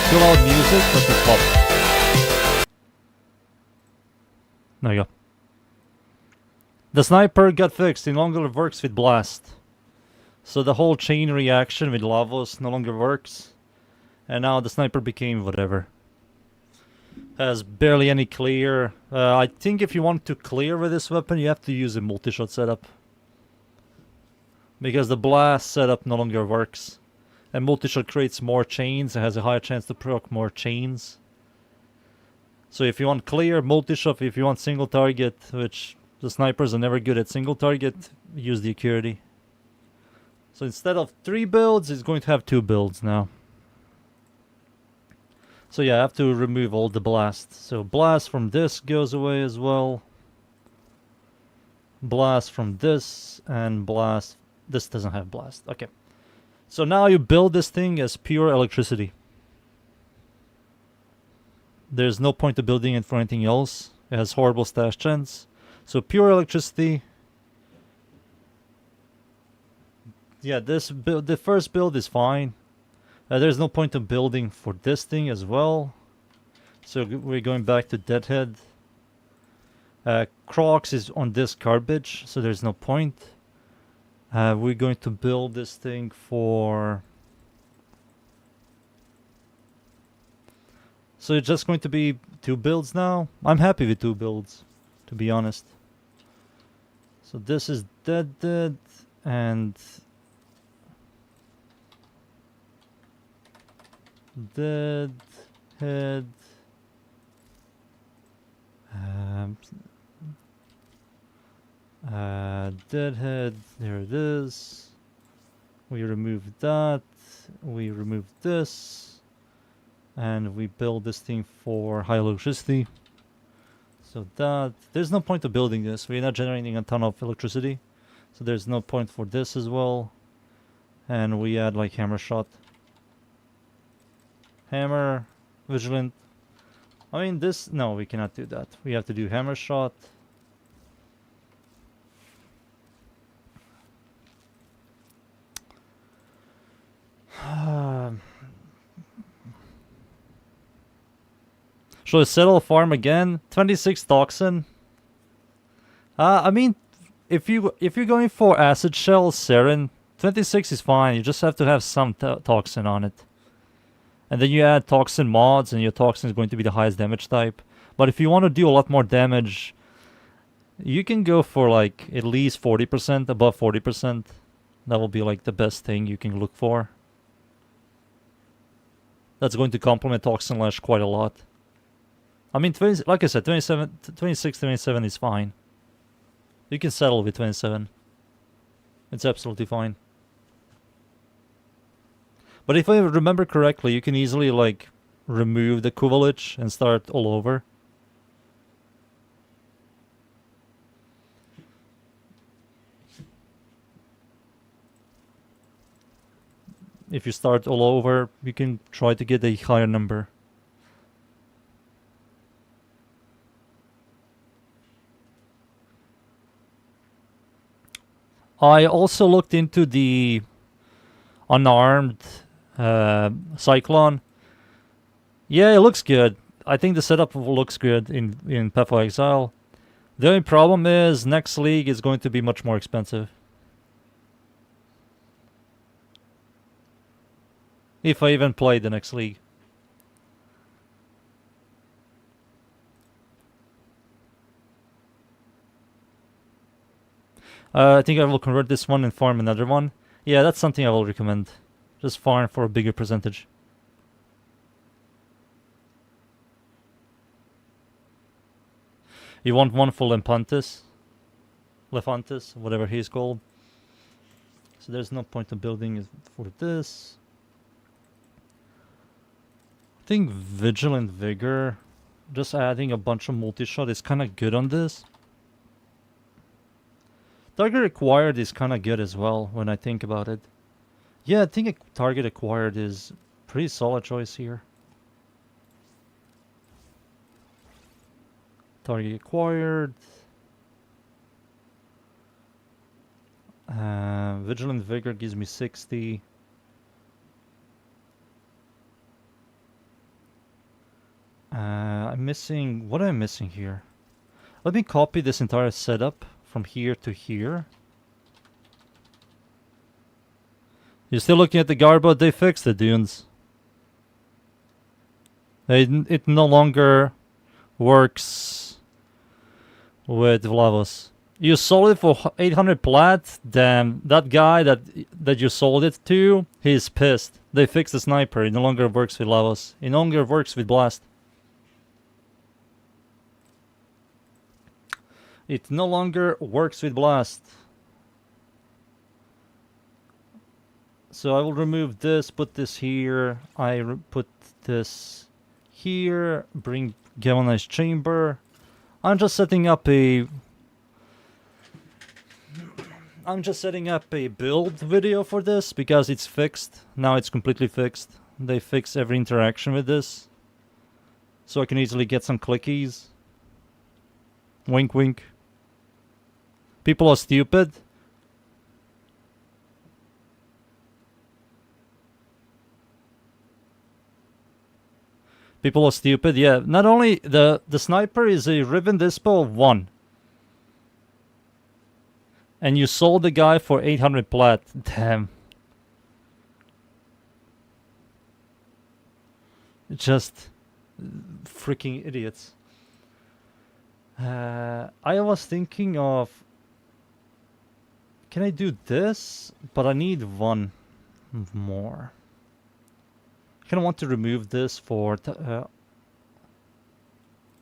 Too loud music, but the pop. There you go. The sniper got fixed. It no longer works with blast. So the whole chain reaction with Lavos no longer works. And now the sniper became whatever. Has barely any clear. I think if you want to clear with this weapon, you have to use a multi-shot setup. Because the blast setup no longer works. And multi-shot creates more chains and has a higher chance to proc more chains. So if you want clear, multi-shot, if you want single target, which the snipers are never good at single target, use the Acuity. So instead of 3 builds, it's going to have 2 builds now. So yeah, I have to remove all the blast. So blast from this goes away as well. Blast from this and blast. This doesn't have blast. Okay. So now you build this thing as pure electricity. There's no point of building it for anything else. It has horrible stash chance. So pure electricity. Yeah, this build, the first build is fine. There's no point of building for this thing as well. So we're going back to Deadhead. Crocs is on this garbage, so there's no point. We're going to build this thing for... So it's just going to be 2 builds now. I'm happy with 2 builds, to be honest. So this is Dead and... Deadhead. Deadhead, there it is. We remove that. We remove this. And we build this thing for high electricity. So that, there's no point of building this. We're not generating a ton of electricity. So there's no point for this as well. And we add like hammer shot. Hammer, vigilant. I mean this, no, we cannot do that. We have to do hammer shot. Should I settle farm again? 26 toxin. I mean, if you're going for acid shell Seren, 26 is fine. You just have to have some toxin on it. And then you add toxin mods, and your toxin is going to be the highest damage type. But if you want to do a lot more damage, you can go for like at least 40%, above 40%. That will be like the best thing you can look for. That's going to complement Toxin Lash quite a lot. I mean, 20, like I said, 26, 27 is fine. You can settle with 27. It's absolutely fine. But if I remember correctly, you can easily like remove the Kuvalich and start all over. If you start all over, you can try to get a higher number. I also looked into the unarmed Cyclone. Yeah, it looks good. I think the setup looks good in Path of Exile. The only problem is next league is going to be much more expensive. If I even play the next league. I think I will convert this one and farm another one. Yeah, that's something I will recommend. Just farm for a bigger percentage. You want one for Lefantis, whatever he's called. So there's no point in building it for this. I think Vigilant Vigor, just adding a bunch of multi-shot is kind of good on this. Target Acquired is kind of good as well when I think about it. Yeah, I think Target Acquired is a pretty solid choice here. Target Acquired. Vigilant Vigor gives me 60. I'm missing... What am I missing here? Let me copy this entire setup from here to here. You're still looking at the Garbo? They fixed it, dunes. It no longer works with Vlavos. You sold it for 800 plat. Damn, that guy that you sold it to, he's pissed. They fixed the sniper. It no longer works with Vlavos. It no longer works with Blast. It no longer works with Blast. So I will remove this, put this here. Put this here. Bring galvanized chamber. I'm just setting up a build video for this because it's fixed. Now it's completely fixed. They fix every interaction with this. So I can easily get some clickies. Wink wink. People are stupid. People are stupid, yeah. Not only the sniper is a ribbon dispo of 1. And you sold the guy for 800 plat. Damn. Just freaking idiots. I was thinking of... Can I do this? But I need 1 more. I kind of want to remove this for...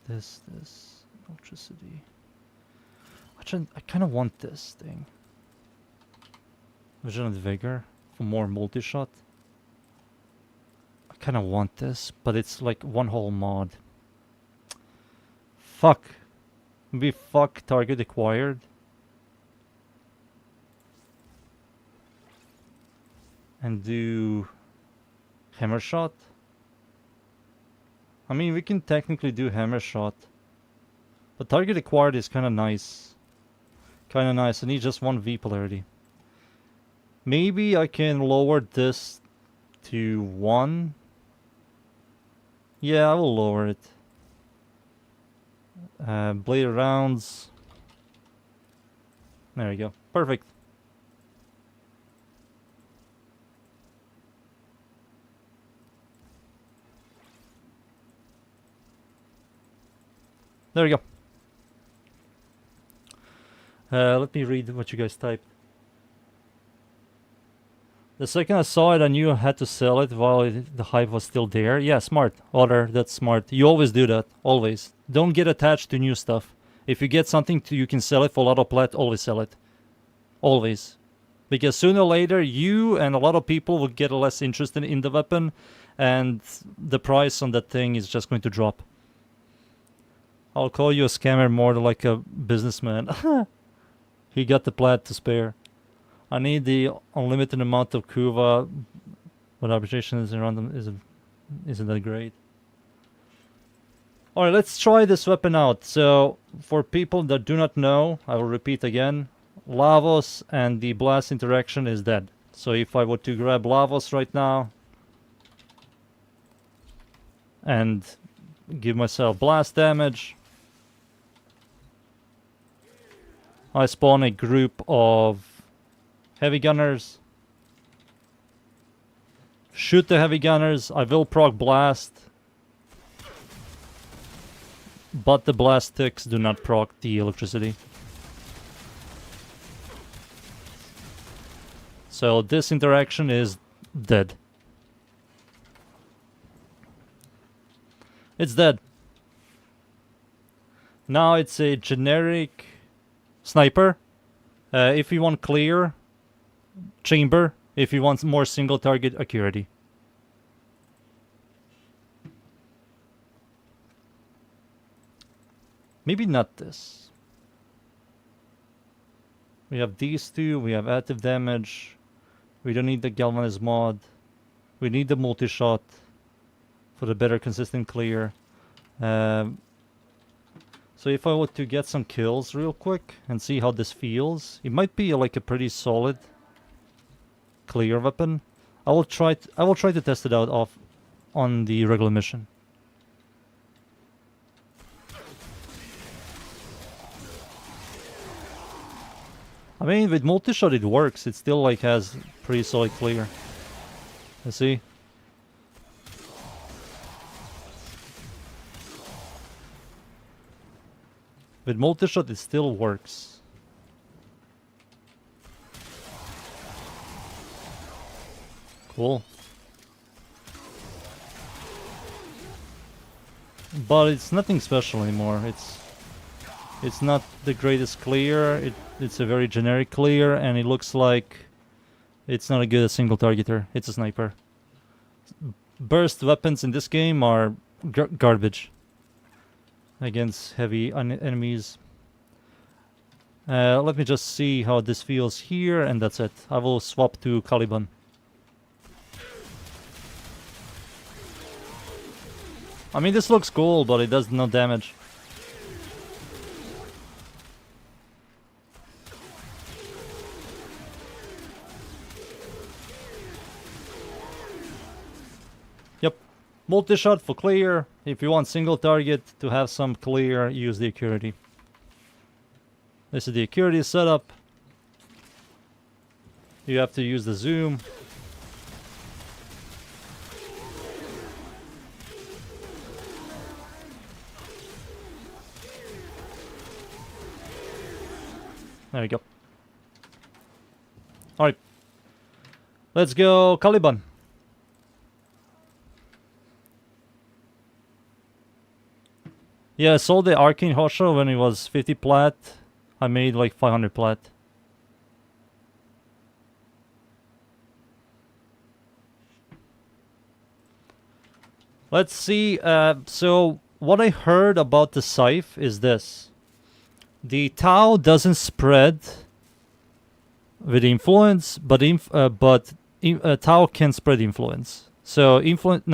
this electricity. I kind of want this thing. Vigilant Vigor for more multi-shot. I kind of want this, but it's like 1 whole mod. Fuck. Maybe fuck target acquired. And do hammer shot. I mean, we can technically do hammer shot. But target acquired is kind of nice. Kind of nice. I need just 1 V polarity. Maybe I can lower this to 1. Yeah, I will lower it. Blade rounds. There we go. Perfect. There we go. Let me read what you guys typed. The second I saw it, I knew I had to sell it while the hype was still there. Yeah, smart. Otter, that's smart. You always do that. Always. Don't get attached to new stuff. If you get something you can sell it for a lot of plat, always sell it. Always. Because sooner or later, you and a lot of people will get less interested in the weapon, and the price on that thing is just going to drop. I'll call you a scammer more like a businessman. He got the plat to spare. I need the unlimited amount of Kuva, but arbitration is random isn't that great. Alright, let's try this weapon out. So, for people that do not know, I will repeat again. Lavos and the blast interaction is dead. So if I were to grab Lavos right now and give myself blast damage, I spawn a group of heavy gunners. Shoot the heavy gunners. I will proc blast. But the blast sticks do not proc the electricity. So this interaction is dead. It's dead. Now it's a generic sniper. If you want clear, chamber. If you want more single target accuracy. Maybe not this. We have these two. We have active damage. We don't need the galvanized mod. We need the multi-shot for the better consistent clear. So if I were to get some kills real quick and see how this feels, it might be like a pretty solid clear weapon. I will try to test it out on the regular mission. I mean, with multi-shot it works. It still like has pretty solid clear. You see? With multi-shot it still works. Cool. But it's nothing special anymore. It's not the greatest clear. It's a very generic clear, and it looks like it's not a good single targeter. It's a sniper. Burst weapons in this game are garbage against heavy enemies. Let me just see how this feels here, and that's it. I will swap to Caliban. I mean, this looks cool, but it does no damage. Yep. Multi-shot for clear. If you want single target to have some clear, use the Acuity. This is the Acuity setup. You have to use the zoom. There we go. Alright. Let's go Caliban. Yeah, I sold the Arcane Hosho when it was 50 plat. I made like 500 plat. Let's see. So what I heard about the scythe is this. The Tau doesn't spread with influence, but Tau can spread influence. So influence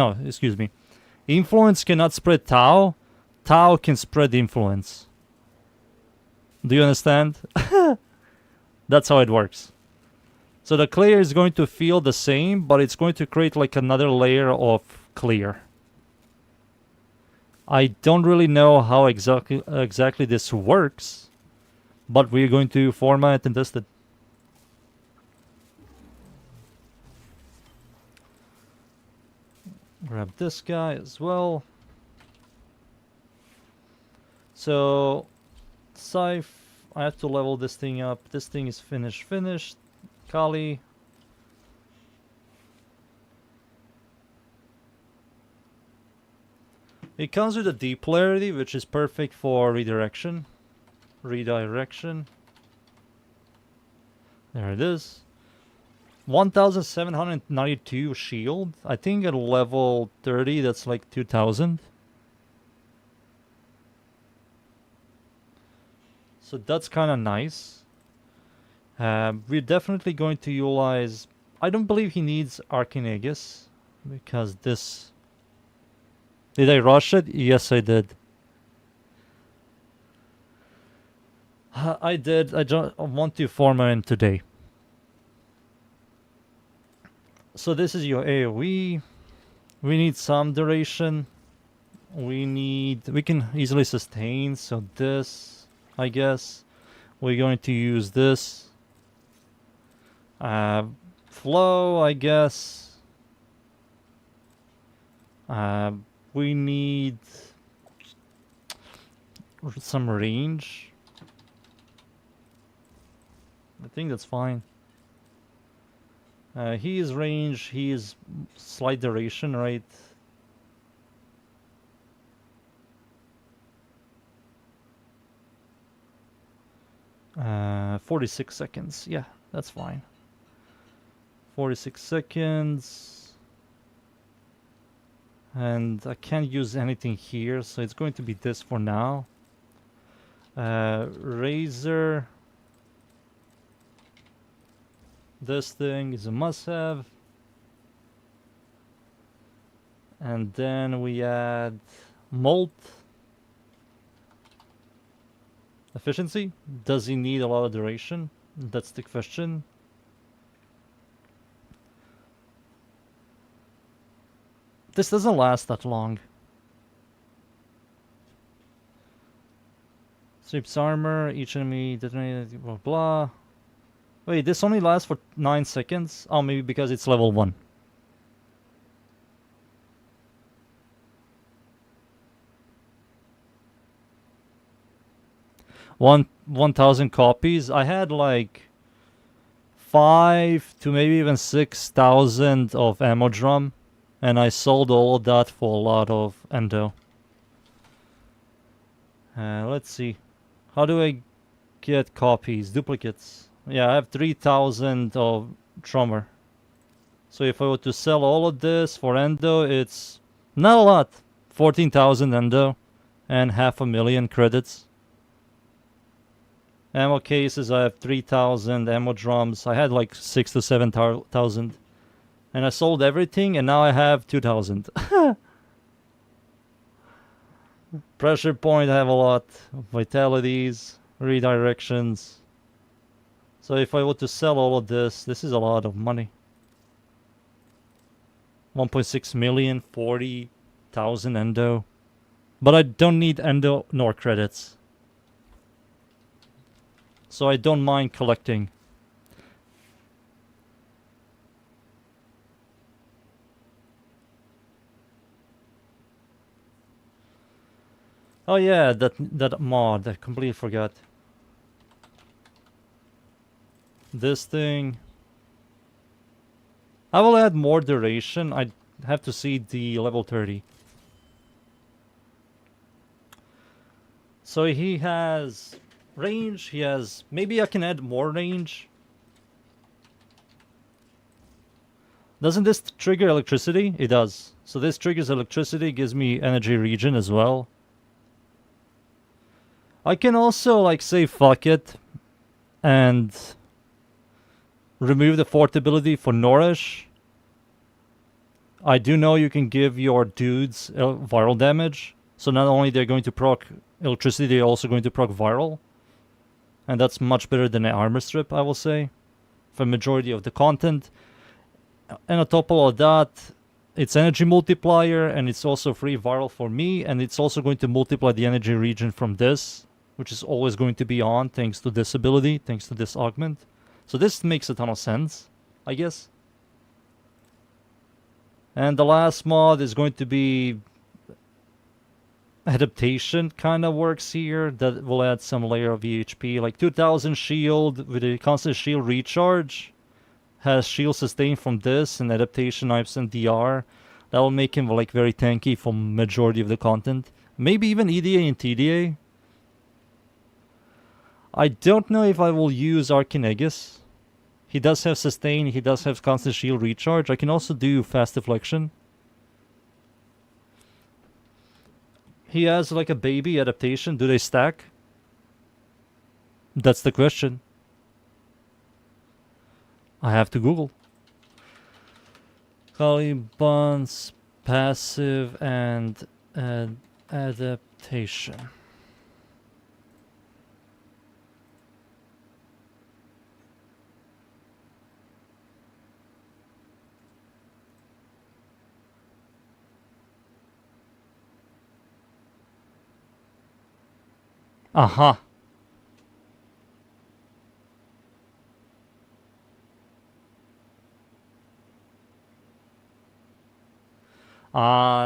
cannot spread Tau. Tau can spread influence. Do you understand? That's how it works. So the clear is going to feel the same, but it's going to create like another layer of clear. I don't really know how exactly this works, but we're going to format and test it. Grab this guy as well. So, scythe, I have to level this thing up. This thing is finished. Kali. It comes with a deep polarity, which is perfect for redirection. There it is. 1792 shield. I think at level 30, that's like 2000. So that's kind of nice. We're definitely going to utilize... I don't believe he needs Arcane Aegis, because this... Did I rush it? Yes, I did. I did. I don't want to format him today. So this is your AoE. We need some duration. We can easily sustain, so this, I guess. We're going to use this. Flow, I guess. We need some range. I think that's fine. He is range, he is slight duration, right? Uh, 46 seconds. Yeah, that's fine. 46 seconds. And I can't use anything here, so it's going to be this for now. Razor. This thing is a must-have. And then we add Molt. Efficiency. Does he need a lot of duration? That's the question. This doesn't last that long. Strips armor, each enemy detonated, blah blah. Wait, this only lasts for 9 seconds? Oh, maybe because it's level 1. One 1,000 copies. I had like 5 to maybe even 6,000 of ammo drum, and I sold all of that for a lot of endo. Let's see. How do I get copies? Duplicates. Yeah, I have 3,000 of drummer. So if I were to sell all of this for endo, it's not a lot. 14,000 endo and 500,000 credits. Ammo cases, I have 3,000. Ammo drums, I had like 6 to 7,000. And I sold everything, and now I have 2,000. Pressure point, I have a lot. Vitalities, redirections. So if I were to sell all of this, this is a lot of money. 1.6 million, 40,000 endo. But I don't need endo nor credits. So I don't mind collecting. Oh yeah, that mod, I completely forgot. This thing. I will add more duration. I have to see the level 30. So he has range, he has... Maybe I can add more range. Doesn't this trigger electricity? It does. So this triggers electricity, gives me energy regen as well. I can also like say fuck it and remove the fort ability for Nourish. I do know you can give your dudes viral damage. So not only they're going to proc electricity, they're also going to proc viral. And that's much better than an armor strip, I will say, for majority of the content. And on top of all that, it's energy multiplier, and it's also free viral for me, and it's also going to multiply the energy regen from this, which is always going to be on thanks to this ability, thanks to this augment. So this makes a ton of sense, I guess. And the last mod is going to be adaptation, kind of works here. That will add some layer of EHP, like 2000 shield with a constant shield recharge. Has shield sustain from this and adaptation knives and DR. That will make him like very tanky for majority of the content. Maybe even EDA and TDA. I don't know if I will use Archinegus. He does have sustain, he does have constant shield recharge. I can also do fast deflection. He has like a baby adaptation. Do they stack? That's the question. I have to Google. Caliban's passive and adaptation. Uh-huh.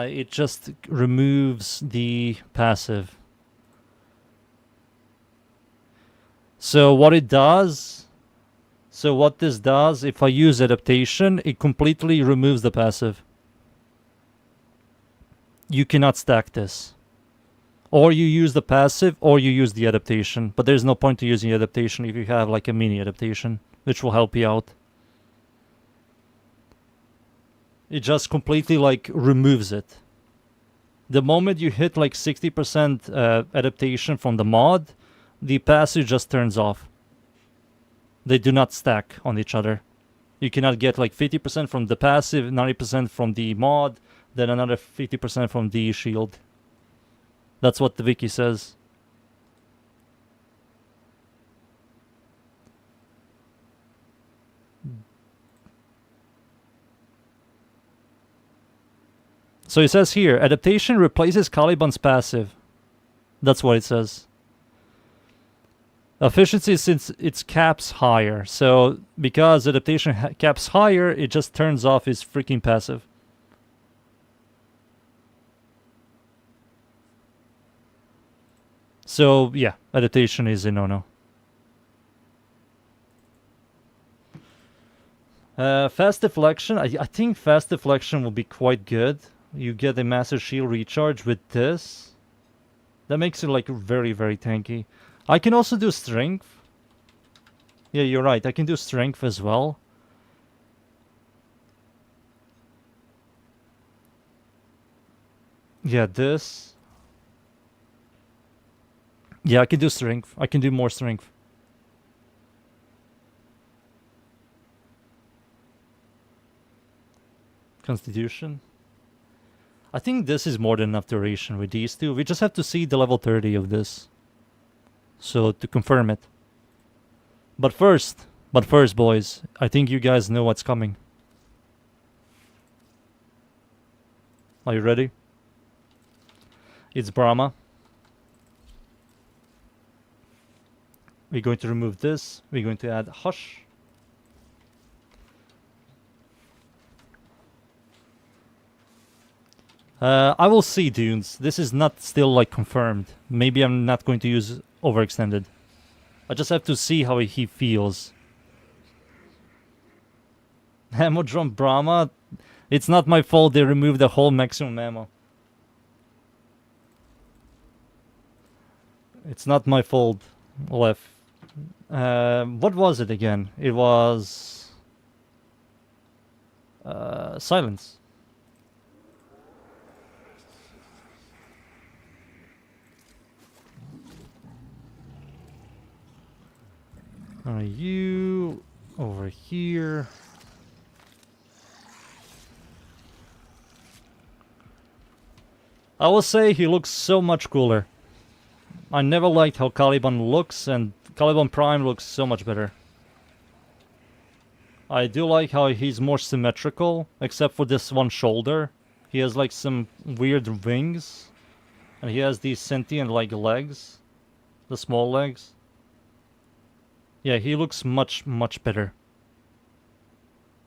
It just removes the passive. So what it does... So what this does, if I use adaptation, it completely removes the passive. You cannot stack this. Or you use the passive, or you use the adaptation. But there's no point to using the adaptation if you have like a mini adaptation, which will help you out. It just completely like removes it. The moment you hit like 60% adaptation from the mod, the passive just turns off. They do not stack on each other. You cannot get like 50% from the passive, 90% from the mod, then another 50% from the shield. That's what the wiki says. So it says here, adaptation replaces Caliban's passive. That's what it says. Efficiency, since its caps higher. So because adaptation caps higher, it just turns off his freaking passive. So yeah, adaptation is a no-no. Fast deflection. I think fast deflection will be quite good. You get a massive shield recharge with this. That makes it like very, very tanky. I can also do strength. Yeah, you're right. I can do strength as well. Yeah, this. Yeah, I can do strength. I can do more strength. Constitution. I think this is more than enough duration with these two. We just have to see the level 30 of this. So to confirm it. But first, boys, I think you guys know what's coming. Are you ready? It's Brahma. We're going to remove this. We're going to add Hush. I will see, dunes. This is not still like confirmed. Maybe I'm not going to use overextended. I just have to see how he feels. Ammo drum Brahma. It's not my fault they removed the whole maximum ammo. It's not my fault, Lef. What was it again? It was... silence. You over here. I will say he looks so much cooler. I never liked how Caliban looks, and Caliban Prime looks so much better. I do like how he's more symmetrical, except for this one shoulder. He has like some weird wings, and he has these sentient like legs, the small legs. Yeah, he looks much, much better.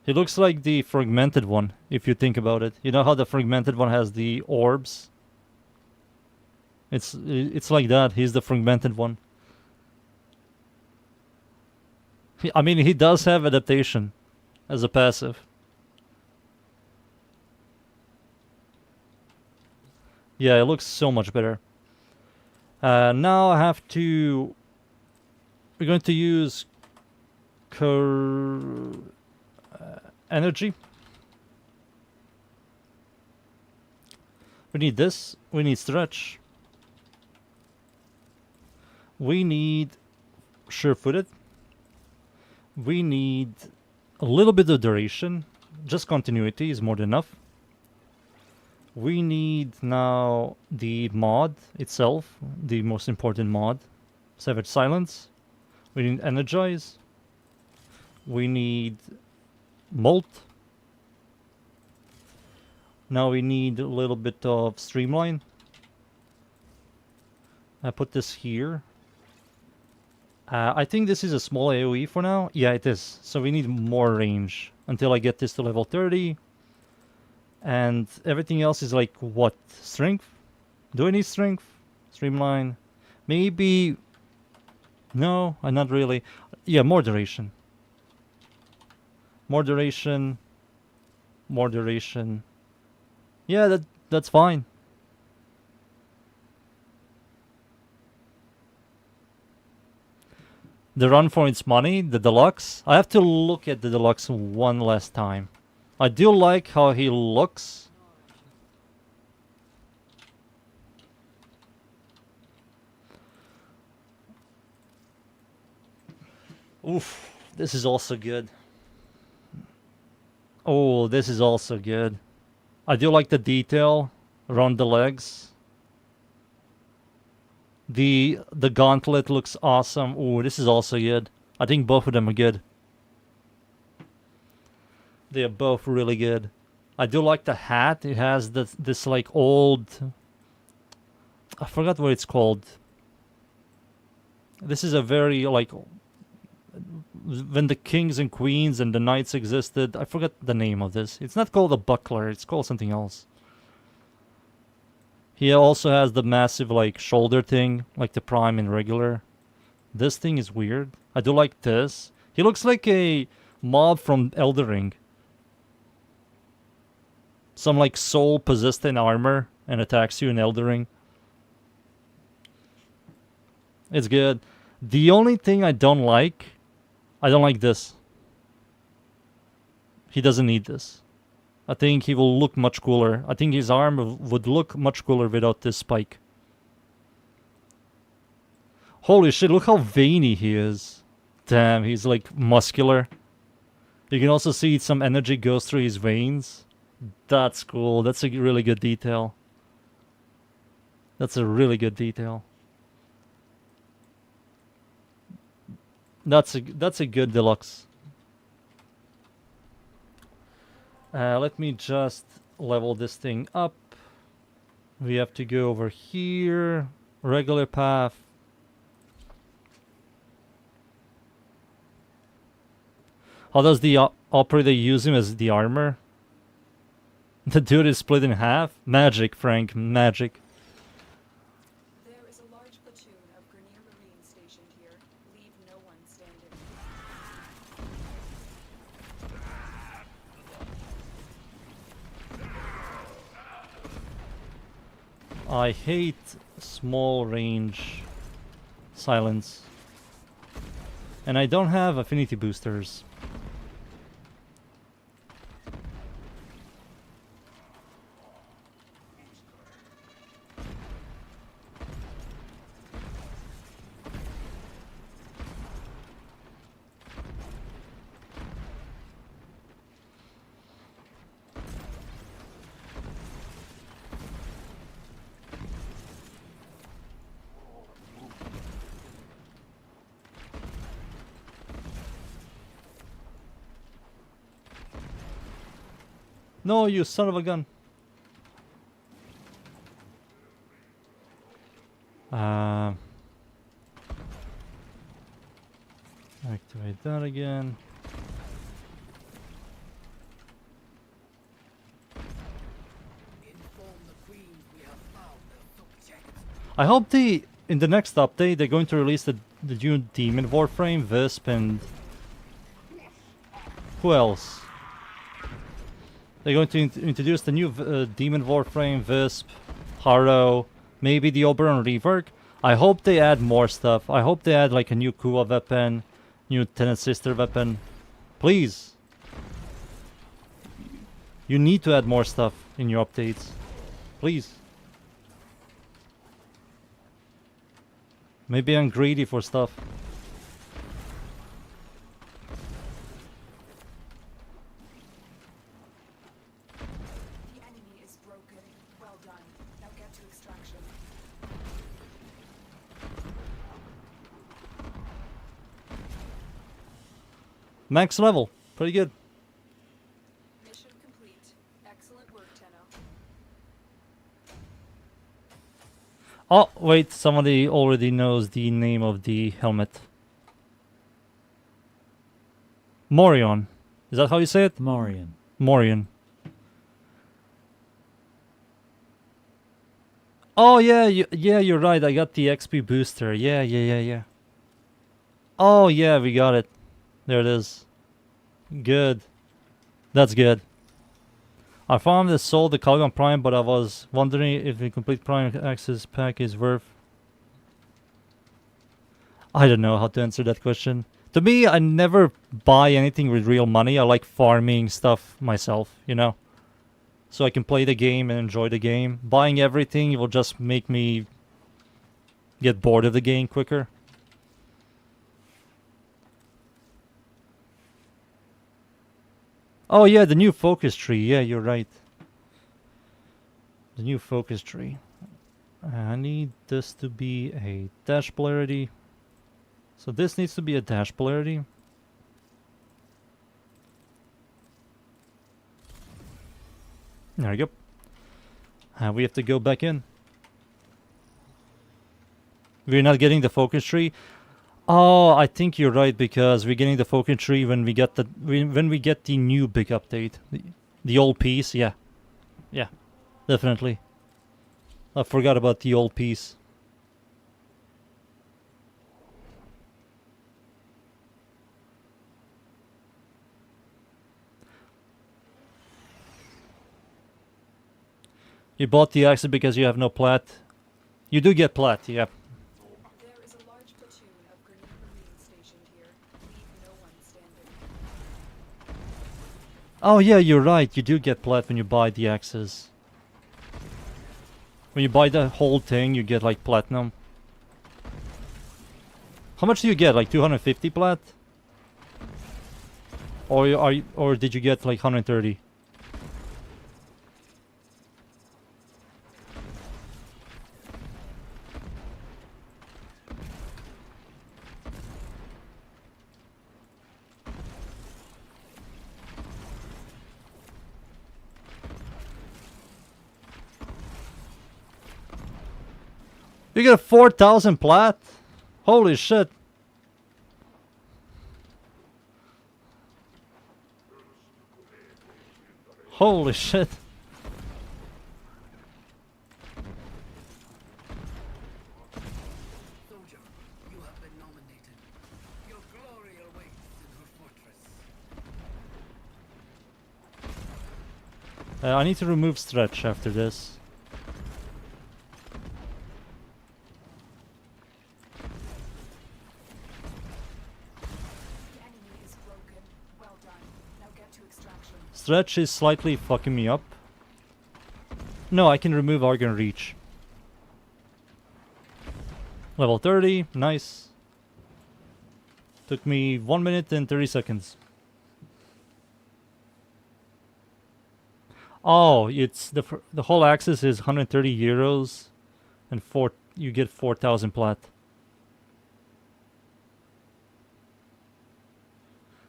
He looks like the fragmented one, if you think about it. You know how the fragmented one has the orbs? It's like that. He's the fragmented one. I mean, he does have adaptation as a passive. Yeah, it looks so much better. Now I have to... We're going to use energy. We need this. We need stretch. We need sure-footed. We need a little bit of duration. Just continuity is more than enough. We need now the mod itself, the most important mod. Savage Silence. We need Energize. We need Molt. Now we need a little bit of Streamline. I put this here. I think this is a small AoE for now. Yeah, it is. So we need more range until I get this to level 30. And everything else is like, what? Strength? Do I need strength? Streamline? Maybe... No, not really. Yeah, more duration. More duration. More duration. Yeah, that's fine. The run for its money, the deluxe. I have to look at the deluxe one last time. I do like how he looks. Oof, this is also good. Oh, this is also good. I do like the detail around the legs. The gauntlet looks awesome. Oh, this is also good. I think both of them are good. They are both really good. I do like the hat. It has this like old... I forgot what it's called. This is a very, like, when the kings and queens and the knights existed. I forgot the name of this. It's not called a buckler, it's called something else. He also has the massive, like, shoulder thing, like the prime and regular. This thing is weird. I do like this. He looks like a mob from Elden Ring. Some, like, soul possessed in armor and attacks you in Elden Ring. It's good. The only thing I don't like this. He doesn't need this. I think he will look much cooler. I think his arm would look much cooler without this spike. Holy shit, look how veiny he is. Damn, he's like muscular. You can also see some energy goes through his veins. That's cool. That's a really good detail. That's a really good detail. That's a good deluxe. Let me just level this thing up. We have to go over here. Regular path. How does the operator use him as the armor? The dude is split in half? Magic, Frank, magic. There is a large platoon of Grenier Marines stationed here. Leave no one standing. I hate small range silence. And I don't have affinity boosters. No, you son of a gun. Activate that again. I hope in the next update they're going to release the new Demon Warframe, Visp, and who else? They're going to introduce the new Demon Warframe, Visp, Harrow, maybe the Oberon rework. I hope they add more stuff. I hope they add like a new Kua weapon, new Tenant Sister weapon. Please. You need to add more stuff in your updates. Please. Maybe I'm greedy for stuff. The enemy is broken. Well done. Now get to extraction. Max level. Pretty good. Mission complete. Excellent work, Tenno. Oh, wait. Somebody already knows the name of the helmet. Morion. Is that how you say it? Morion. Morion. Oh, yeah. Yeah, you're right. I got the XP booster. Yeah. Oh, yeah. We got it. There it is. Good. That's good. I found the sold the Caliban Prime, but I was wondering if the complete Prime Access pack is worth... I don't know how to answer that question. To me, I never buy anything with real money. I like farming stuff myself, you know? So I can play the game and enjoy the game. Buying everything will just make me get bored of the game quicker. Oh yeah, the new focus tree. Yeah, you're right. The new focus tree. I need this to be a dash polarity. So this needs to be a dash polarity. There we go. We have to go back in. We're not getting the focus tree. Oh, I think you're right because we're getting the focus tree when we get the when we get the new big update. The old piece, yeah. Yeah, definitely. I forgot about the old piece. You bought the axe because you have no plat. You do get plat, yeah. There is a large platoon of Grenier Marine stationed here. Leave no one standing. Oh yeah, you're right. You do get plat when you buy the axes. When you buy the whole thing, you get like platinum. How much do you get? Like 250 plat? Or did you get like 130? You get 4,000 plat? Holy shit. Holy shit. Soldier, you have been nominated. Your glory awaits in her fortress. I need to remove stretch after this. The enemy is broken. Well done. Now get to extraction. Stretch is slightly fucking me up. No, I can remove Argon Reach. Level 30, nice. Took me 1 minute and 30 seconds. Oh, it's the whole axis is 130 euros, and you get 4,000 plat.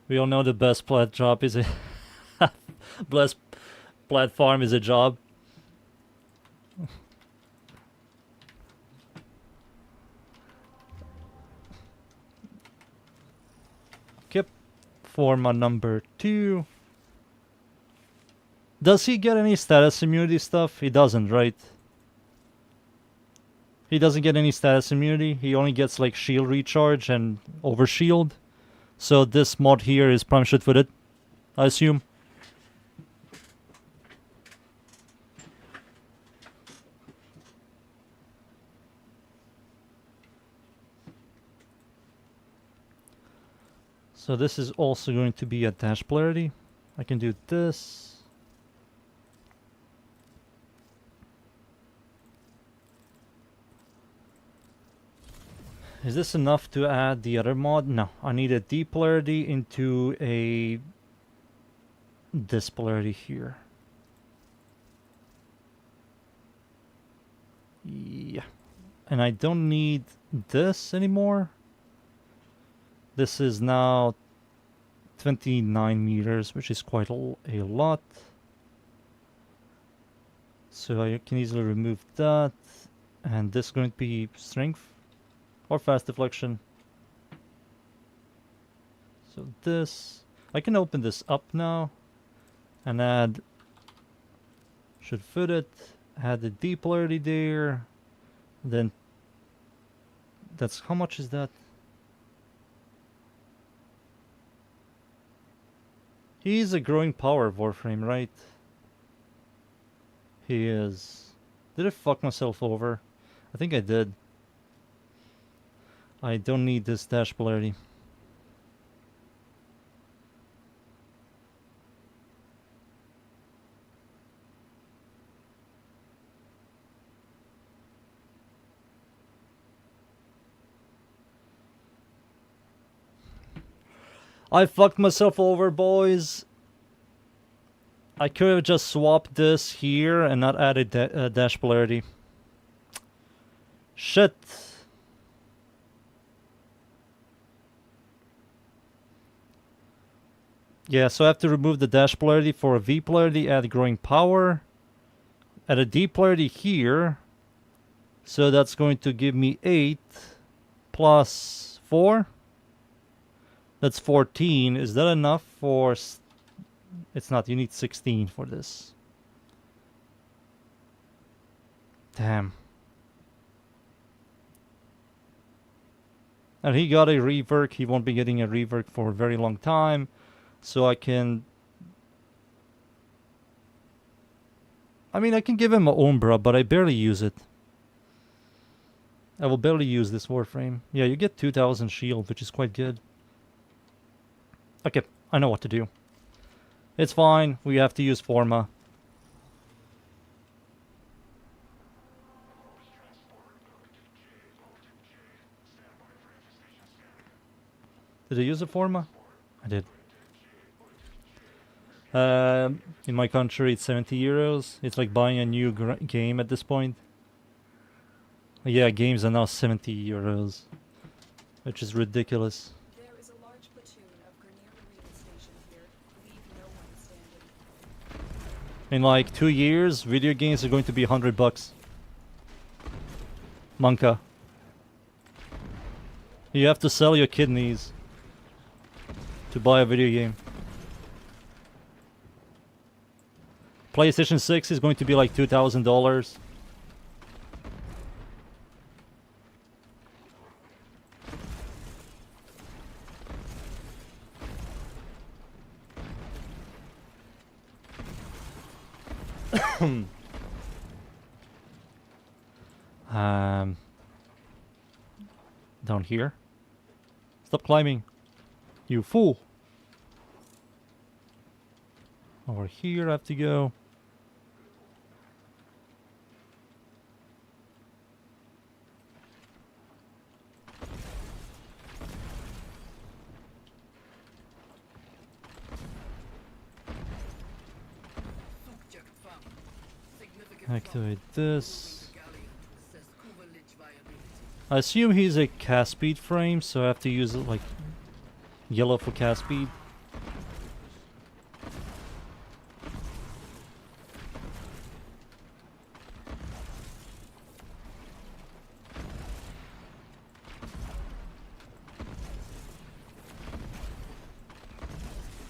We all know the best plat job is a best plat farm is a job. Kip for my number 2. Does he get any status immunity stuff? He doesn't, right? He doesn't get any status immunity. He only gets like shield recharge and overshield. So this mod here is prime shit with it, I assume. So this is also going to be a dash polarity. I can do this. Is this enough to add the other mod? No, I need a D polarity into a this polarity here. Yeah. And I don't need this anymore. This is now 29 meters, which is quite a lot. So I can easily remove that. And this is going to be strength or fast deflection. So this, I can open this up now and add, should fit it, add the D polarity there. Then that's, how much is that? He's a growing power Warframe, right? He is. Did I fuck myself over? I think I did. I don't need this dash polarity. I fucked myself over, boys. I could have just swapped this here and not added dash polarity. Shit. Yeah, so I have to remove the dash polarity for a V polarity, add growing power. Add a D polarity here. So that's going to give me 8 plus 4. That's 14. Is that enough for... It's not. You need 16 for this. Damn. And he got a rework. He won't be getting a rework for a very long time. So I can... I mean, I can give him an Umbra, but I barely use it. I will barely use this Warframe. Yeah, you get 2000 shield, which is quite good. Okay, I know what to do. It's fine. We have to use Forma. Did I use a Forma? I did. In my country, it's 70 euros. It's like buying a new game at this point. Yeah, games are now 70 euros, which is ridiculous. There is a large platoon of Grenier Marine stationed here. Leave no one standing. In like 2 years, video games are going to be $100. Manka. You have to sell your kidneys to buy a video game. PlayStation 6 is going to be like $2,000. Down here. Stop climbing, you fool. Over here I have to go. Subject found. Significant Activate this. galleon assess coverage viability. I assume he's a cast speed frame, so I have to use it like yellow for cast speed.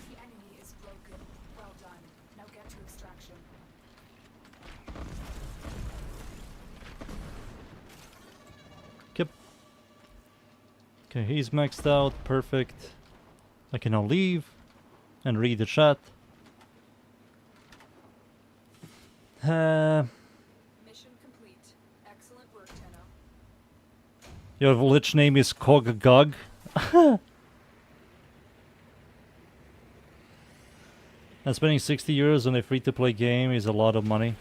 The enemy is broken. Well done. Now get to extraction. Yep. Okay, he's maxed out. Perfect. I can now leave and read the chat. Mission complete. Excellent work, Tenno. Your lich name is Kog'Gog. And spending 60 euros on a free-to-play game is a lot of money.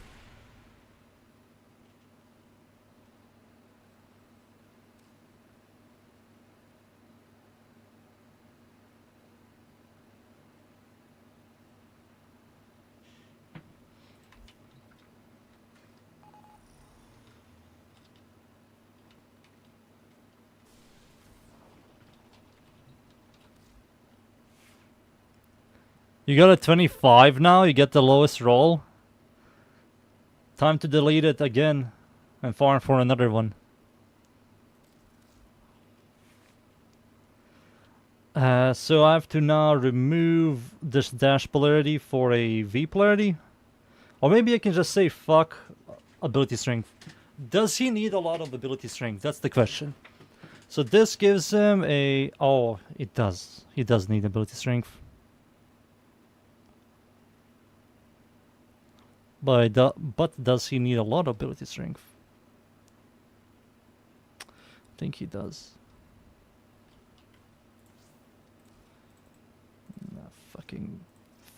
You got a 25 now, you get the lowest roll. Time to delete it again and farm for another one. So I have to now remove this dash polarity for a V polarity. Or maybe I can just say fuck ability strength. Does he need a lot of ability strength? That's the question. So this gives him a... Oh, it does. He does need ability strength. But does he need a lot of ability strength? I think he does. Nah, fucking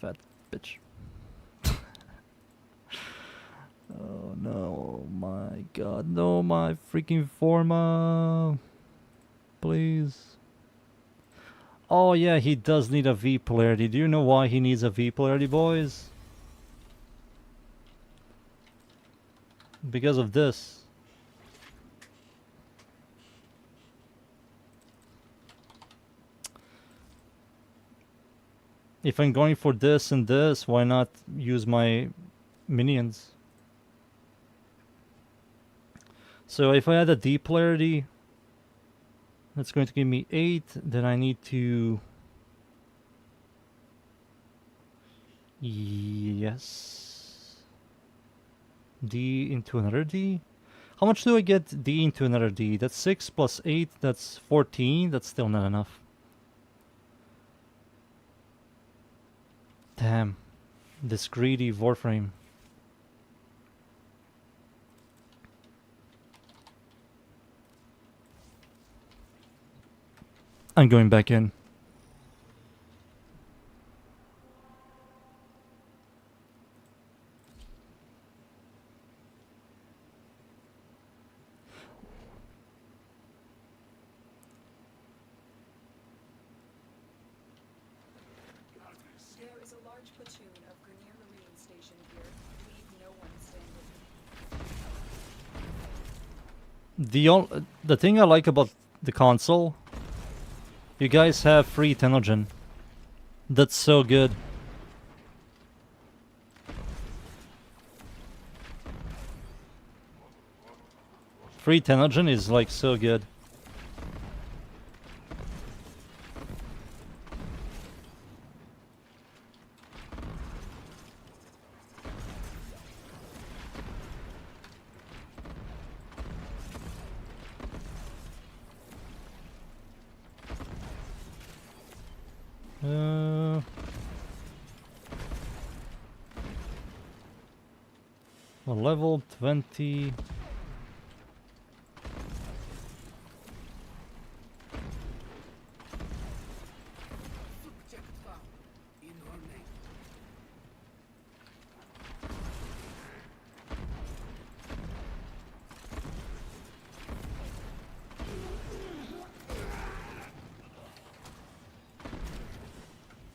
fat bitch. Oh no, my god, no, my freaking Forma. Please. Oh yeah, he does need a V polarity. Do you know why he needs a V polarity, boys? Because of this. If I'm going for this and this, why not use my minions? So if I had a D polarity, That's going to give me 8. Then I need to... Yes. D into another D? How much do I get D into another D? That's 6 plus 8, that's 14. That's still not enough. Damn. This greedy Warframe. I'm going back in. There is a large platoon of Grenier Marine stationed here. Leave no one standing. The thing I like about the console, you guys have free Tenogen. That's so good. Free Tenogen is like so good. Well, level 20. Subject found in Ornate.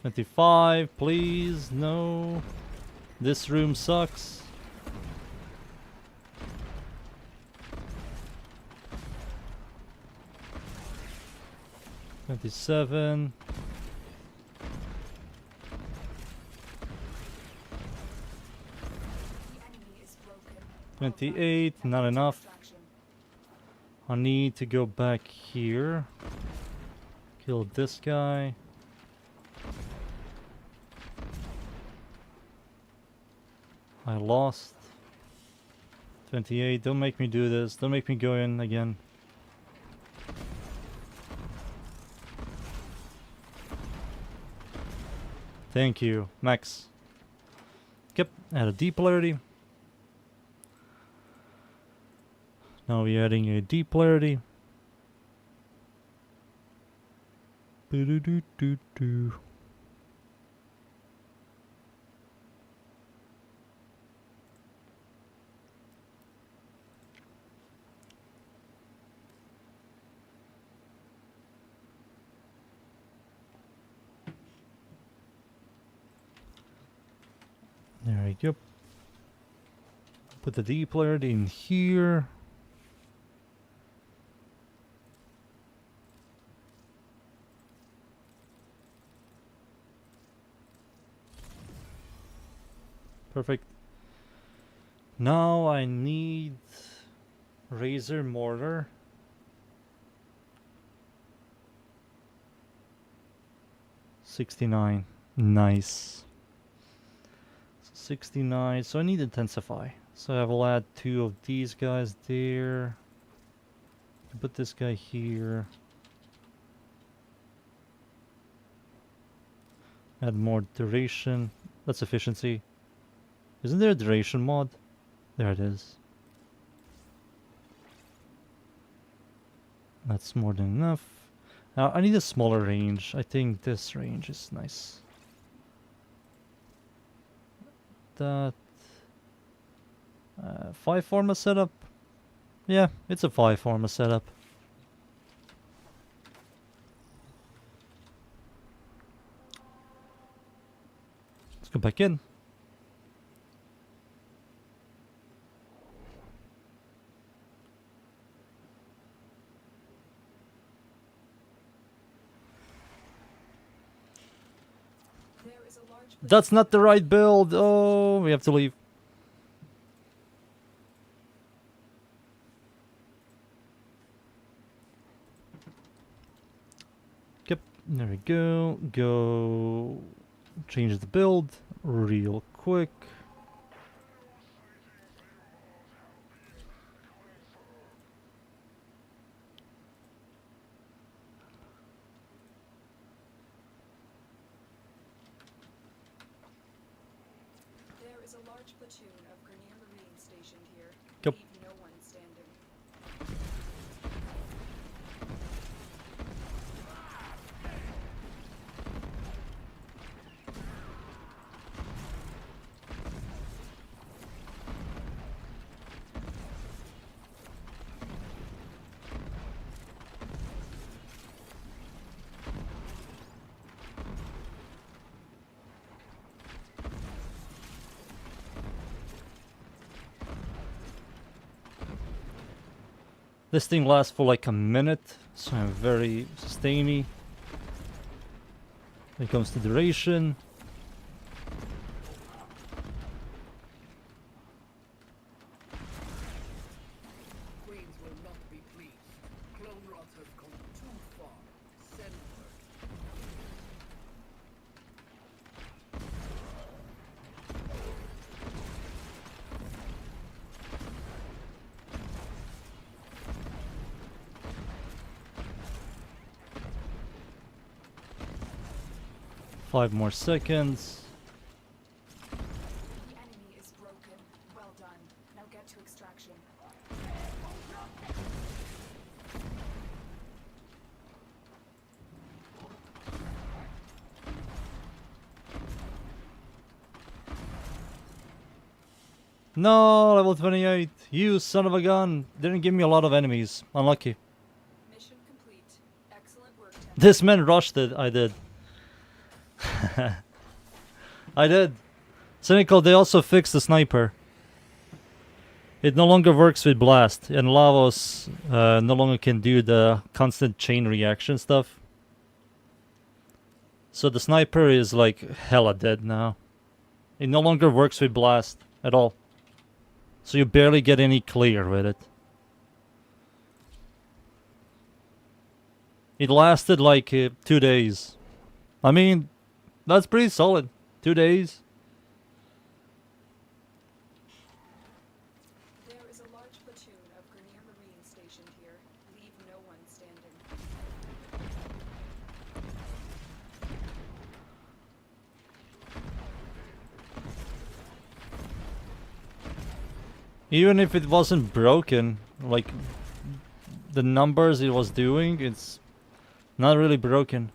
$25, please. No. This room sucks. $27. The enemy is broken. 28, not enough. Distraction. I need to go back here. Kill this guy. I lost. 28, don't make me do this. Don't make me go in again. Thank you, Max. Yep, add a D polarity. Now we're adding a D polarity. Boo-doo-doo-doo-doo. There we go. Put the D polarity in here. Perfect. Now I need Razor Mortar. $69. Nice. 69. So I need Intensify. So I will add 2 of these guys there. Put this guy here. Add more duration. That's efficiency. Isn't there a duration mod? There it is. That's more than enough. Now I need a smaller range. I think this range is nice. That 5 forma setup. Yeah, it's a 5 forma setup. Let's go back in. There is a large That's not the right build. Oh, we have to leave. There we go. Go change the build real quick. There is a large platoon of Grenier Marine stationed here. Yep. Leave no one standing. 'This thing lasts for like a minute, so I'm very sustainy when it comes to duration. Queens will not be pleased. Clone rot has gone too far. Send word. Five more seconds. The enemy is broken. Well done. Now get to extraction. No, level 28. You son of a gun. Didn't give me a lot of enemies. Unlucky. Mission complete. Excellent work, Temple. This man rushed it. I did. I did. Cynical, they also fixed the sniper. It no longer works with blast, and Lavos no longer can do the constant chain reaction stuff. So the sniper is like hella dead now. It no longer works with blast at all. So you barely get any clear with it. It lasted like 2 days. I mean, that's pretty solid. 2 days. There is a large platoon of Grenier Marine stationed here. Leave no one standing. Even if it wasn't broken, like the numbers it was doing, it's not really broken.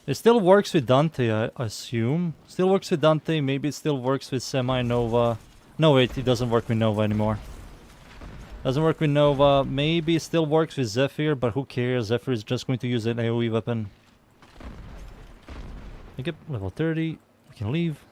It still works with Dante, I assume. Still works with Dante, maybe it still works with Semi-Nova. No, wait, it doesn't work with Nova anymore. Doesn't work with Nova. Maybe it still works with Zephyr, but who cares? Zephyr is just going to use an AoE weapon. I get level 30. We can leave.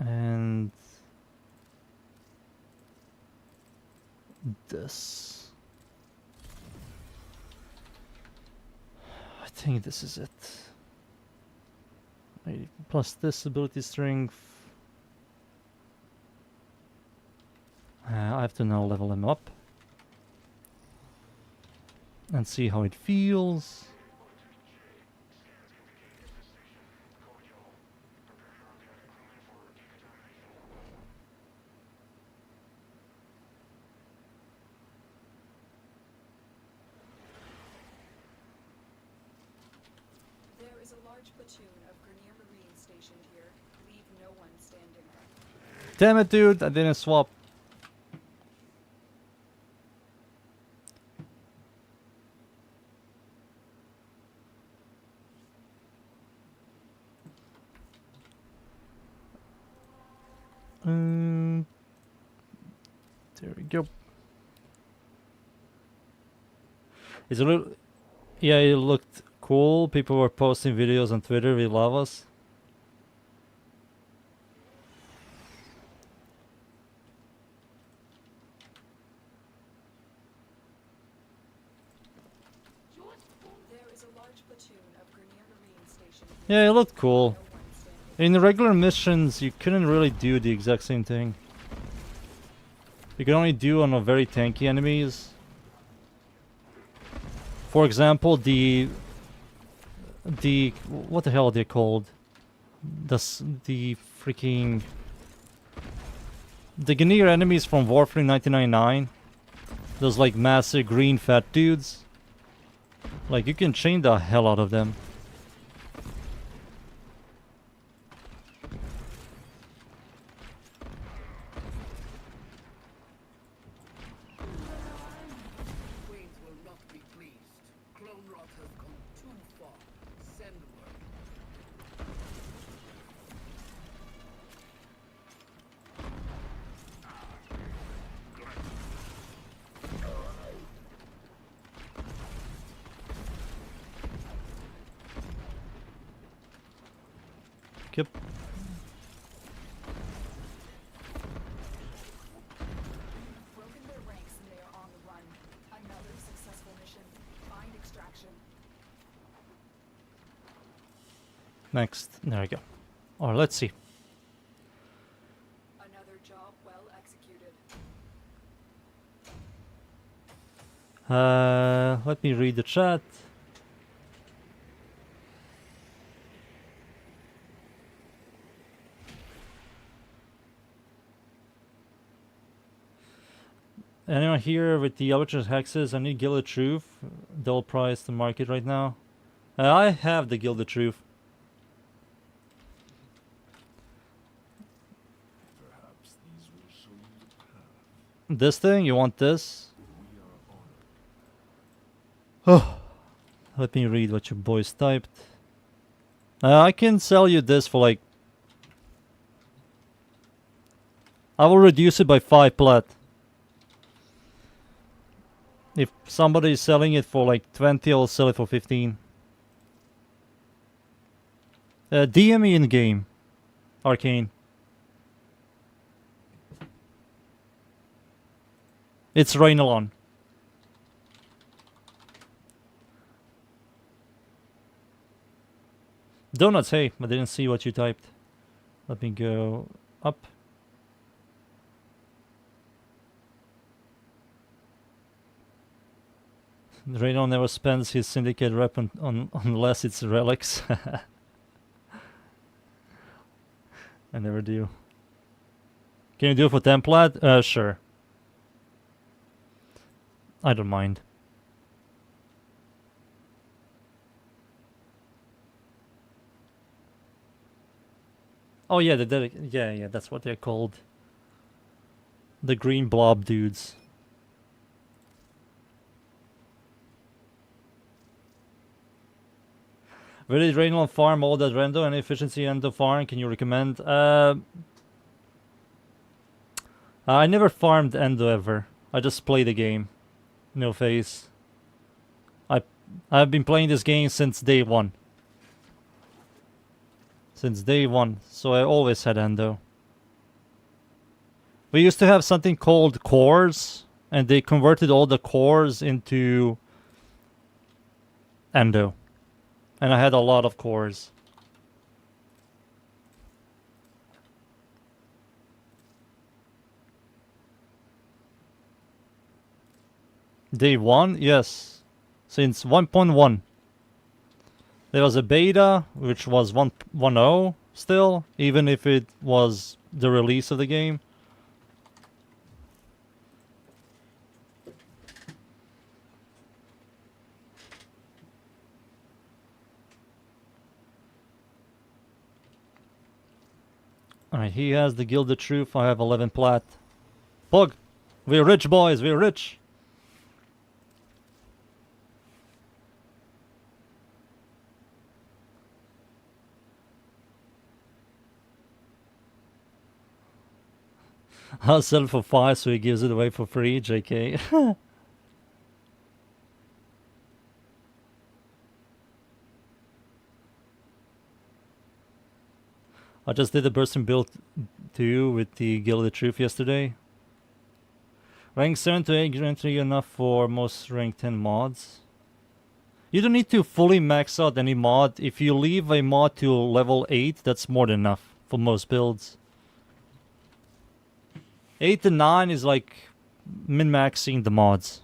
And this. I think this is it. Plus this ability strength. I have to now level him up and see how it feels. There is a large platoon of Grenier Marine stationed here. Leave no one standing. Damn it, dude! I didn't swap. There we go. It's a little... Yeah, it looked cool. People were posting videos on Twitter with lavas. There is a large platoon of Grenier Marine stationed here. Yeah, it looked cool. No one standing. In the regular missions, you couldn't really do the exact same thing. You can only do on a very tanky enemies. For example, the what the hell are they called? The freaking the Grenier enemies from WARFRAME 1999. Those like massive green fat dudes. Like you can chain the hell out of them. Queens will not be pleased. Clone rot has gone too far. Send word. Yep. Broken their ranks and they are on the run. Another successful mission. Find extraction. Next. There we go. Or let's see. Another job well executed. Let me read the chat. Anyone here with the Albatross Hexes? I need Gilded Truth. Dull price to market right now. I have the Gilded Truth. Perhaps these will show you the path This thing? You want this? we are on. Oh. Let me read what your boys typed. I can sell you this for like... I will reduce it by 5 plat. If somebody is selling it for like 20, I'll sell it for 15. DM me in game. Arcane. It's Rainalon. Donuts, hey, I didn't see what you typed. Let me go up. Raynor never spends his syndicate rep on unless it's relics. I never do. Can you do it for 10 plat? Sure. I don't mind. Oh yeah, yeah, that's what they're called. The green blob dudes. Where did Raynor farm all that rendo and efficiency endo farm? Can you recommend? I never farmed endo ever. I just play the game. No face. I've been playing this game since day one. Since day one, so I always had endo. We used to have something called cores, and they converted all the cores into endo. And I had a lot of cores. Day one? Yes. Since 1.1. There was a beta, which was 1.0 still, even if it was the release of the game. Alright, he has the Gilded Truth, I have 11 plat. Pug! We're rich, boys, we're rich! I'll sell it for 5 so he gives it away for free, JK. I just did a bursting build too with the Guild of the Truth yesterday. Rank 7 to 8 entry enough for most rank 10 mods. You don't need to fully max out any mod. If you leave a mod to level 8, that's more than enough for most builds. 8 to 9 is like min-maxing the mods.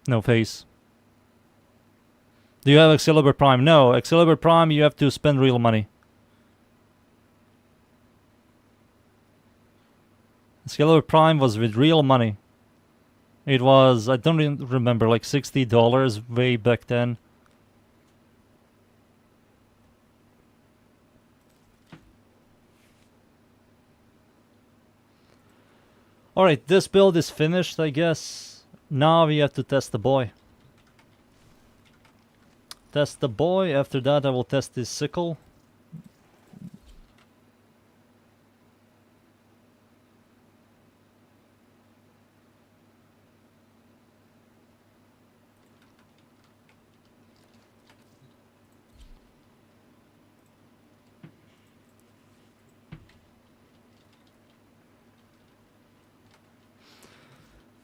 No face. Do you have Excalibur Prime? No, Excalibur Prime you have to spend real money. Excalibur Prime was with real money. It was, I don't even remember, like $60 way back then. Alright, this build is finished, I guess. Now we have to test the boy. Test the boy. After that I will test this sickle.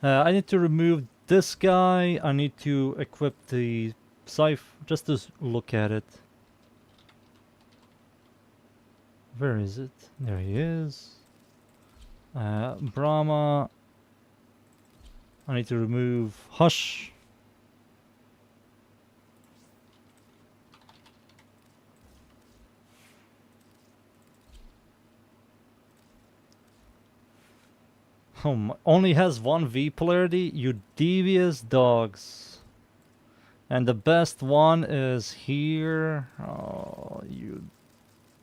I need to remove this guy. I need to equip the scythe just to look at it. Where is it? There he is. Brahma. I need to remove Hush. Oh, only has 1 V polarity, you devious dogs. And the best one is here. Oh, you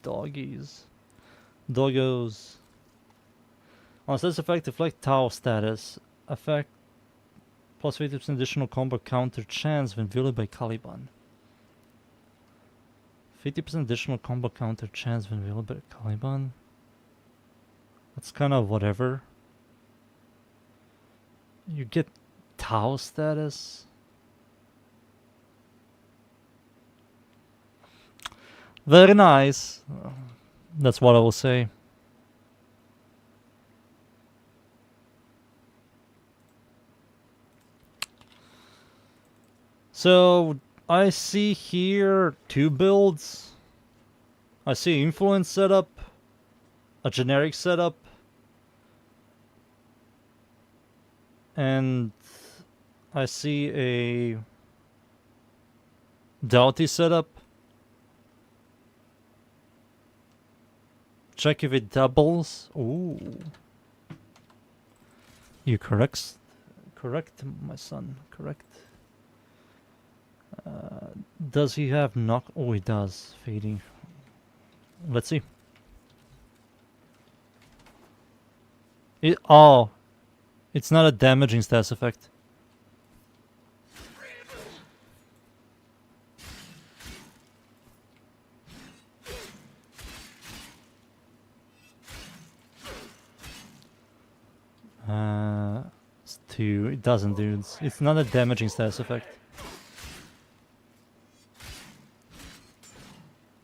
doggies. Doggos. On this effect, deflect Tau status. Effect plus 50% additional combo counter chance when wielded by Caliban. 50% additional combo counter chance when wielded by Caliban. That's kind of whatever. You get Tau status. Very nice. That's what I will say. So I see here 2 builds. I see influence setup, a generic setup, and I see a Doughty setup. Check if it doubles. Ooh. You correct, my son. Correct. Does he have knock? Oh, he does. Fading. Let's see. Oh. It's not a damaging stats effect. It's 2. It doesn't, dude. It's not a damaging stats effect.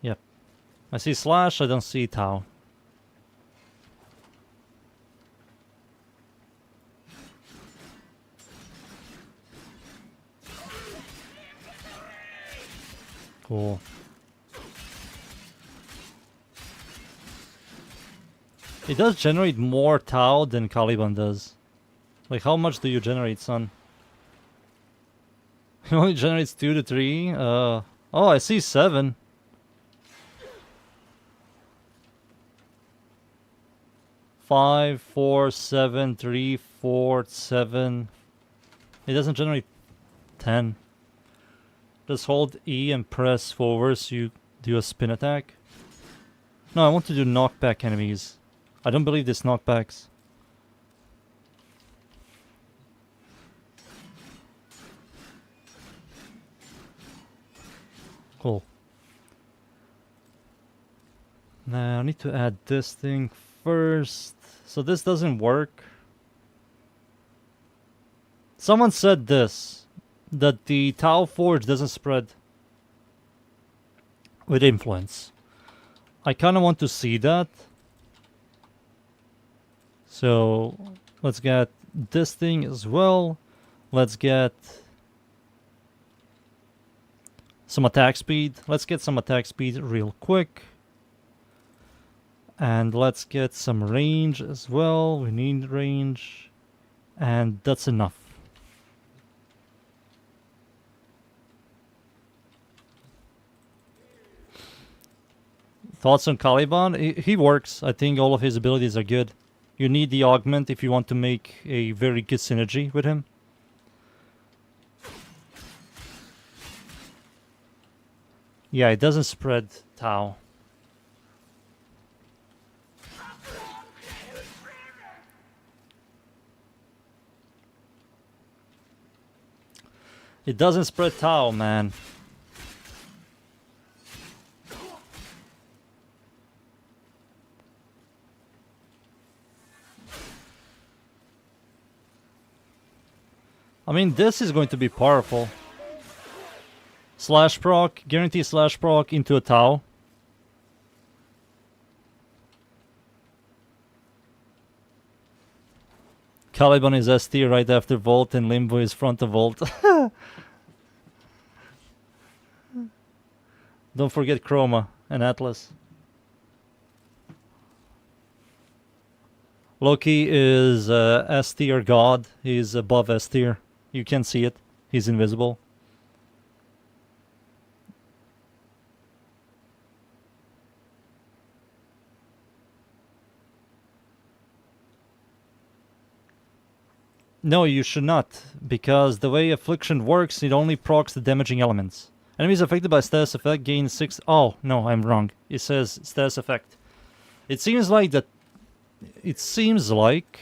Yep. I see slash, I don't see Tau. Cool. It does generate more Tau than Caliban does. Like, how much do you generate, son? It only generates 2 to 3. Oh, I see 7. Five, 4, 7, 3, 4, 7. It doesn't generate 10. Just hold E and press forward so you do a spin attack. No, I want to do knockback enemies. I don't believe this knockbacks. Cool. Now I need to add this thing first. So this doesn't work. Someone said this, that the Tau Forge doesn't spread with influence. I kind of want to see that. So let's get this thing as well. Let's get some attack speed. Let's get some attack speed real quick. And let's get some range as well. We need range. And that's enough. Thoughts on Caliban? He works. I think all of his abilities are good. You need the augment if you want to make a very good synergy with him. Yeah, it doesn't spread Tau. It doesn't spread Tau, man. I mean, this is going to be powerful. Slash proc, guarantee slash proc into a Tau. Caliban is S tier right after Volt and Limbo is front of Volt. Don't forget Chroma and Atlas. Loki is S tier god. He's above S tier. You can see it. He's invisible. No, you should not, because the way Affliction works, it only procs the damaging elements. Enemies affected by status effect gain 6... Oh, no, I'm wrong. It says status effect. It seems like that... It seems like...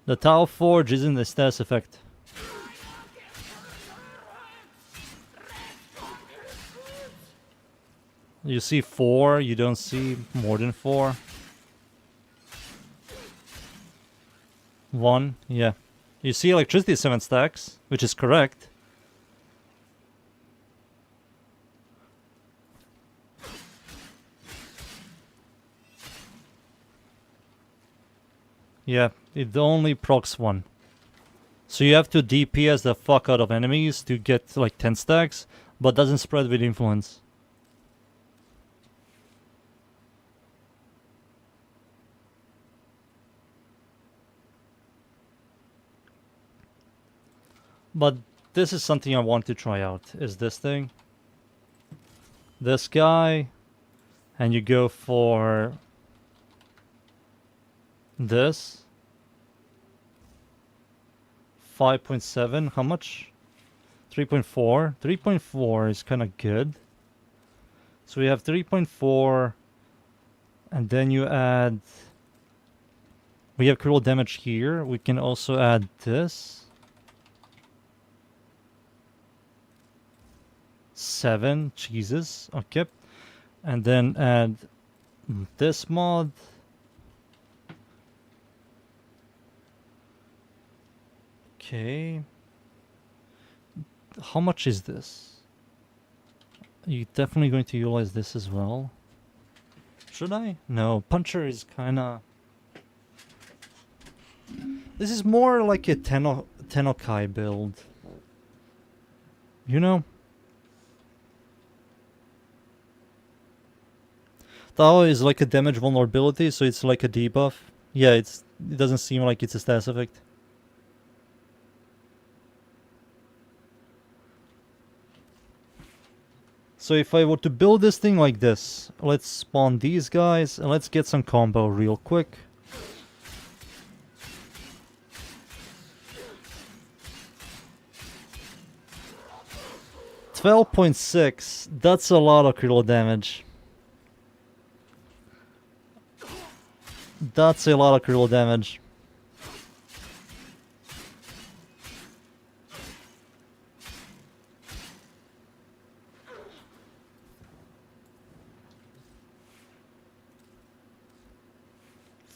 the Tau Forge isn't the status effect. You see 4, you don't see more than 4. 1, yeah. You see electricity 7 stacks, which is correct. Yeah, it only procs 1. So you have to DPS the fuck out of enemies to get like 10 stacks, but doesn't spread with influence. But this is something I want to try out, is this thing. This guy, and you go for this. 5.7, how much? 3.4. 3.4 is kind of good. So we have 3.4, and then you add... We have critical damage here. We can also add this. 7, Jesus, okay. And then add this mod. Okay. How much is this? You're definitely going to utilize this as well. Should I? No, Puncher is kinda... This is more like a Tenokai build. You know? Tau is like a damage vulnerability, so it's like a debuff. Yeah, it doesn't seem like it's a status effect. So if I were to build this thing like this, let's spawn these guys and let's get some combo real quick. $12.6, that's a lot of critical damage. That's a lot of critical damage.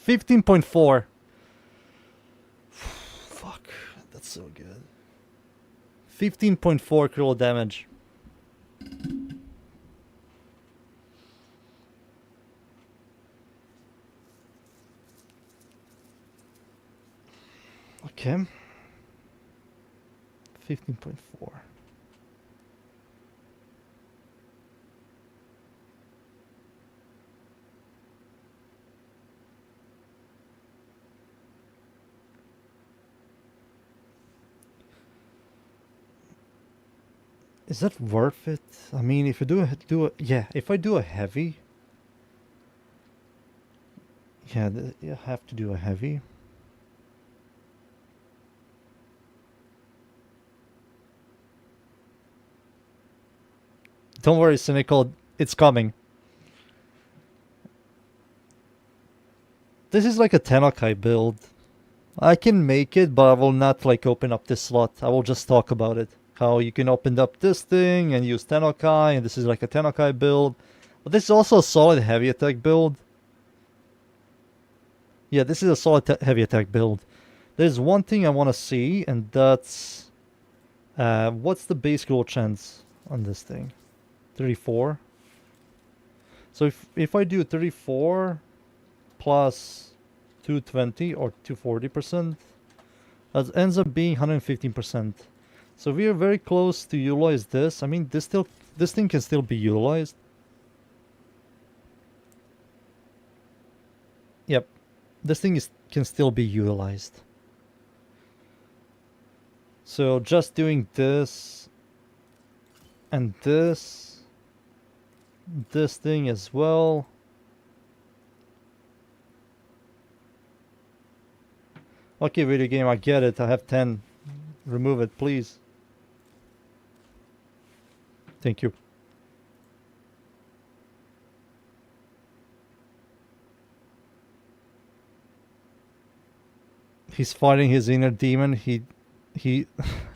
$15.4. Fuck, that's so good. 15.4 critical damage. Okay. 15.4. Is that worth it? I mean, if you yeah, if I do a heavy, yeah, you have to do a heavy. Don't worry, Cynical, it's coming. This is like a Tenokai build. I can make it, but I will not like open up this slot. I will just talk about it. How you can open up this thing and use Tenokai, and this is like a Tenokai build. But this is also a solid heavy attack build. Yeah, this is a solid heavy attack build. There's one thing I want to see, and that's... what's the base roll chance on this thing? 34. So if I do 34 plus 220 or 240%, that ends up being 115%. So we are very close to utilize this. I mean, this thing can still be utilized. Yep, this thing can still be utilized. So just doing this and this thing as well. Okay, video game, I get it. I have 10. Remove it, please. Thank you. He's fighting his inner demon. He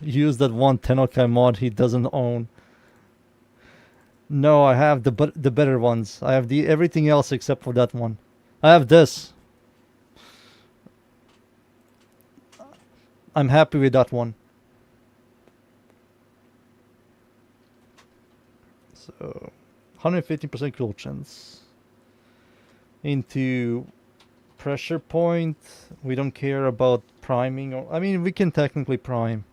used that one Tenokai mod he doesn't own. No, I have the better ones. I have everything else except for that one. I have this. I'm happy with that one. So 150% kill chance. Into pressure point. We don't care about priming. Or I mean, we can technically prime.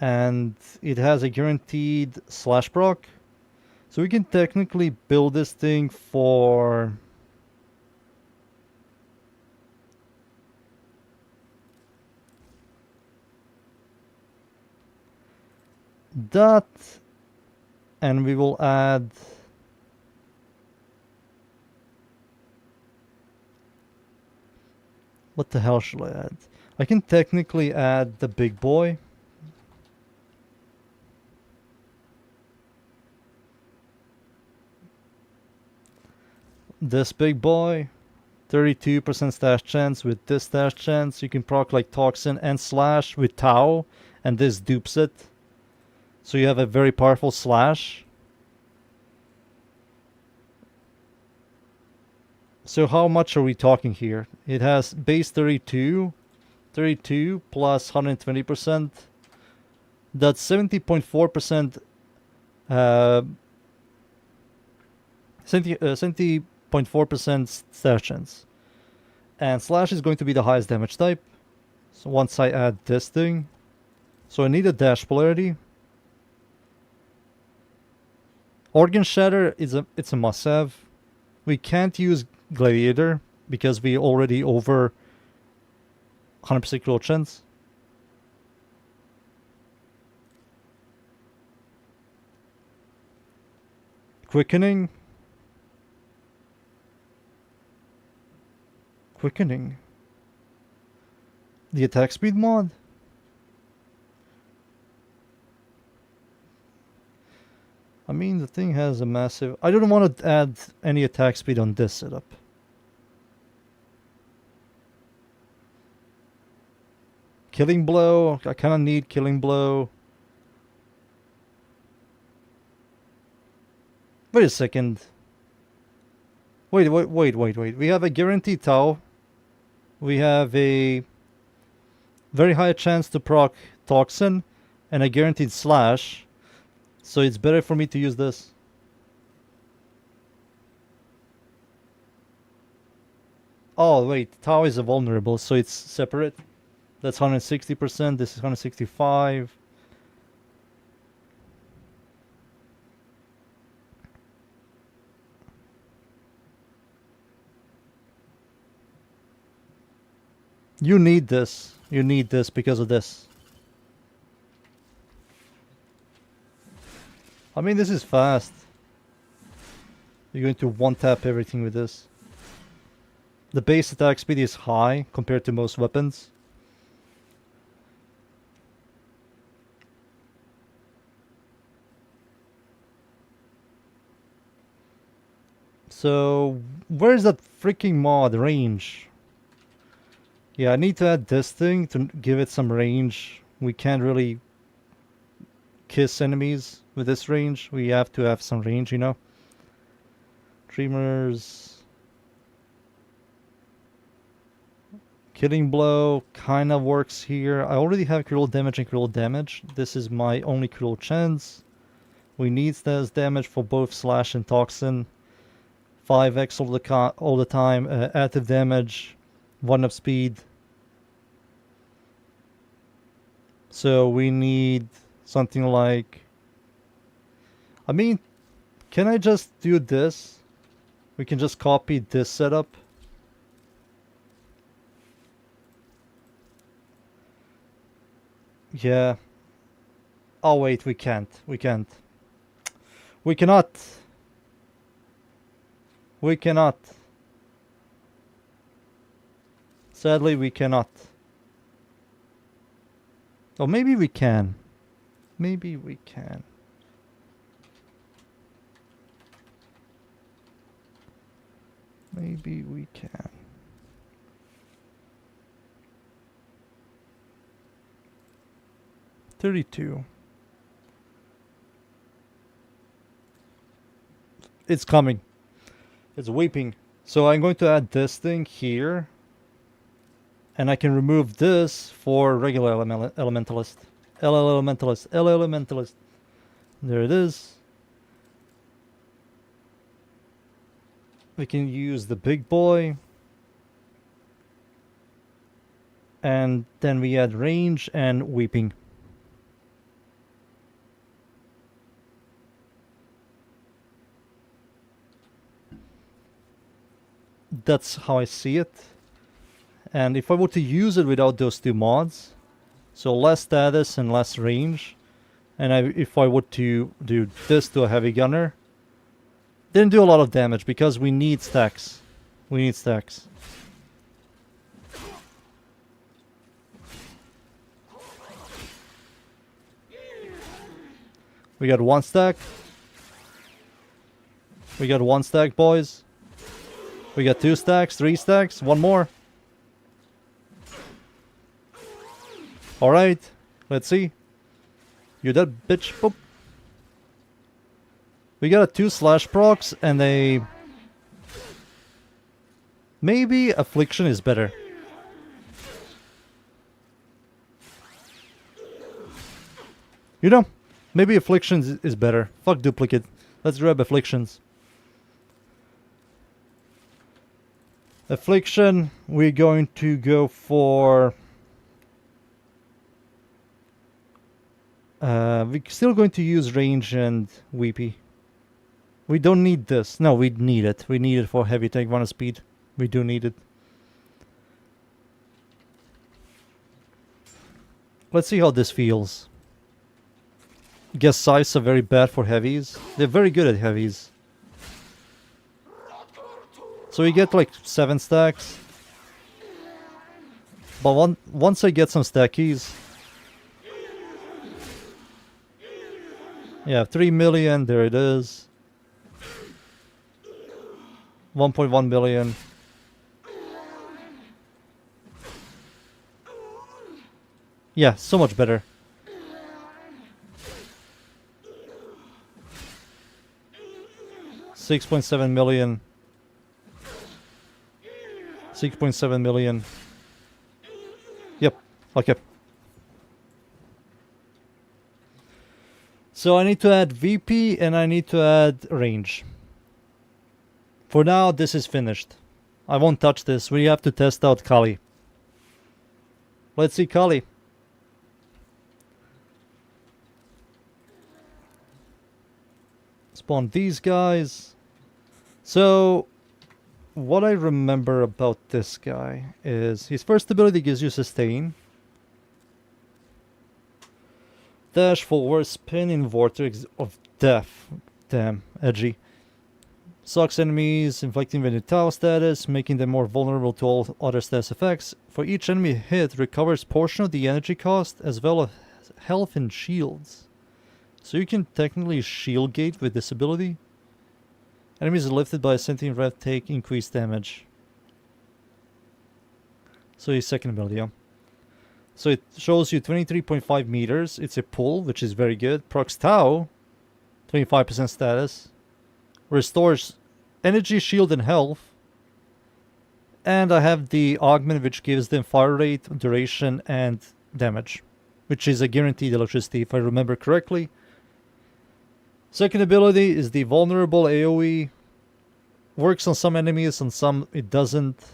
And it has a guaranteed slash proc. So we can technically build this thing for... that, and we will add what the hell should I add? I can technically add the big boy. This big boy, 32% stash chance. With this stash chance, you can proc like Toxin and Slash with Tau, and this dupes it. So you have a very powerful slash. So how much are we talking here? It has base 32 plus 120%. That's 70.4%. 70.4% stash chance. And slash is going to be the highest damage type. So once I add this thing, so I need a dash polarity. Organ Shatter it's a must-have. We can't use Gladiator because we already over 100% critical chance. Quickening. The attack speed mod. I mean, the thing has a massive... I don't want to add any attack speed on this setup. Killing Blow. I kind of need Killing Blow. Wait a second. Wait. We have a guaranteed Tau. We have a very high chance to proc Toxin and a guaranteed Slash. So it's better for me to use this. Oh wait, Tau is a vulnerable, so it's separate. That's 160%, this is 165. You need this. You need this because of this. I mean, this is fast. You're going to one-tap everything with this. The base attack speed is high compared to most weapons. So, where's that freaking mod? Range. Yeah, I need to add this thing to give it some range. We can't really kiss enemies with this range. We have to have some range, you know. Dreamers. Killing Blow kind of works here. I already have critical damage and critical damage. This is my only critical chance. We need this damage for both Slash and Toxin. 5x all the time. Active damage. 1 up speed. So we need something like... I mean, can I just do this? We can just copy this setup. Yeah. Oh wait, we can't. We can't. We cannot. We cannot. Sadly, we cannot. Oh, maybe we can. Maybe we can. Maybe we can. $32. It's coming. It's weeping. So I'm going to add this thing here. And I can remove this for regular elementalist. Elementalist. Elementalist. There it is. We can use the big boy. And then we add range and weeping. That's how I see it. And if I were to use it without those two mods, so less status and less range, and if I were to do this to a heavy gunner, didn't do a lot of damage because we need stacks. We need stacks. We got 1 stack. We got 1 stack, boys. We got 2 stacks, 3 stacks, 1 more. Alright, let's see. You dead, bitch. Boop. We got a 2 slash procs and a... Maybe Affliction is better. You know, maybe Afflictions is better. Fuck Duplicate. Let's grab Afflictions. Affliction, we're going to go for... we're still going to use range and weepy. We don't need this. No, we need it. We need it for heavy tank 1 speed. We do need it. Let's see how this feels. Guess size are very bad for heavies. They're very good at heavies. So we get like 7 stacks. But once I get some stackies... Yeah, 3 million, there it is. 1.1 million. Yeah, so much better. $6.7 million. 6.7 million. Yep, okay. So I need to add VP and I need to add range. For now, this is finished. I won't touch this. We have to test out Kali. Let's see Kali. Spawn these guys. So, what I remember about this guy is his first ability gives you sustain. Dash forward, spin in vortex of death. Damn, edgy. Sucks enemies, inflicting Venato status, making them more vulnerable to all other status effects. For each enemy hit, recovers portion of the energy cost as well as health and shields. So you can technically shield gate with this ability. Enemies lifted by a sentient rev take increased damage. So his second ability, yeah. So it shows you 23.5 meters. It's a pull, which is very good. Procs Tau, 25% status. Restores energy, shield, and health. And I have the augment, which gives them fire rate, duration, and damage, which is a guaranteed electricity, if I remember correctly. Second ability is the vulnerable AoE. Works on some enemies, on some it doesn't.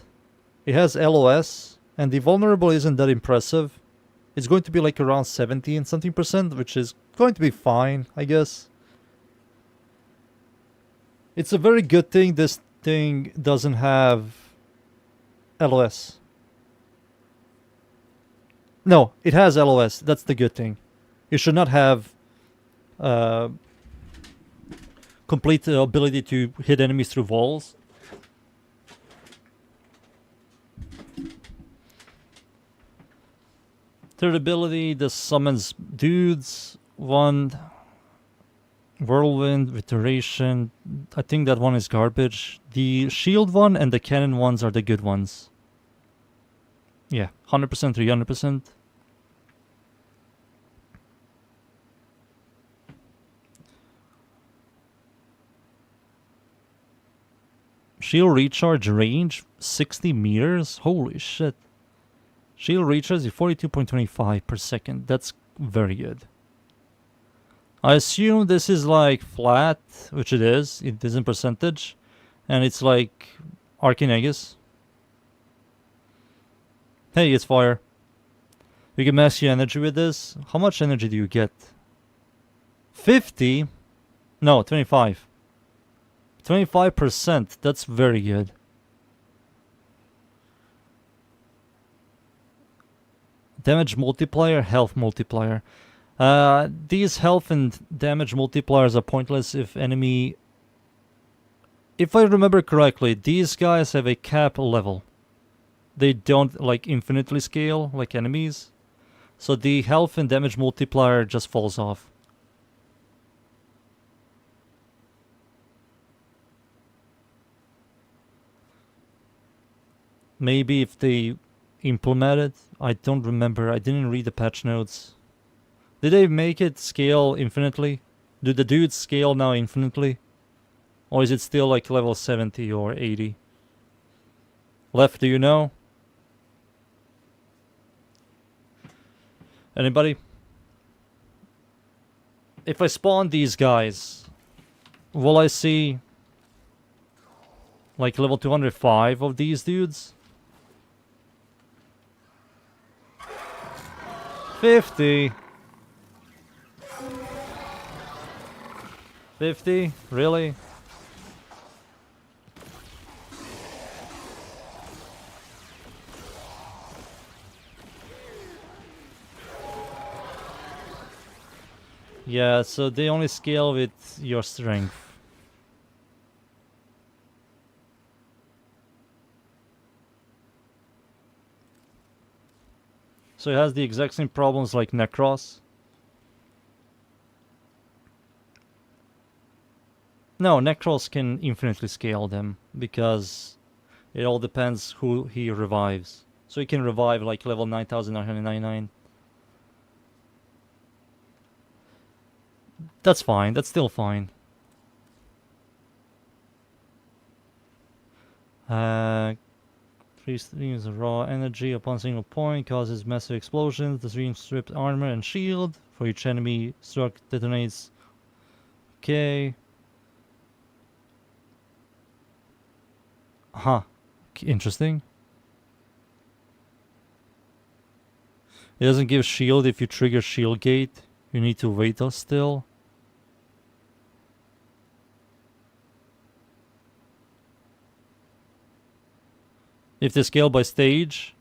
It has LOS, and the vulnerable isn't that impressive. It's going to be like around 17 something percent, which is going to be fine, I guess. It's a very good thing this thing doesn't have LOS. No, it has LOS. That's the good thing. It should not have complete ability to hit enemies through walls. Third ability, this summons dudes. One whirlwind with duration. I think that one is garbage. The shield one and the cannon ones are the good ones. Yeah, 100%, 300%. Shield recharge range 60 meters. Holy shit. Shield recharge is 42.25 per second. That's very good. I assume this is like flat, which it is. It is in percentage. And it's like Arcane Aegis. Hey, it's fire. We can max your energy with this. How much energy do you get? 50? No, 25. 25%. That's very good. Damage multiplier, health multiplier. These health and damage multipliers are pointless if enemy... If I remember correctly, these guys have a cap level. They don't like infinitely scale like enemies. So the health and damage multiplier just falls off. Maybe if they implement it, I don't remember. I didn't read the patch notes. Did they make it scale infinitely? Do the dudes scale now infinitely? Or is it still like level 70 or 80? Left, do you know? Anybody? If I spawn these guys, will I see like level 205 of these dudes? 50. 50? Really? Yeah, so they only scale with your strength. So it has the exact same problems like Necros. No, Necros can infinitely scale them because it all depends who he revives. So he can revive like level 9999. That's fine, that's still fine. Three streams of raw energy upon single point causes massive explosions. The stream strips armor and shield. For each enemy struck detonates. Okay. Huh. Interesting. It doesn't give shield if you trigger shield gate. You need to wait still. If they scale by stage,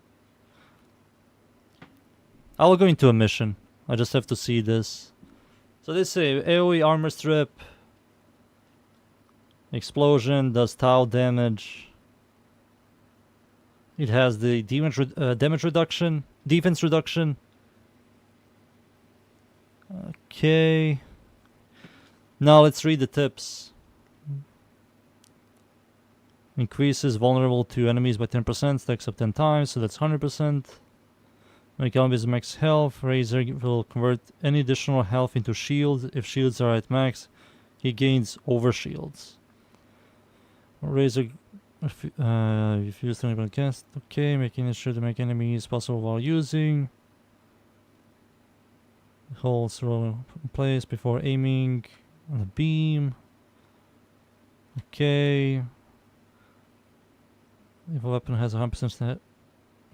I will go into a mission. I just have to see this. So they say AoE armor strip, explosion, does tau damage. It has the damage reduction, defense reduction. Okay. Now let's read the tips. Increases vulnerable to enemies by 10%, stacks up 10 times, so that's 100%. When Caliban is max health, Razor will convert any additional health into shield. If shields are at max, he gains over shields. Razor, if you use the cast, okay, making it sure to make enemies possible while using. Holds roll in place before aiming on the beam. Okay. If a weapon has 100%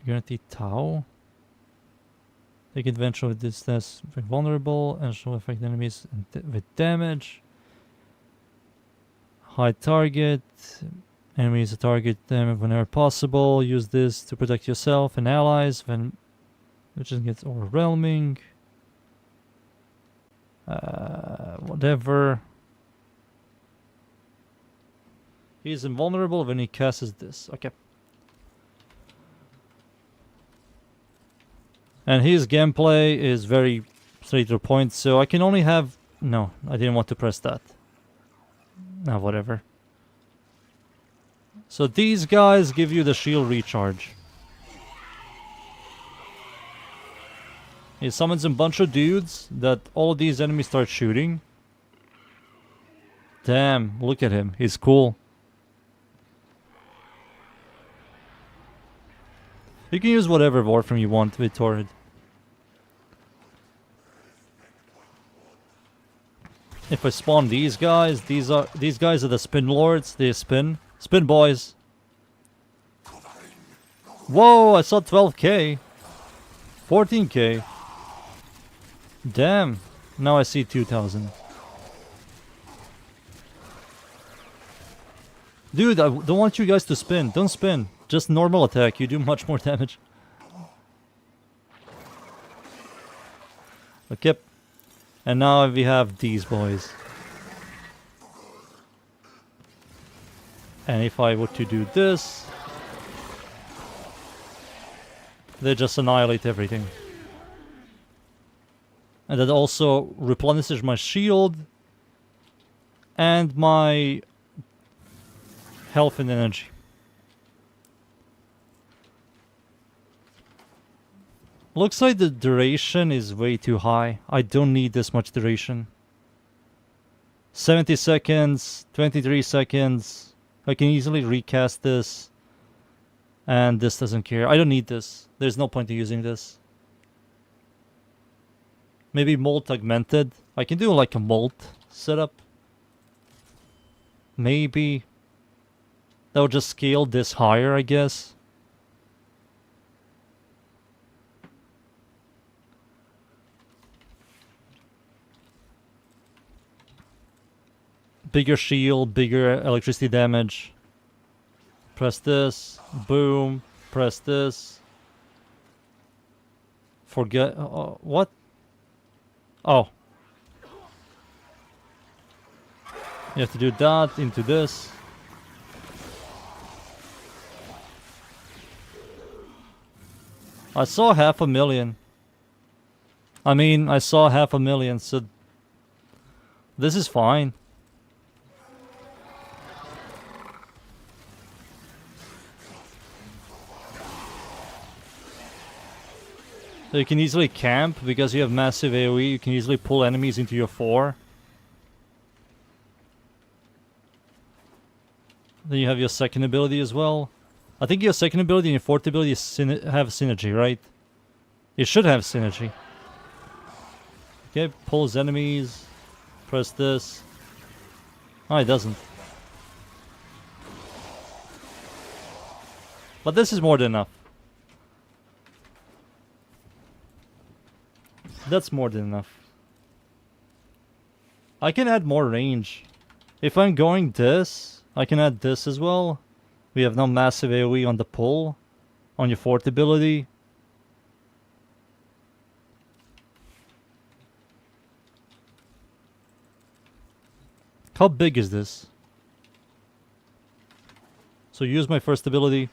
guaranteed tau, take advantage of this test vulnerable and shall affect enemies with damage. Hide target. Enemies target them whenever possible. Use this to protect yourself and allies when which just gets overwhelming. Whatever. He is invulnerable when he casts this. Okay. And his gameplay is very straight to the point, so I can only have... No, I didn't want to press that. Now, whatever. So these guys give you the shield recharge. He summons a bunch of dudes that all of these enemies start shooting. Damn, look at him. He's cool. You can use whatever Warframe you want with Torrid. If I spawn these guys, these guys are the spin lords. They spin boys. Whoa! I saw 12k, 14k. Damn! Now I see 2,000. Dude, I don't want you guys to spin. Don't spin. Just normal attack. You do much more damage. Okay. And now we have these boys. And if I were to do this, they just annihilate everything. And that also replenishes my shield and my health and energy. Looks like the duration is way too high. I don't need this much duration. 70 seconds, 23 seconds. I can easily recast this. And this doesn't care. I don't need this. There's no point in using this. Maybe molt augmented. I can do like a molt setup. Maybe. That would just scale this higher, I guess. Bigger shield, bigger electricity damage. Press this. Boom. Press this. Forget... what? Oh. You have to do that into this. I saw 500,000. I mean, I saw 500,000, so... this is fine. So you can easily camp, because you have massive AoE, you can easily pull enemies into your 4. Then you have your second ability as well. I think your second ability and your fourth ability have synergy, right? It should have synergy. Okay, pulls enemies. Press this. Oh, it doesn't. But this is more than enough. That's more than enough. I can add more range. If I'm going this, I can add this as well. We have no massive AoE on the pull. On your fort ability. How big is this? So use my first ability.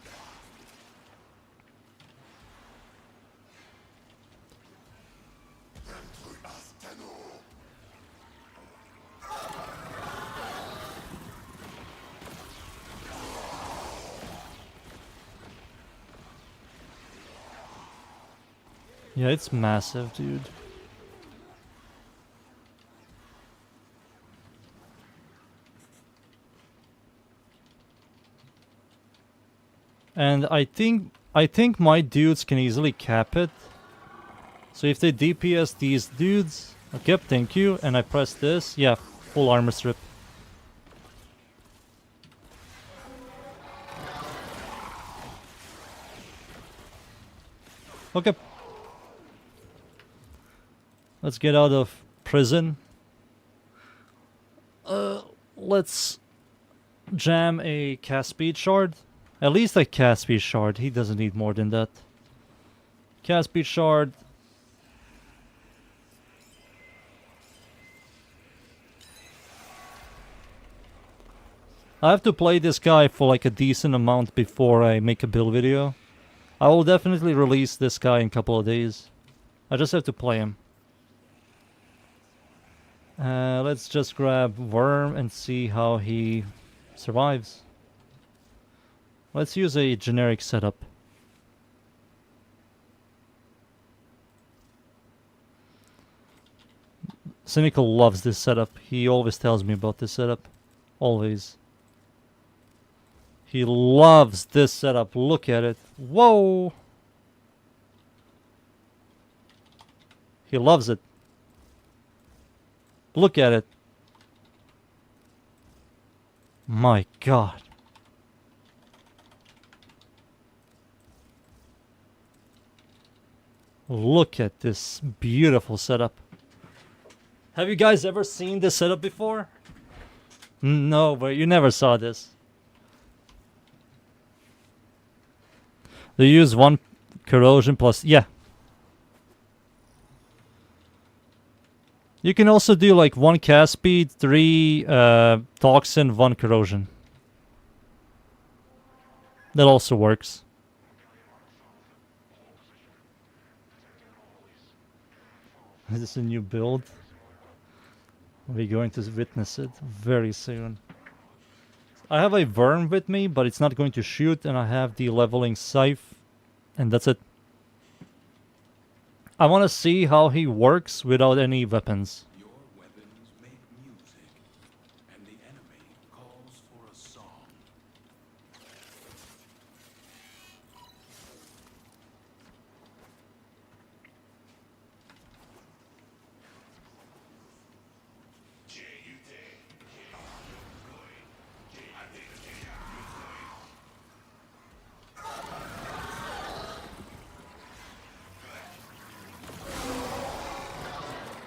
Yeah, it's massive, dude. And I think my dudes can easily cap it. So if they DPS these dudes, okay, thank you, and I press this, yeah, full armor strip. Okay. Let's get out of prison. Let's jam a cast speed shard. At least a cast speed shard. He doesn't need more than that. Cast speed shard. I have to play this guy for like a decent amount before I make a build video. I will definitely release this guy in a couple of days. I just have to play him. Let's just grab Worm and see how he survives. Let's use a generic setup. Cynical loves this setup. He always tells me about this setup. Always. He loves this setup. Look at it. Whoa! He loves it. Look at it. My God. Look at this beautiful setup. Have you guys ever seen this setup before? No, but you never saw this. They use 1 corrosion plus... Yeah. You can also do like 1 cast speed, 3 toxin, 1 corrosion. That also works. Is this a new build? We're going to witness it very soon. I have a worm with me, but it's not going to shoot, and I have the leveling scythe, and that's it. I want to see how he works without any weapons. Your weapons make music, and the enemy calls for a song.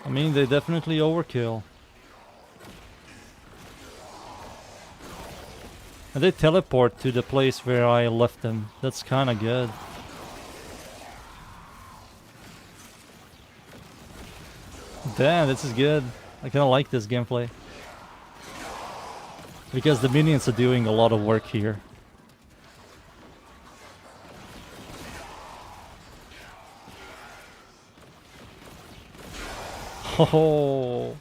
I mean, they definitely overkill. And they teleport to the place where I left them. That's kind of good. Damn, this is good. I kind of like this gameplay. Because the minions are doing a lot of work here. Oh.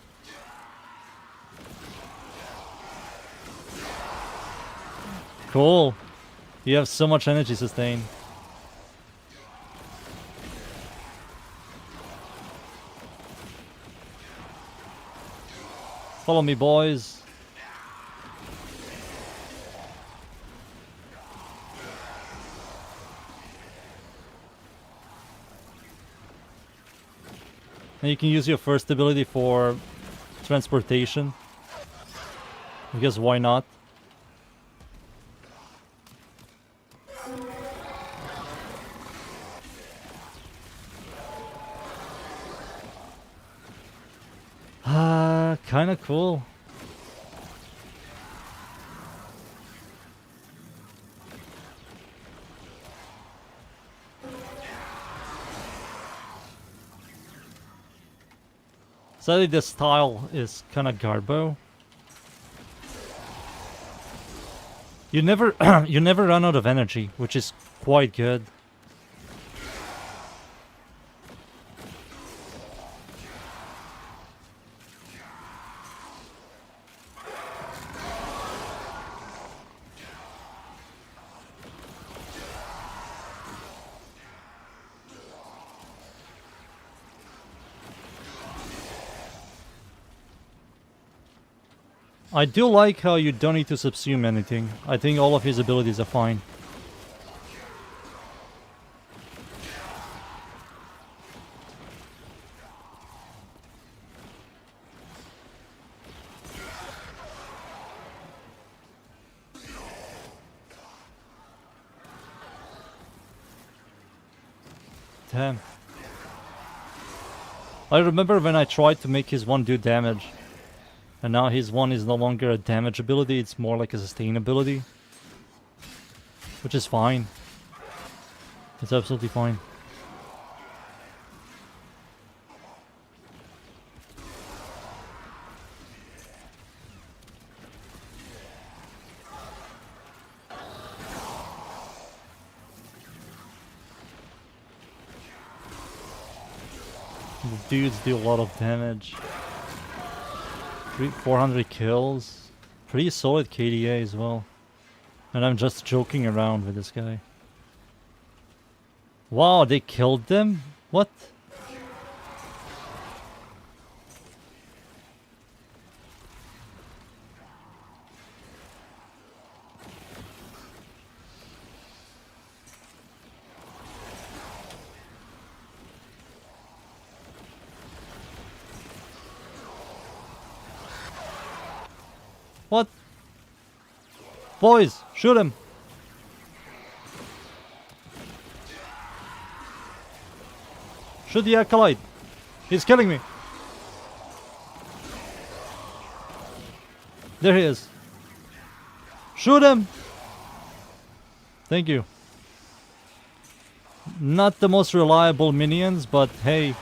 Cool. You have so much energy sustain. Follow me, boys. And you can use your first ability for transportation. Because why not? cool. Sadly, the style is kind of garbo. You never, you never run out of energy, which is quite good. I do like how you don't need to subsume anything. I think all of his abilities are fine. Damn. I remember when I tried to make his one do damage. And now his one is no longer a damage ability, it's more like a sustain ability. Which is fine. It's absolutely fine. The dudes do a lot of damage. 400 kills. Pretty solid KDA as well. And I'm just joking around with this guy. Wow, they killed them? What? What? Boys, shoot him! Shoot the acolyte! He's killing me! There he is. Shoot him! Thank you. Not the most reliable minions, but hey.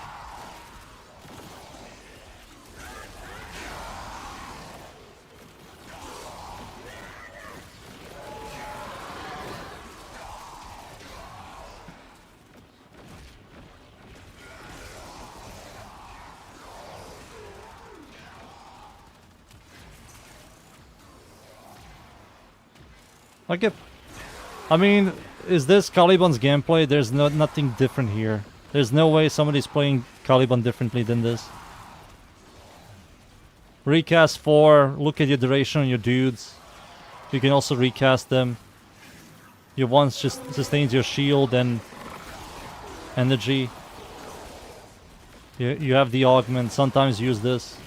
Okay. I mean, is this Caliban's gameplay? There's nothing different here. There's no way somebody's playing Caliban differently than this. Recast 4, look at your duration on your dudes. You can also recast them. Your once just sustains your shield and energy. You have the augment, sometimes use this.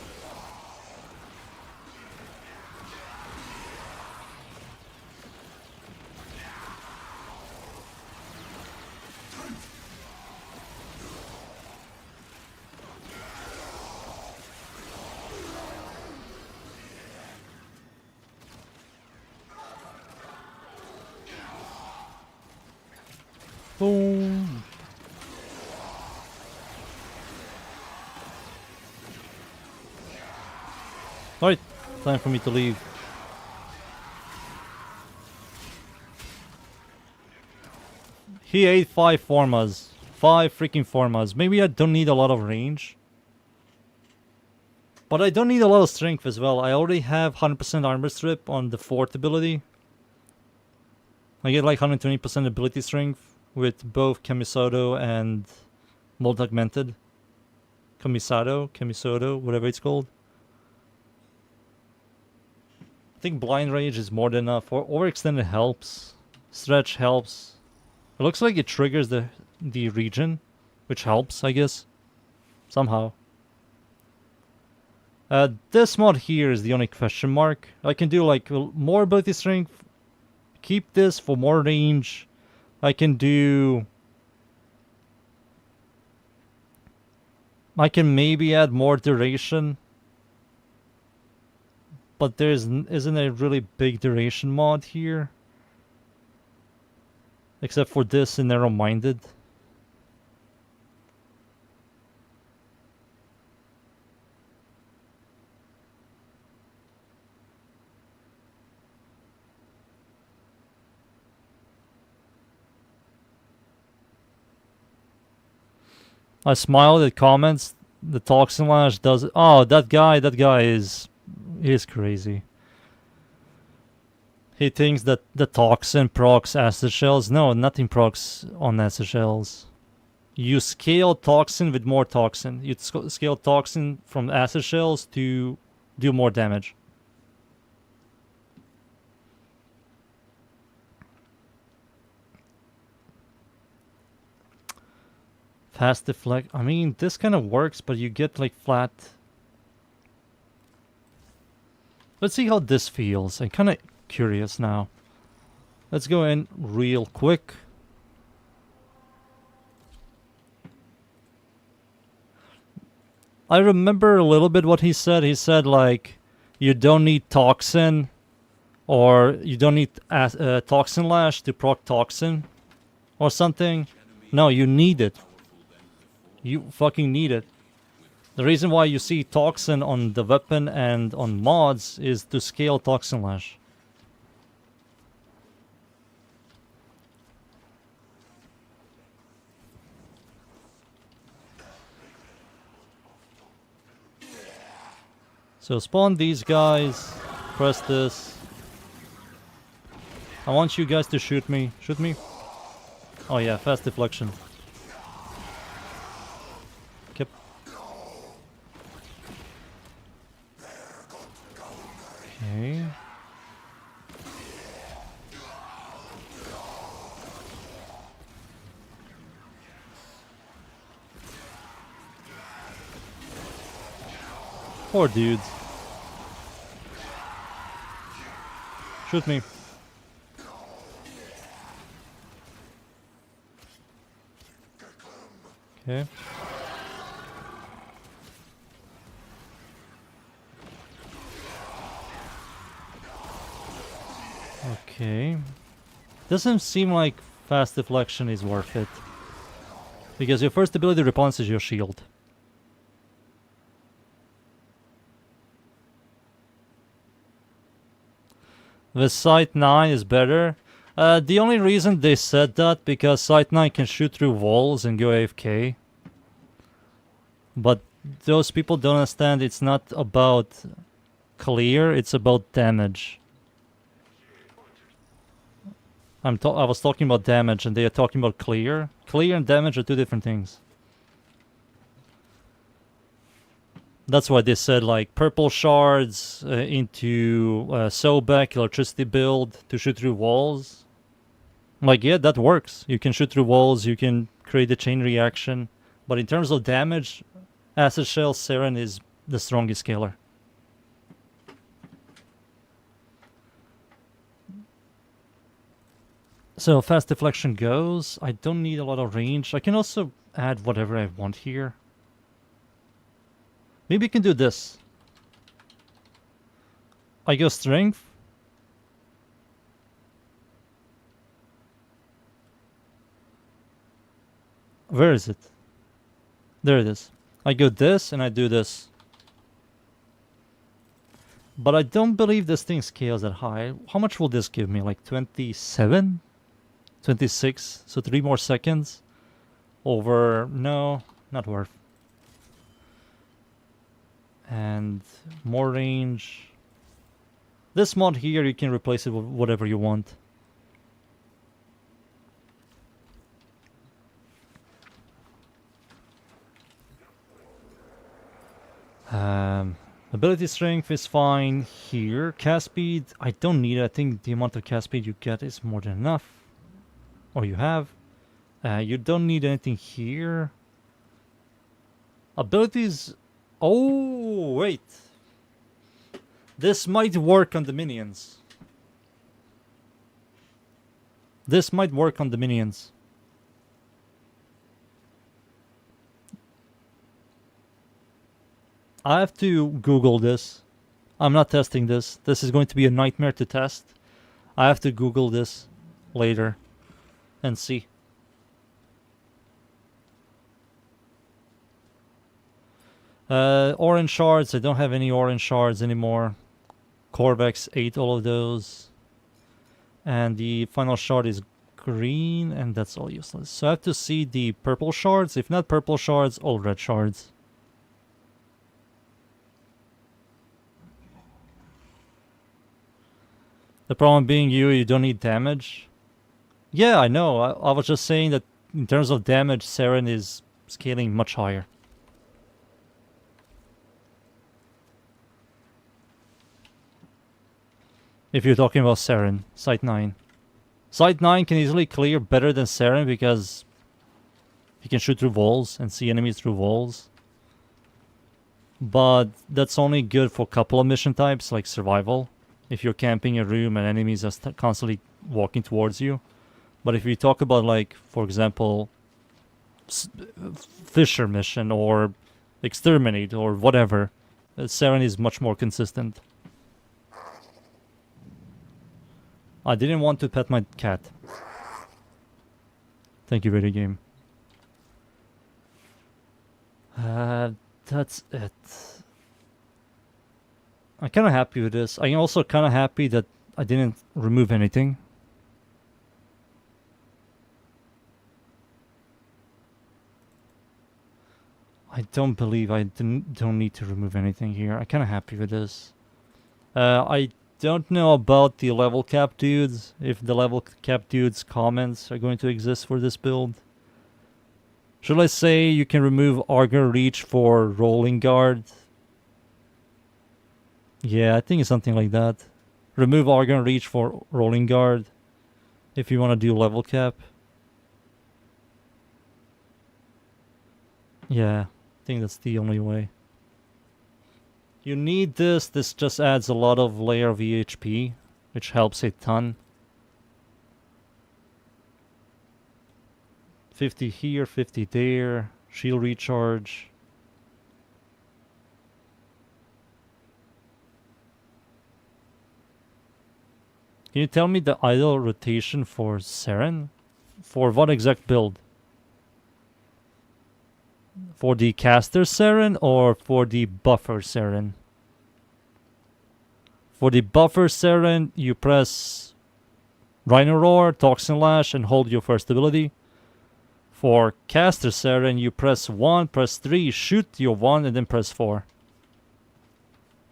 Boom. Alright, time for me to leave. He ate 5 formas. 5 freaking formas. Maybe I don't need a lot of range. But I don't need a lot of strength as well. I already have 100% armor strip on the 4th ability. I get like 120% ability strength with both Kamisoto and Mold Augmented. Kamisoto, whatever it's called. I think Blind Rage is more than enough. Or Overextended helps. Stretch helps. It looks like it triggers the region, which helps, I guess. Somehow. This mod here is the only question mark. I can do like more ability strength. Keep this for more range. I can maybe add more duration. but isn't a really big duration mod here. Except for this in Narrow-Minded. I smiled at comments. The Toxin Lash does it. Oh, that guy he's crazy. He thinks that the Toxin procs acid shells. No, nothing procs on acid shells. You scale Toxin with more Toxin. You scale Toxin from acid shells to do more damage. Fast deflect. I mean, this kind of works, but you get like flat. Let's see how this feels. I'm kind of curious now. Let's go in real quick. I remember a little bit what he said. He said like, you don't need Toxin, or you don't need Toxin Lash to proc Toxin, or something. No, you need it. You fucking need it. The reason why you see Toxin on the weapon and on mods is to scale Toxin Lash. So spawn these guys, press this. I want you guys to shoot me. Shoot me. Oh yeah, fast deflection. Yep. Okay. Poor dudes. Shoot me. Okay. Okay. Doesn't seem like fast deflection is worth it. Because your first ability response is your shield. The Sight 9 is better. The only reason they said that because Sight 9 can shoot through walls and go AFK. But those people don't understand it's not about clear, it's about damage. I was talking about damage and they are talking about clear. Clear and damage are two different things. That's why they said like purple shards into Sobek electricity build to shoot through walls. Like yeah, that works. You can shoot through walls, you can create a chain reaction. But in terms of damage, Acid Shell Seren is the strongest scaler. So fast deflection goes. I don't need a lot of range. I can also add whatever I want here. Maybe we can do this. I go strength. Where is it? There it is. I go this and I do this. But I don't believe this thing scales that high. How much will this give me? Like 27? 26? So 3 more seconds? Over... No, not worth. And more range. This mod here, you can replace it with whatever you want. Ability strength is fine here. Cast speed, I don't need it. I think the amount of cast speed you get is more than enough. Or you have. You don't need anything here. Abilities... Oh, wait. This might work on the minions. This might work on the minions. I have to Google this. I'm not testing this. This is going to be a nightmare to test. I have to Google this later and see. Orange shards. I don't have any orange shards anymore. Corvex ate all of those. And the final shard is green, and that's all useless. So I have to see the purple shards. If not purple shards, all red shards. The problem being you don't need damage. Yeah, I know. I was just saying that in terms of damage, Saren is scaling much higher. If you're talking about Saren, Site 9. Site 9 can easily clear better than Saren because he can shoot through walls and see enemies through walls. But that's only good for a couple of mission types, like survival. If you're camping a room and enemies are constantly walking towards you. But if you talk about, like, for example, Fisher mission or Exterminate or whatever, Saren is much more consistent. I didn't want to pet my cat. Thank you, video game. That's it. I'm kind of happy with this. I'm also kind of happy that I didn't remove anything. I don't believe I don't need to remove anything here. I'm kind of happy with this. I don't know about the level cap dudes, if the level cap dudes comments are going to exist for this build. Should I say you can remove Argon Reach for Rolling Guard? Yeah, I think it's something like that. Remove Argon Reach for Rolling Guard if you want to do level cap. Yeah, I think that's the only way. You need this. This just adds a lot of layer of EHP, which helps a ton. 50 here, 50 there. Shield recharge. Can you tell me the idle rotation for Saren? For what exact build? For the caster Saren or for the buffer Saren? For the buffer Saren, you press Rhino Roar, Toxin Lash, and hold your first ability. For caster Saren, you press 1, press 3, shoot your 1, and then press 4.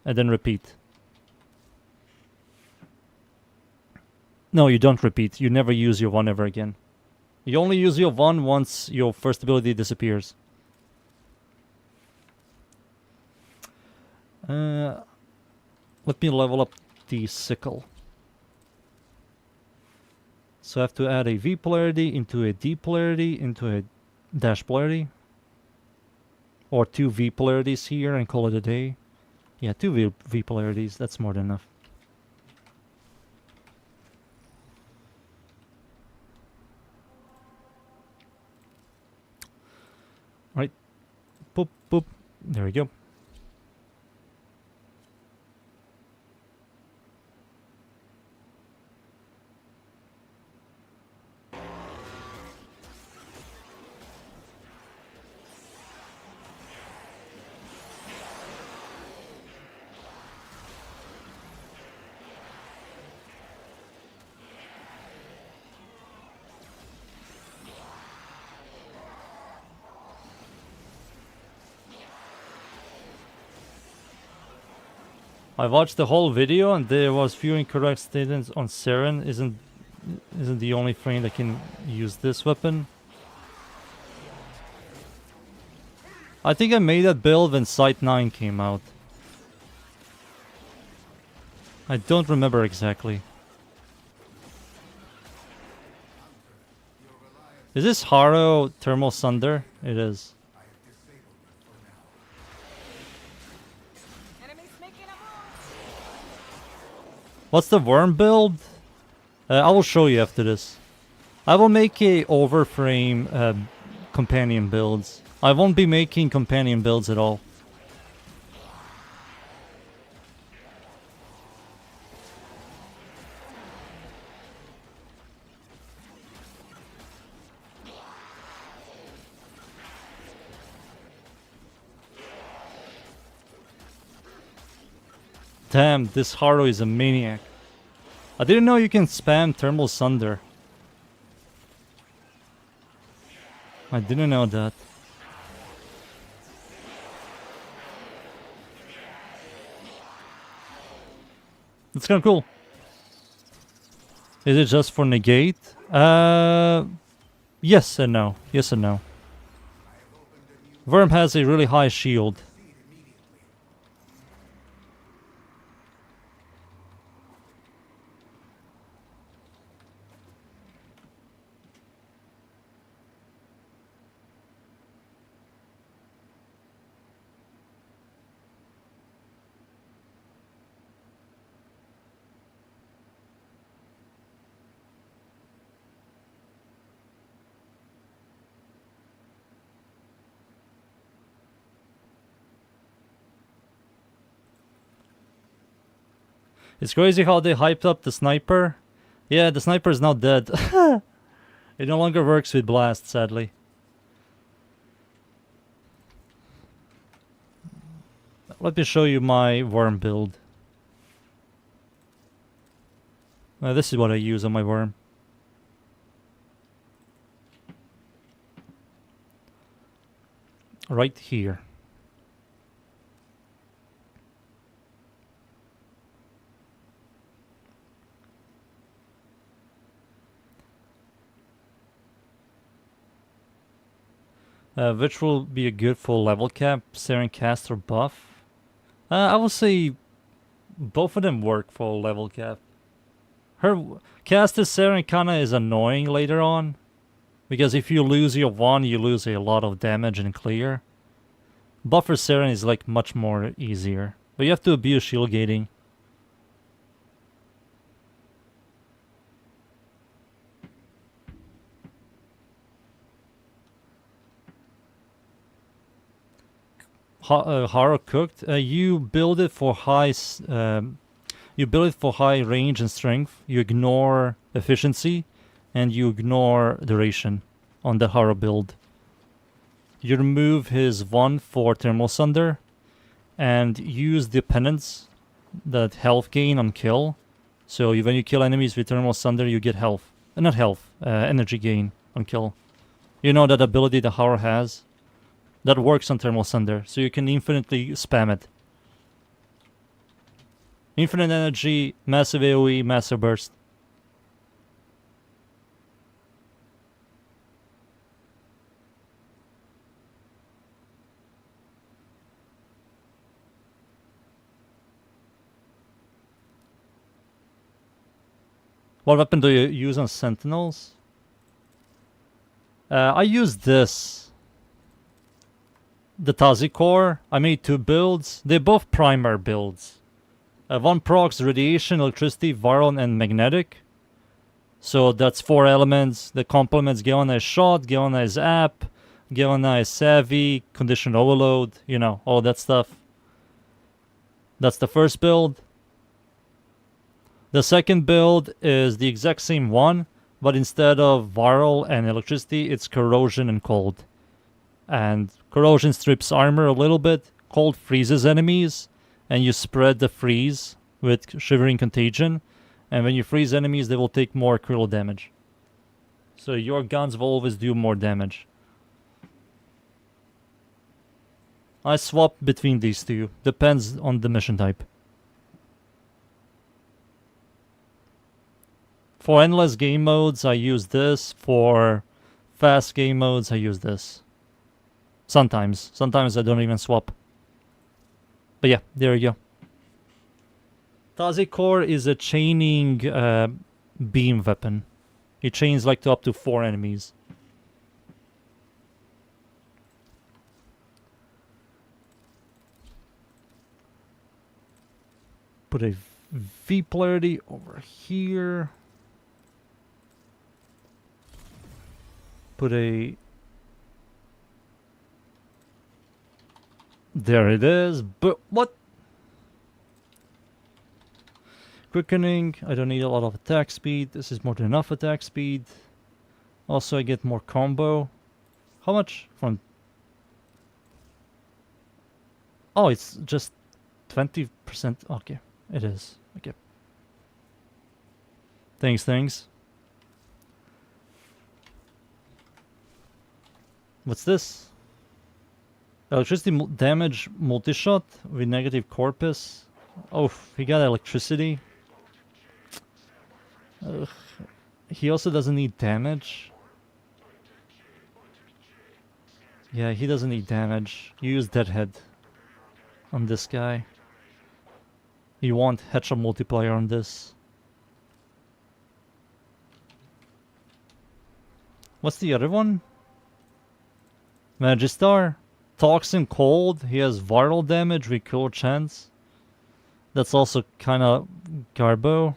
And then repeat. No, you don't repeat. You never use your 1 ever again. You only use your 1 once your first ability disappears. Let me level up the sickle. So I have to add a V polarity into a D polarity into a dash polarity. Or 2 V polarities here and call it a day. Yeah, 2 V polarities, that's more than enough. Right. Boop, boop. There we go. I watched the whole video and there was few incorrect statements on Saren. Isn't the only frame that can use this weapon. I think I made that build when Site 9 came out. I don't remember exactly. Is this Haro Thermal Sunder? It is. What's the worm build? I will show you after this. I will make a overframe companion builds. I won't be making companion builds at all. Damn, this Haro is a maniac. I didn't know you can spam Thermal Sunder. I didn't know that. That's kind of cool. Is it just for negate? Yes and no. Yes and no. Worm has a really high shield. It's crazy how they hyped up the sniper. Yeah, the sniper is now dead. It no longer works with blast, sadly. Let me show you my worm build. This is what I use on my worm. Right here. Which will be a good full level cap, Saren cast or buff? I will say both of them work for level cap. Her cast as Saren kinda is annoying later on, because if you lose your one, you lose a lot of damage and clear. Buff for Saren is like much more easier, but you have to abuse shield gating. Haro cooked. You build it for high. You build it for high range and strength. You ignore efficiency, and you ignore duration on the Haro build. You remove his one for Thermal Sunder, and use the penance, that health gain on kill. So when you kill enemies with Thermal Sunder, you get health. Not health, energy gain on kill. You know that ability the Haro has? That works on Thermal Sunder, so you can infinitely spam it. Infinite energy, massive AoE, massive burst. What weapon do you use on Sentinels? I use this. The Tazi core. I made two builds. They're both primer builds. One procs radiation, electricity, viral, and magnetic. So that's 4 elements. The complements Geona is shot, Geona is app, Geona is savvy, condition overload, you know, all that stuff. That's the first build. The second build is the exact same one, but instead of viral and electricity, it's corrosion and cold. And corrosion strips armor a little bit, cold freezes enemies, and you spread the freeze with Shivering Contagion. And when you freeze enemies, they will take more critical damage. So your guns will always do more damage. I swap between these two, depends on the mission type. For endless game modes, I use this. For fast game modes, I use this. Sometimes I don't even swap. But yeah, there you go. Tazi core is a chaining beam weapon. It chains like to up to 4 enemies. Put a V polarity over here. Put a... There it is, but what? Quickening, I don't need a lot of attack speed. This is more than enough attack speed. Also, I get more combo. How much from... Oh, it's just 20%. Okay. It is. Okay. Thanks. What's this? Electricity damage multi-shot with negative corpus. Oh, he got electricity. Ugh. He also doesn't need damage. Yeah, he doesn't need damage. You use Deadhead on this guy. You want headshot multiplier on this. What's the other one? Magistar. Toxin cold. He has viral damage with cool chance. That's also kinda garbo.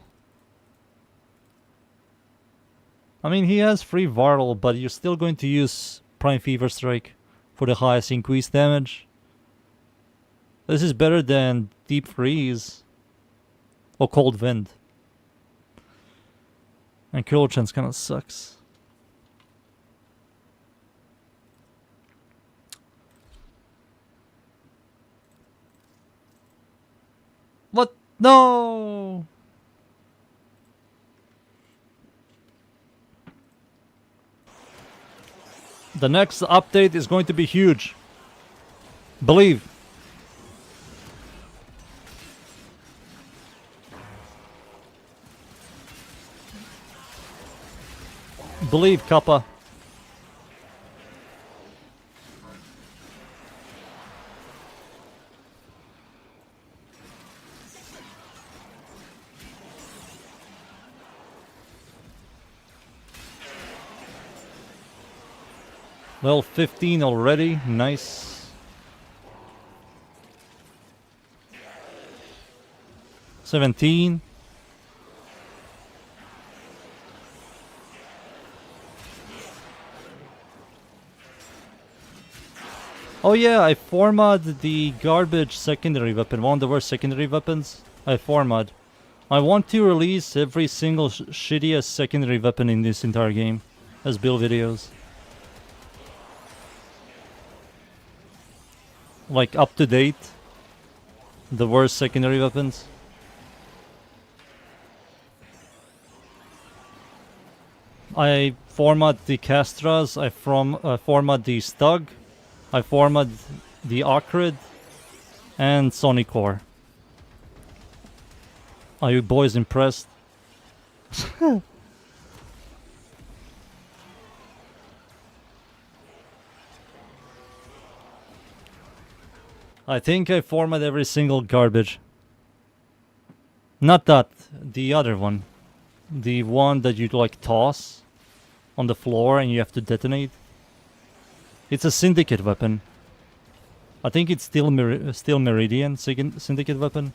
I mean, he has free viral, but you're still going to use Prime Fever Strike for the highest increased damage. This is better than Deep Freeze or Cold Wind. And Cool Chance kinda sucks. What? No! The next update is going to be huge. Believe. Believe, Kappa. Well, 15 already. Nice. 17. Oh yeah, I formatted the garbage secondary weapon, one of the worst secondary weapons. I formatted. I want to release every single shittiest secondary weapon in this entire game as build videos. Like up to date. The worst secondary weapons. I format the Castras, I format the Stug, I format the Acrid, and Sonic Core. Are you boys impressed? I think I format every single garbage. Not that, the other one. The one that you like toss on the floor and you have to detonate. It's a syndicate weapon. I think it's still Meridian syndicate weapon.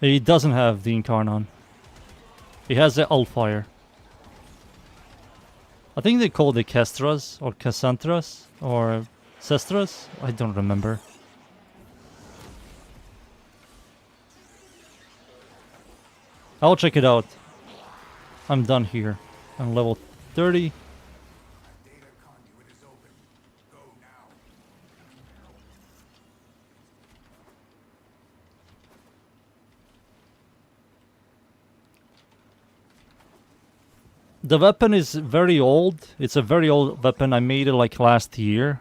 He doesn't have the Incarnon. He has the Alfire. I think they call it Castras or Cassandras or Cestras. I don't remember. I'll check it out. I'm done here. I'm level 30. Data conduit is open. Go now. The weapon is very old. It's a very old weapon. I made it like last year.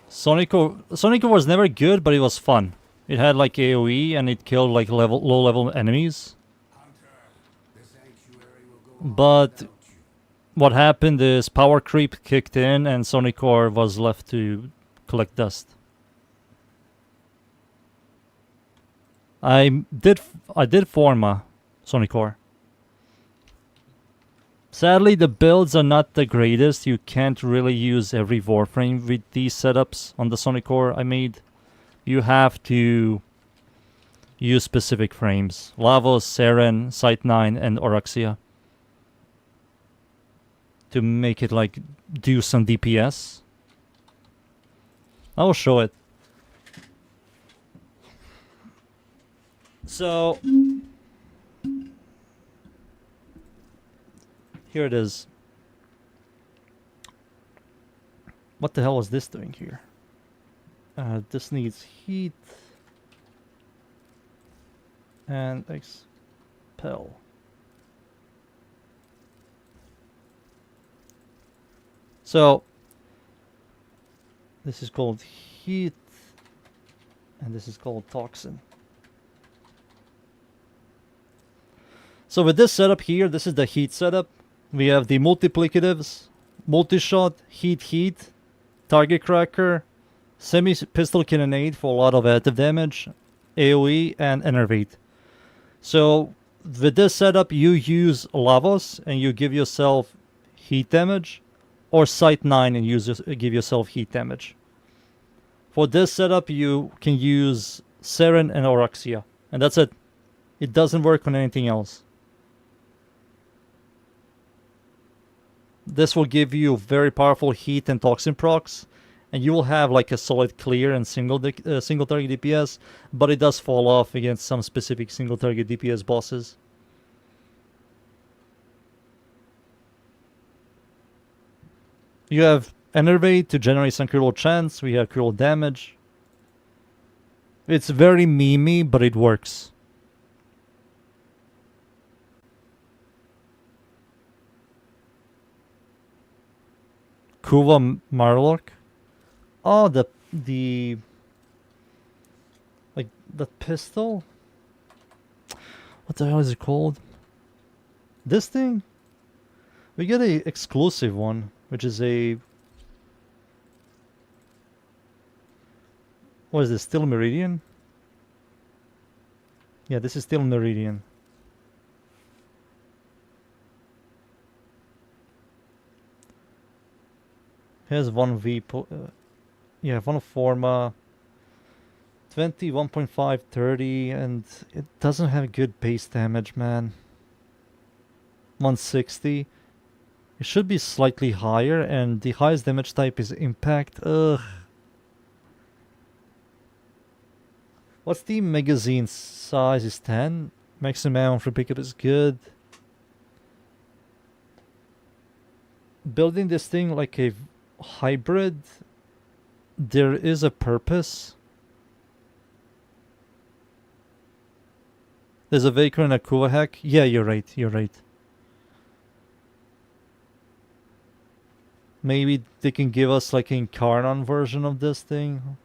Sonico was never good, but it was fun. It had like AoE and it killed like low level enemies. But what happened is power creep kicked in and Sonicore was left to collect dust. I did forma Sonicore. Sadly, the builds are not the greatest. You can't really use every Warframe with these setups on the Sonicore I made. You have to use specific frames. Lavos, Seren, Site 9, and Oroxia. To make it like do some DPS. I will show it. So Here it is. What the hell is this doing here? This needs heat. And expel. So this is called heat, and this is called toxin. So with this setup here, this is the heat setup. We have the multiplicatives, multi-shot, heat, target cracker, semi-pistol cannonade for a lot of additive damage, AoE, and enervate. So with this setup, you use Lavos and you give yourself heat damage, or Sight 9 and give yourself heat damage. For this setup, you can use Seren and Oroxia, and that's it. It doesn't work on anything else. This will give you very powerful heat and toxin procs, and you will have like a solid clear and single target DPS, but it does fall off against some specific single target DPS bosses. You have Enervate to generate some critical chance. We have critical damage. It's very memey, but it works. Kuva Marlock. Oh, the like the pistol. What the hell is it called? This thing. We get a exclusive one, which is a. What is this? Steel Meridian? Yeah, this is Steel Meridian. Here's 1V, yeah, 1 Forma, 20, 1.5, 30, and it doesn't have good base damage, man. 160. It should be slightly higher, and the highest damage type is Impact. Ugh. What's the magazine size? Is 10. Maximum ammo for pickup is good. Building this thing like a hybrid, there is a purpose. There's a Vaker and a Kuva hack. Yeah, you're right. You're right. Maybe they can give us like an Incarnon version of this thing.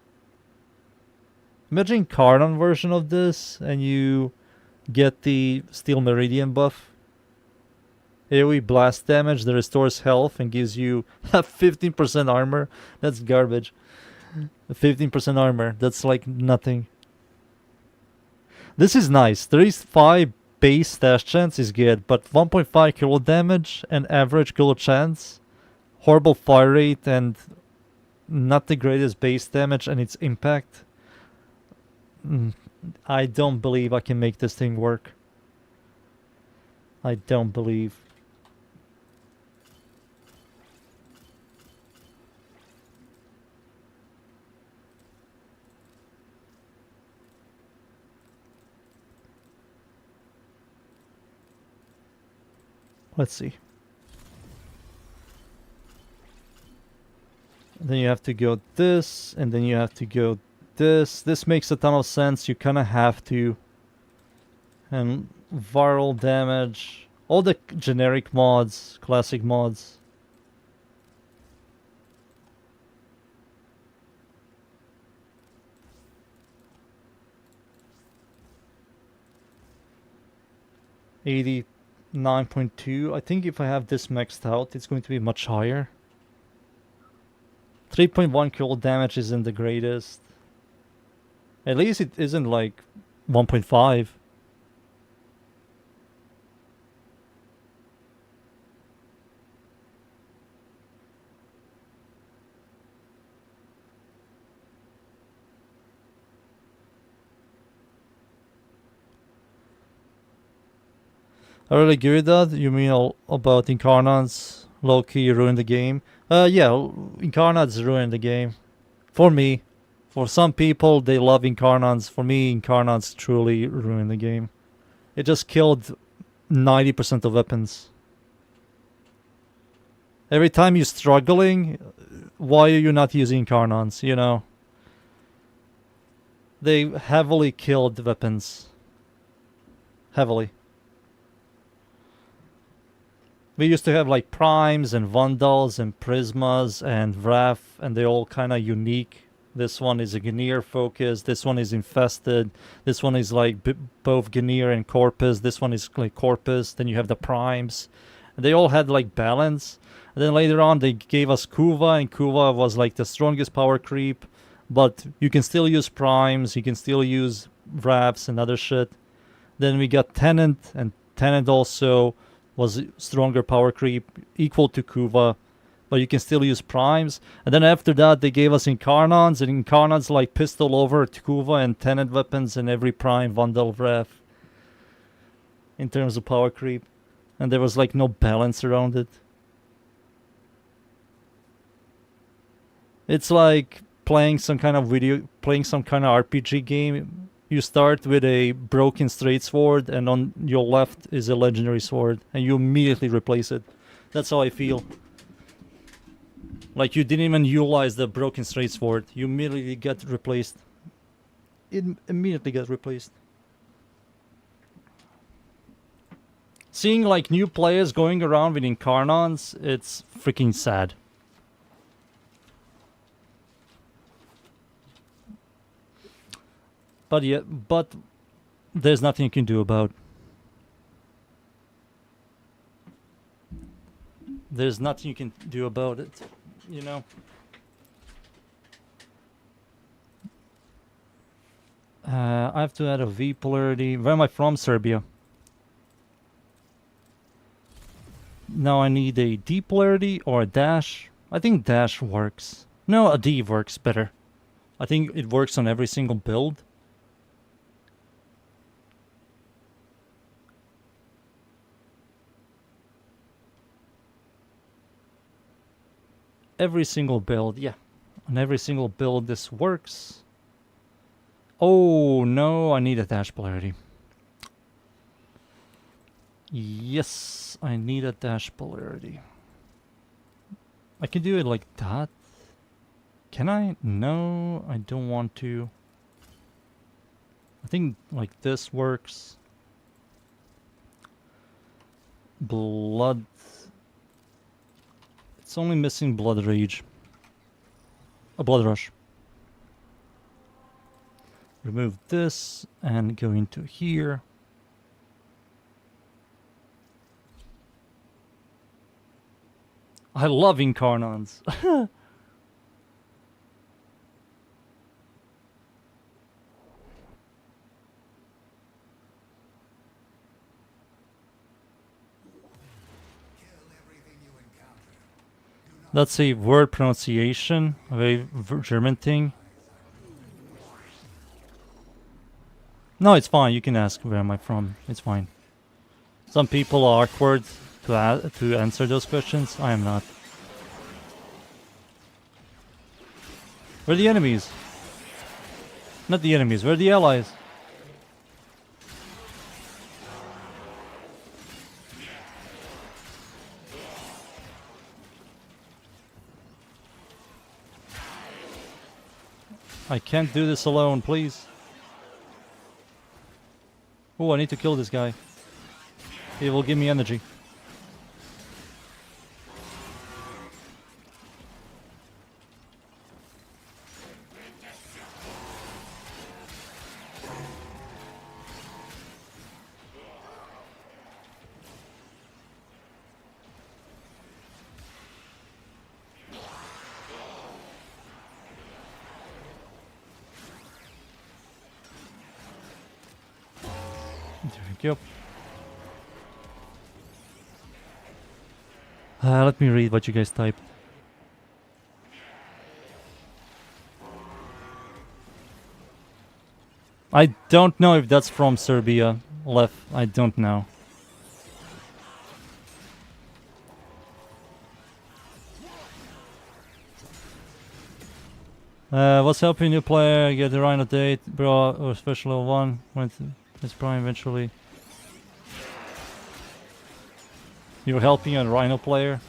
Imagine Incarnon version of this, and you get the Steel Meridian buff. AoE blast damage that restores health and gives you 15% armor. That's garbage. 15% armor. That's like nothing. This is nice. 35 base dash chance is good, but 1.5 kill damage and average kill chance. Horrible fire rate and not the greatest base damage, and its impact. I don't believe I can make this thing work. I don't believe. Let's see. Then you have to go this, and then you have to go this. This makes a ton of sense. You kind of have to. And viral damage. All the generic mods, classic mods. $89.2. I think if I have this maxed out, it's going to be much higher. 3.1 kill damage isn't the greatest. At least it isn't like 1.5. I really agree with that. You mean all about Incarnats? Low-key ruined the game. Yeah, Incarnats ruined the game. For me. For some people, they love Incarnats. For me, Incarnats truly ruined the game. It just killed 90% of weapons. Every time you're struggling, why are you not using Carnons, you know? They heavily killed weapons. Heavily. We used to have like Primes and Vandals and Prismas and Wrath, and they're all kind of unique. This one is a Ganir focus, this one is Infested, this one is like both Ganir and Corpus, this one is like Corpus, then you have the Primes. And they all had like balance. And then later on they gave us Kuva, and Kuva was like the strongest power creep. But you can still use Primes, you can still use Wraths and other shit. Then we got Tenant, and Tenant also was stronger power creep, equal to Kuva, but you can still use Primes. And then after that they gave us Incarnons, and Incarnons like pistol over Kuva and Tenant weapons and every Prime, Vandal, Wrath. In terms of power creep. And there was like no balance around it. It's like playing some kind of RPG game. You start with a broken straight sword, and on your left is a legendary sword, and you immediately replace it. That's how I feel. Like you didn't even utilize the broken straight sword. You immediately get replaced. It immediately gets replaced. Seeing like new players going around with Incarnons, it's freaking sad. But yeah, but there's nothing you can do about. There's nothing you can do about it, you know. I have to add a V polarity. Where am I from? Serbia. Now I need a D polarity or a dash. I think dash works. No, a D works better. I think it works on every single build. Every single build, yeah. On every single build this works. Oh no, I need a dash polarity. Yes, I need a dash polarity. I can do it like that. Can I? No, I don't want to. I think like this works. Blood. It's only missing Blood Rage. A Blood Rush. Remove this and go into here. I love Incarnons. That's a word pronunciation, a German thing. No, it's fine. You can ask where am I from. It's fine. Some people are awkward to answer those questions. I am not. Where are the enemies? Not the enemies. Where are the allies? I can't do this alone, please. Oh, I need to kill this guy. He will give me energy. There we go. Let me read what you guys typed. I don't know if that's from Serbia, Lev. I don't know. What's helping new player get the Rhino date, bro, or special level 1 when it's prime eventually? You're helping a Rhino player?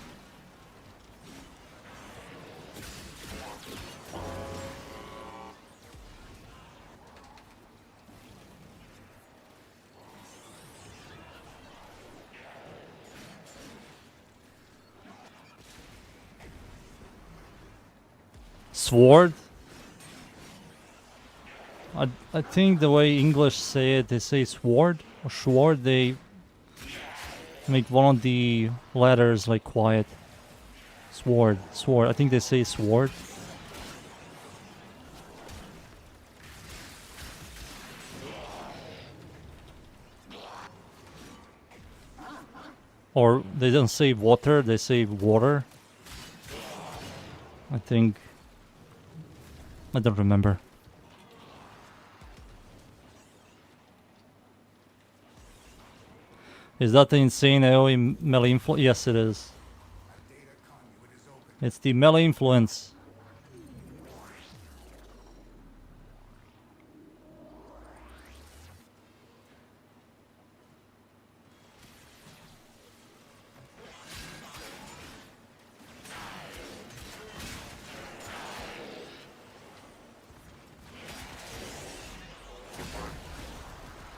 Sword. I think the way English say it, they say sword or sword. They make one of the letters like quiet. Sword, sword. I think they say sword. Or they don't say water, they say water. I think. I don't remember. Is that the insane AoE melee influence? Yes, it is. It's the melee influence.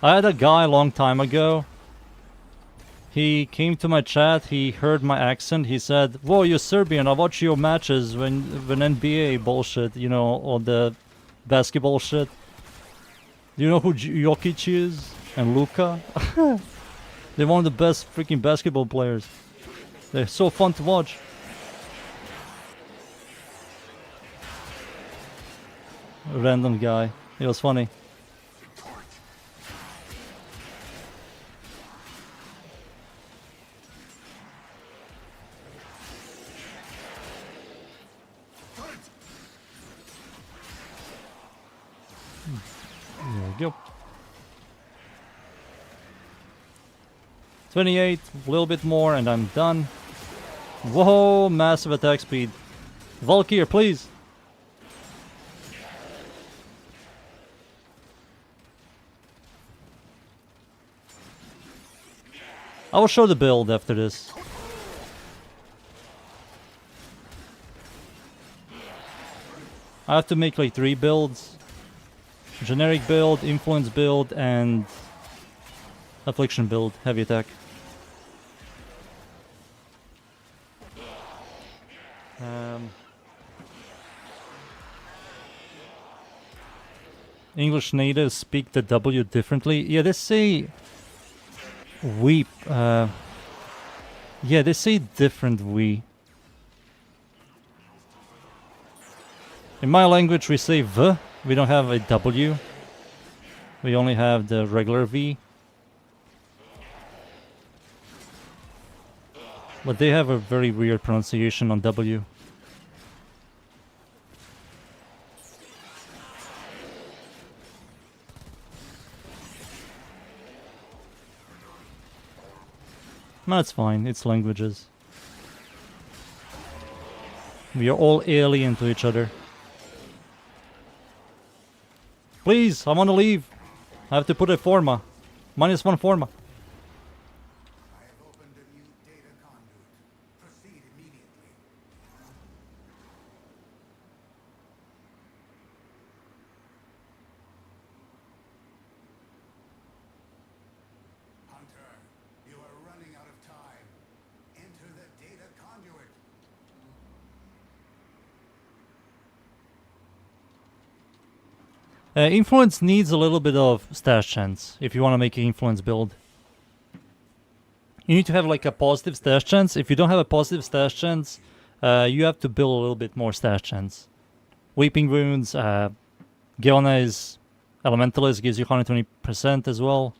I had a guy a long time ago. He came to my chat, he heard my accent, he said, "Whoa, you're Serbian, I watch your matches when NBA bullshit, you know, or the basketball shit. Do you know who Jokic is? And Luka? They're one of the best freaking basketball players. They're so fun to watch." A random guy. It was funny. There we go. 28, a little bit more, and I'm done. Whoa, massive attack speed. Valkyr, please. I will show the build after this. I have to make like 3 builds. Generic build, influence build, and affliction build, heavy attack. English natives speak the W differently. Yeah, they say weep. Yeah, they say different we. In my language we say V. We don't have a W. We only have the regular V. But they have a very weird pronunciation on W. That's fine, it's languages. We are all alien to each other. Please, I want to leave. I have to put a forma. -1 forma. I have opened a new data conduit. Proceed immediately. Hunter, you are running out of time. Enter the data conduit. Influence needs a little bit of stash chance if you want to make an influence build. You need to have like a positive stash chance. If you don't have a positive stash chance, you have to build a little bit more stash chance. Weeping Wounds, Geona's Elementalist gives you 120% as well.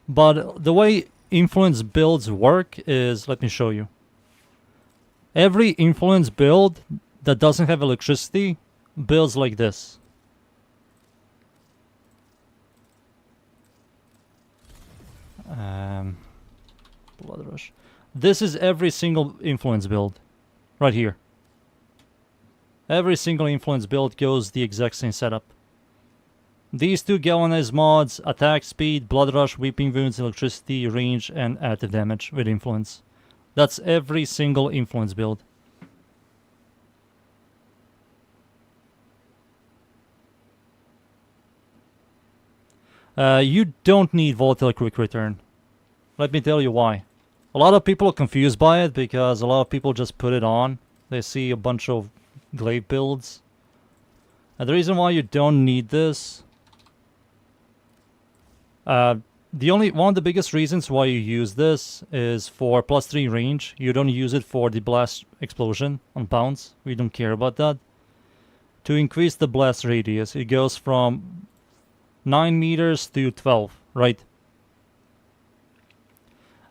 But the way influence builds work is, let me show you. Every influence build that doesn't have electricity builds like this. Blood Rush. This is every single influence build. Right here. Every single influence build goes the exact same setup. These two galvanize mods, attack speed, blood rush, weeping wounds, electricity, range, and additive damage with influence. That's every single influence build. You don't need volatile quick return. Let me tell you why. A lot of people are confused by it because a lot of people just put it on. They see a bunch of glaive builds. And the reason why you don't need this, one of the biggest reasons why you use this is for +3 range. You don't use it for the blast explosion on bounce. We don't care about that. To increase the blast radius, it goes from 9 meters to 12, right?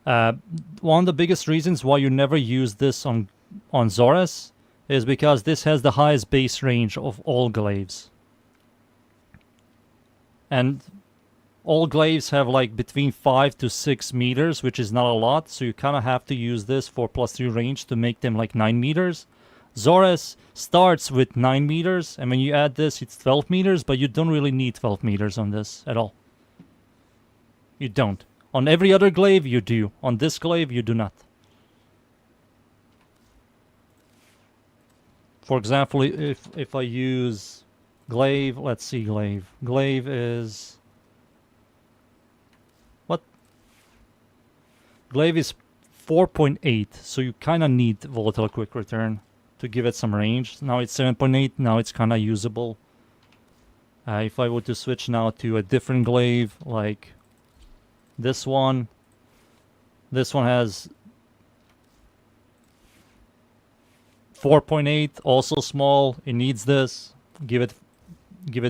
One of the biggest reasons why you never use this on Zores is because this has the highest base range of all glaives. And all glaives have like between 5 to 6 meters, which is not a lot, so you kind of have to use this for +3 range to make them like 9 meters. Zores starts with 9 meters, and when you add this, it's 12 meters, but you don't really need 12 meters on this at all. You don't. On every other glaive, you do. On this glaive, you do not. For example, if I use glaive, let's see glaive. Glaive is... what? Glaive is 4.8, so you kind of need volatile quick return to give it some range. Now it's 7.8, now it's kind of usable. If I were to switch now to a different glaive, like this one has 4.8, also small. It needs this. Give it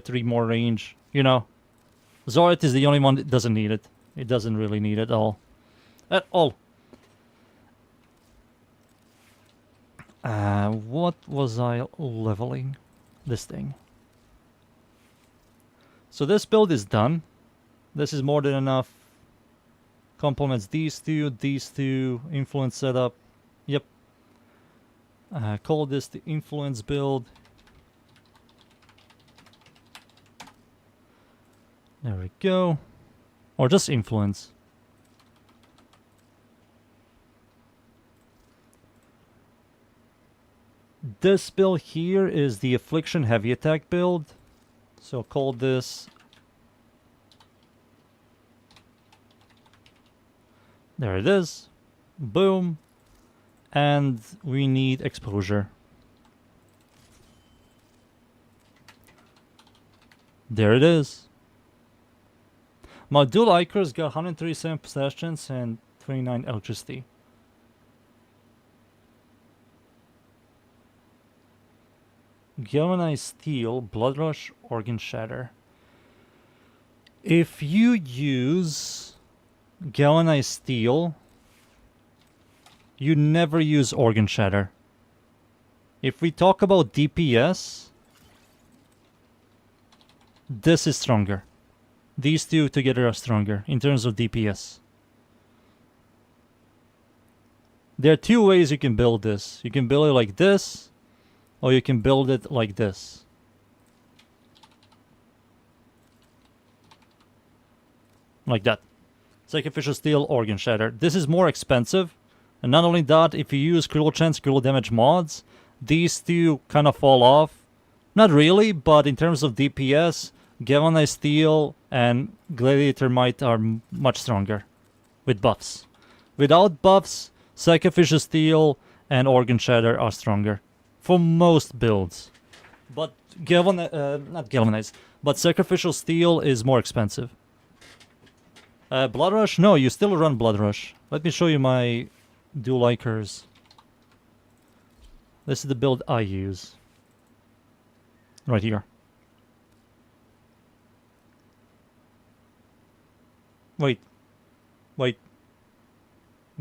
3 more range. You know, Zorit is the only one that doesn't need it. It doesn't really need it at all. At all. What was I leveling? This thing. So this build is done. This is more than enough. Complements these two, influence setup. Yep. Call this the influence build. There we go. Or just influence. This build here is the Affliction Heavy Attack build. So call this... there it is. Boom. And we need exposure. There it is. My dual Icers got 137 possessions and 29 electricity. Galvanized Steel, Blood Rush, Organ Shatter. If you use Galvanized Steel, you never use Organ Shatter. If we talk about DPS, this is stronger. These two together are stronger in terms of DPS. There are two ways you can build this. You can build it like this, or you can build it like this. Like that. Sacrificial Steel, Organ Shatter. This is more expensive. And not only that, if you use critical chance, critical damage mods, these two kind of fall off. Not really, but in terms of DPS, Galvanized Steel and Gladiator Might are much stronger with buffs. Without buffs, Sacrificial Steel and Organ Shatter are stronger for most builds. But not Galvanized, but Sacrificial Steel is more expensive. Blood Rush? No, you still run Blood Rush. Let me show you my dual Icers. This is the build I use. Right here. Wait.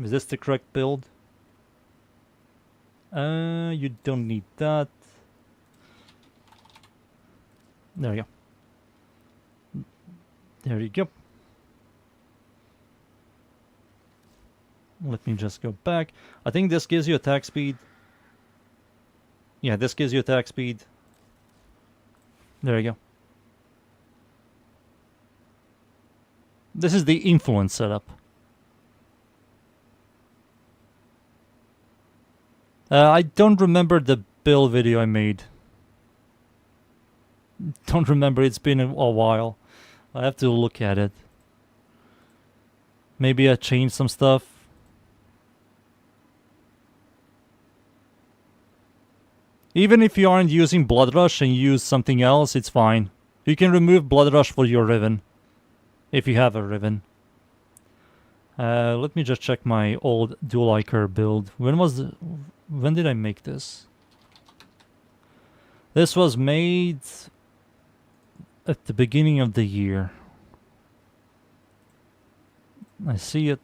Is this the correct build? You don't need that. There you go. There you go. Let me just go back. I think this gives you attack speed. Yeah, this gives you attack speed. There you go. This is the influence setup. I don't remember the build video I made. Don't remember, it's been a while. I have to look at it. Maybe I changed some stuff. Even if you aren't using Blood Rush and you use something else, it's fine. You can remove Blood Rush for your Riven. If you have a Riven. Let me just check my old Dual Iker build. When did I make this? This was made at the beginning of the year. I see it.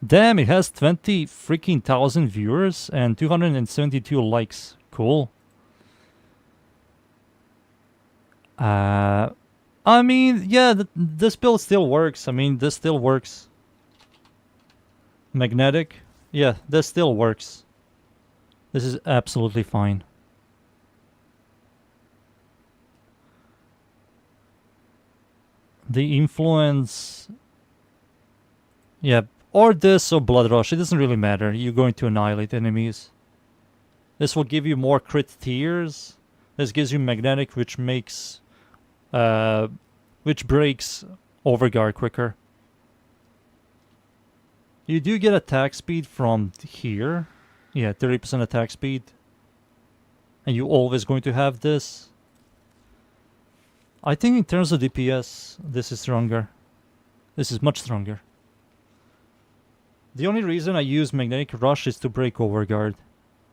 Damn, it has 20 freaking thousand viewers and 272 likes. Cool. I mean, yeah, this build still works. I mean, this still works. Magnetic. Yeah, this still works. This is absolutely fine. The influence... Yeah, or this or Blood Rush. It doesn't really matter. You're going to annihilate enemies. This will give you more crit tiers. This gives you magnetic, which makes... which breaks Overguard quicker. You do get attack speed from here. Yeah, 30% attack speed. And you're always going to have this. I think in terms of DPS, this is stronger. This is much stronger. The only reason I use Magnetic Rush is to break Overguard.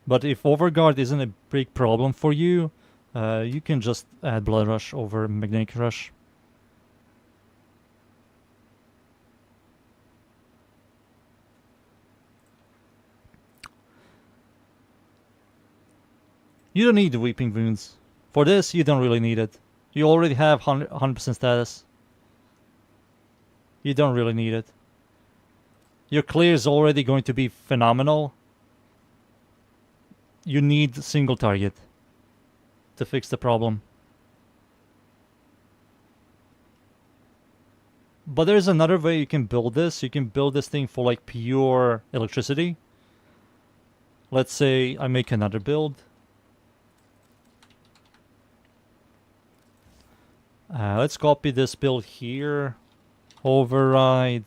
But if Overguard isn't a big problem for you, you can just add Blood Rush over Magnetic Rush. You don't need the Weeping Wounds. For this, you don't really need it. You already have 100% status. You don't really need it. Your clear is already going to be phenomenal. You need single target to fix the problem. But there's another way you can build this. You can build this thing for like pure electricity. Let's say I make another build. Let's copy this build here. Override.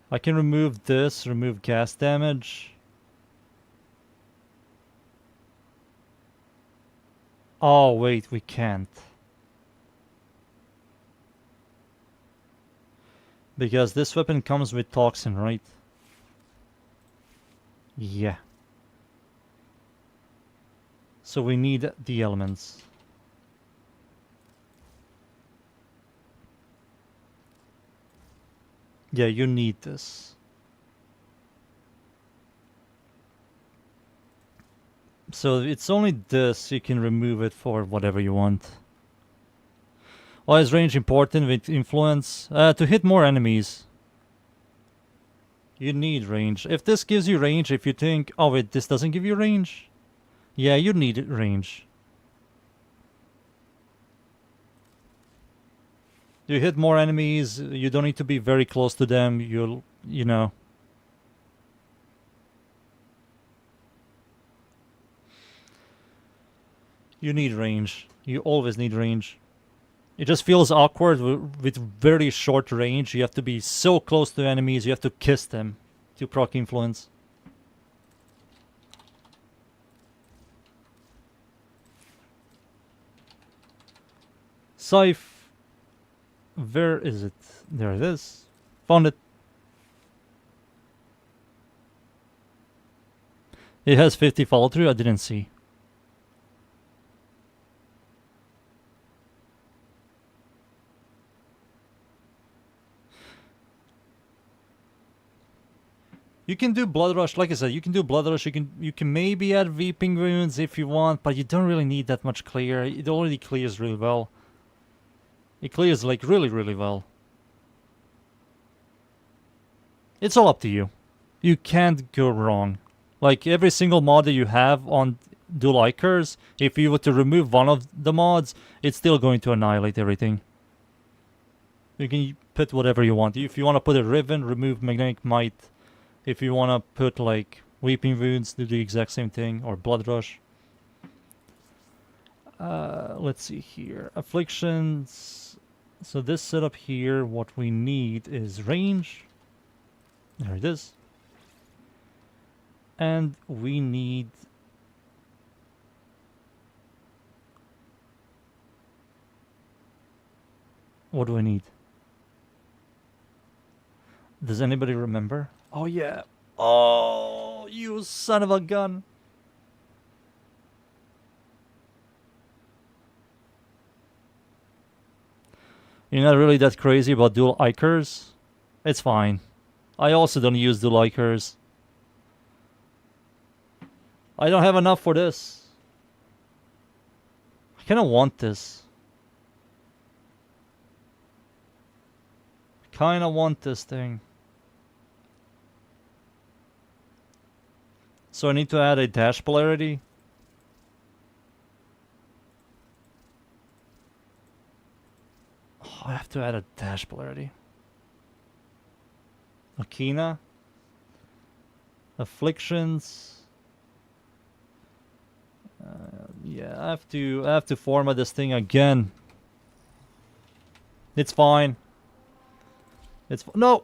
I can remove this, remove gas damage. Oh, wait, we can't. Because this weapon comes with toxin, right? Yeah. So we need the elements. Yeah, you need this. So it's only this, you can remove it for whatever you want. Why is range important with influence? To hit more enemies. You need range. If this gives you range, if you think, oh wait, this doesn't give you range? Yeah, you need range. You hit more enemies, you don't need to be very close to them, you know. You need range. You always need range. It just feels awkward with very short range. You have to be so close to enemies, you have to kiss them to proc influence. Scythe. Where is it? There it is. Found it. It has 50 follow through. I didn't see. You can do Blood Rush, like I said, you can do Blood Rush, you can maybe add Weeping Wounds if you want, but you don't really need that much clear. It already clears really well. It clears like really, really well. It's all up to you. You can't go wrong. Like every single mod that you have on Dual Ikers, if you were to remove one of the mods, it's still going to annihilate everything. You can put whatever you want. If you want to put a Riven, remove Magnetic Might. If you want to put like Weeping Wounds, do the exact same thing, or Blood Rush. Let's see here. Afflictions. So this setup here, what we need is range. There it is. And we need... What do I need? Does anybody remember? Oh yeah. Oh, you son of a gun. You're not really that crazy about dual Ikers? It's fine. I also don't use dual Ikers. I don't have enough for this. I kind of want this. Kind of want this thing. So I need to add a dash polarity. Oh, I have to add a dash polarity. Akina. Afflictions. Yeah, I have to format this thing again. It's fine. No.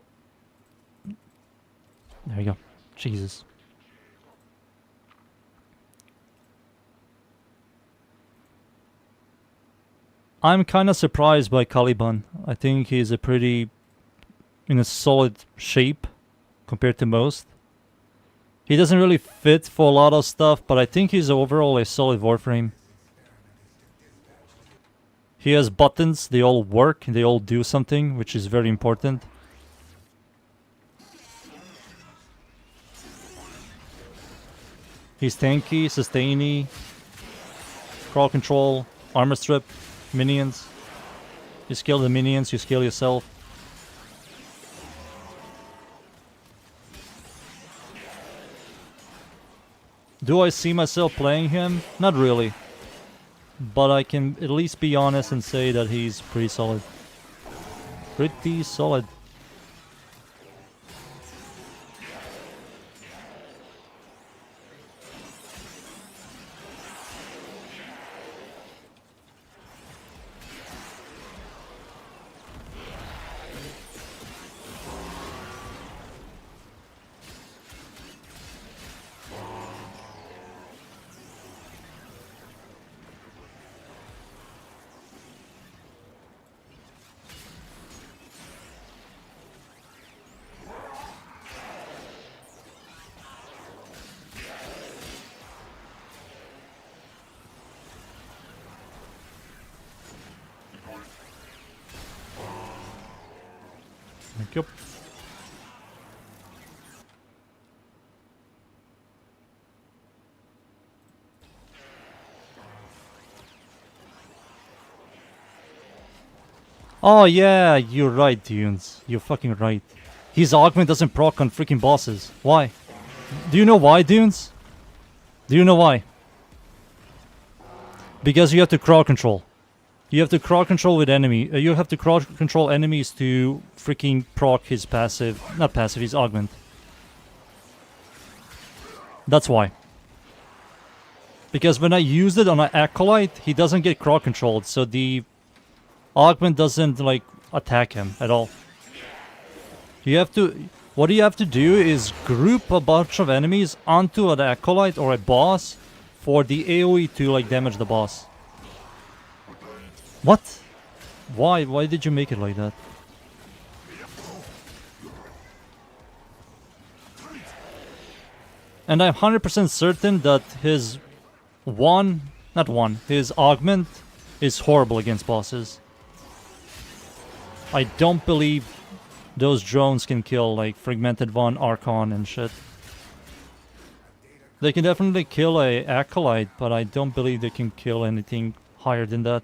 There you go. Jesus. I'm kind of surprised by Caliban. I think he's a pretty in a solid shape compared to most. He doesn't really fit for a lot of stuff, but I think he's overall a solid Warframe. He has buttons, they all work, they all do something, which is very important. He's tanky, sustainy, crawl control, armor strip, minions. You scale the minions, you scale yourself. Do I see myself playing him? Not really. But I can at least be honest and say that he's pretty solid. Pretty solid. Thank you. Oh yeah, you're right, Dunes. You're fucking right. His augment doesn't proc on freaking bosses. Why? Do you know why, Dunes? Do you know why? Because you have to crowd control. You have to crowd control with enemy. You have to crowd control enemies to freaking proc his passive. Not passive, his augment. That's why. Because when I used it on an Acolyte, he doesn't get crowd controlled, so the augment doesn't like attack him at all. You have to... What you have to do is group a bunch of enemies onto an Acolyte or a boss for the AoE to like damage the boss. What? Why? Why did you make it like that? And I'm 100% certain that his his augment is horrible against bosses. I don't believe those drones can kill like Fragmented Von, Archon and shit. They can definitely kill a Acolyte, but I don't believe they can kill anything higher than that.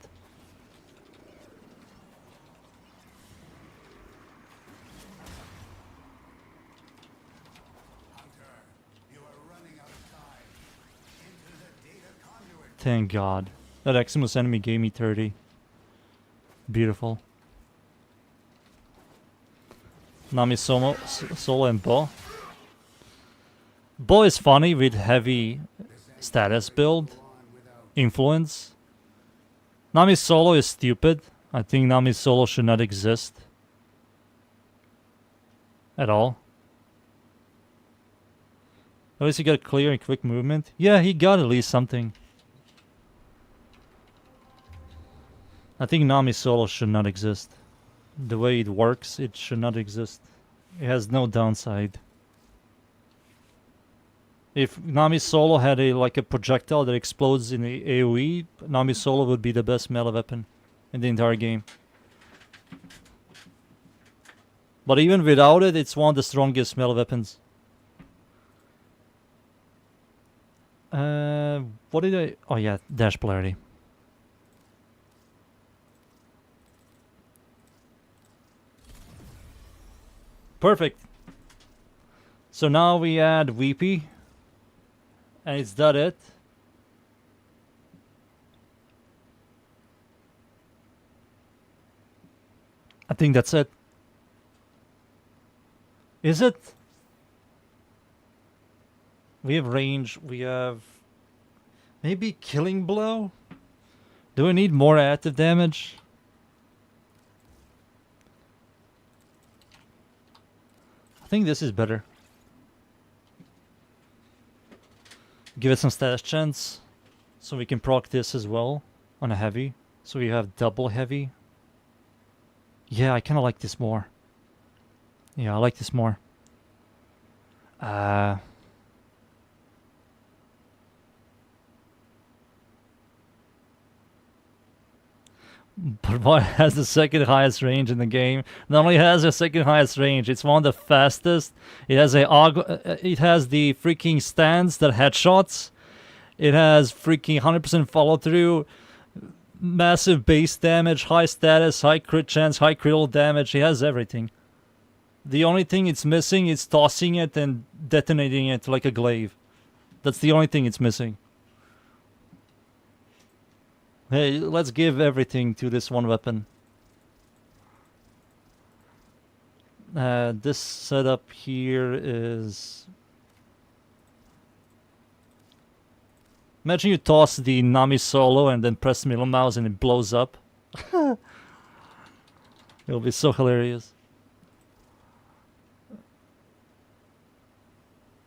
Thank God. That Eximus enemy gave me 30. Beautiful. Nami Solo and Bo. Bo is funny with heavy status build. Influence. Nami Solo is stupid. I think Nami Solo should not exist. At all. At least he got clear and quick movement. Yeah, he got at least something. I think Nami solo should not exist. The way it works, it should not exist. It has no downside. If Nami solo had a like a projectile that explodes in the AoE, Nami solo would be the best melee weapon in the entire game. But even without it, it's one of the strongest melee weapons. What did I... Oh yeah, dash polarity. Perfect. So now we add Weepy. And is that it? I think that's it. Is it? We have range, we have... Maybe Killing Blow? Do we need more active damage? I think this is better. Give it some status chance. So we can proc this as well on a heavy. So we have double heavy. Yeah, I kinda like this more. Yeah, I like this more. But what has the second highest range in the game? Not only has the second highest range, it's one of the fastest. It has it has the freaking stance that headshots. It has freaking 100% follow through, massive base damage, high status, high crit chance, high critical damage. It has everything. The only thing it's missing is tossing it and detonating it like a glaive. That's the only thing it's missing. Hey, let's give everything to this one weapon. This setup here is... Imagine you toss the Nami solo and then press middle mouse and it blows up. It'll be so hilarious.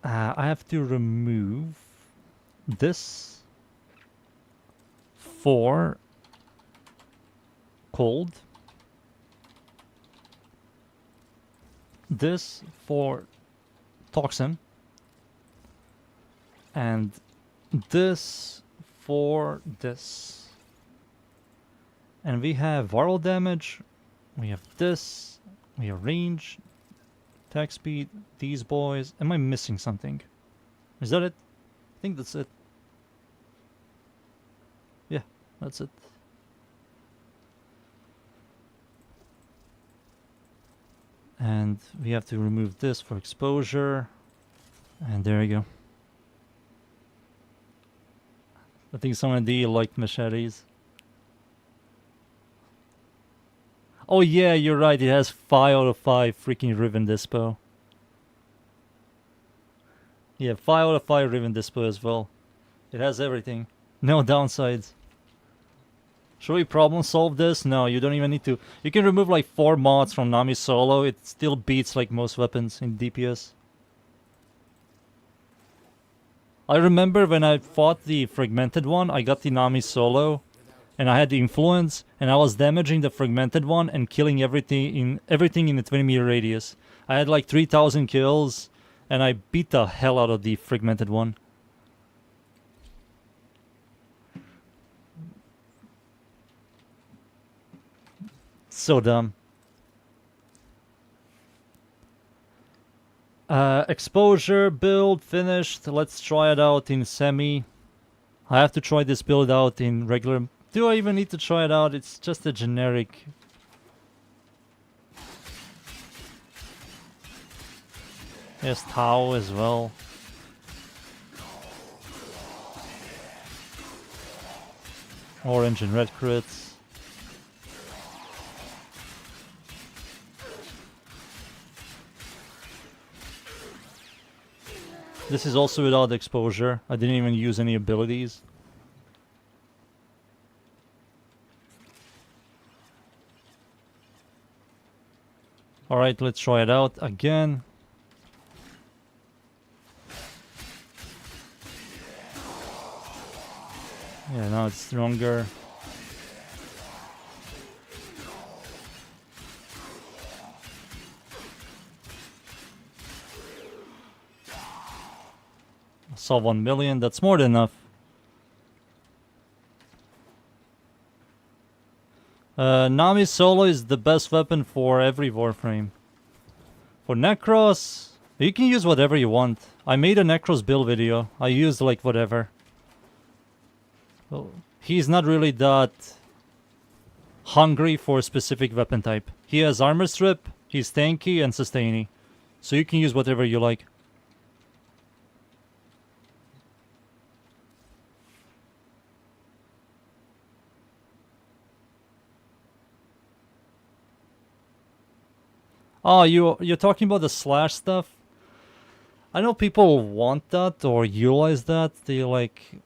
I have to remove this for cold. This for toxin. And this for this. And we have viral damage. We have this. We have range. Attack speed. These boys. Am I missing something? Is that it? I think that's it. Yeah, that's it. And we have to remove this for exposure. And there you go. I think some of you liked machetes. Oh yeah, you're right. It has 5 out of 5 freaking Riven Dispo. Yeah, 5 out of 5 Riven Dispo as well. It has everything. No downsides. Should we problem solve this? No, you don't even need to. You can remove like 4 mods from Nami solo. It still beats like most weapons in DPS. I remember when I fought the fragmented one, I got the Nami solo. And I had the influence, and I was damaging the fragmented one and killing everything in the 20-meter radius. I had like 3,000 kills, and I beat the hell out of the fragmented one. So dumb. Exposure build finished. Let's try it out in semi. I have to try this build out in regular. Do I even need to try it out? It's just a generic. There's Tau as well. Orange and red crits. This is also without exposure. I didn't even use any abilities. Alright, let's try it out again. Yeah, now it's stronger. Saw 1 million, that's more than enough. Nami Solo is the best weapon for every Warframe. For Necros, you can use whatever you want. I made a Necros build video. I used like whatever. Well, he's not really that hungry for a specific weapon type. He has armor strip, he's tanky and sustainy. So you can use whatever you like. Oh, you're talking about the slash stuff? I know people want that or utilize that. They like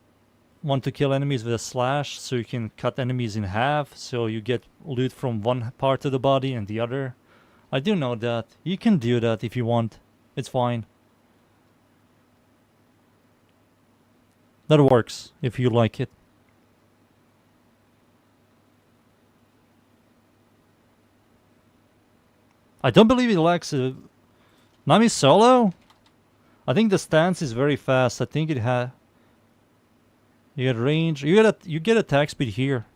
want to kill enemies with a slash so you can cut enemies in half so you get loot from one part of the body and the other. I do know that. You can do that if you want. It's fine. That works if you like it. I don't believe it lacks a Nami Solo? I think the stance is very fast. I think it had you get range. You get attack speed here.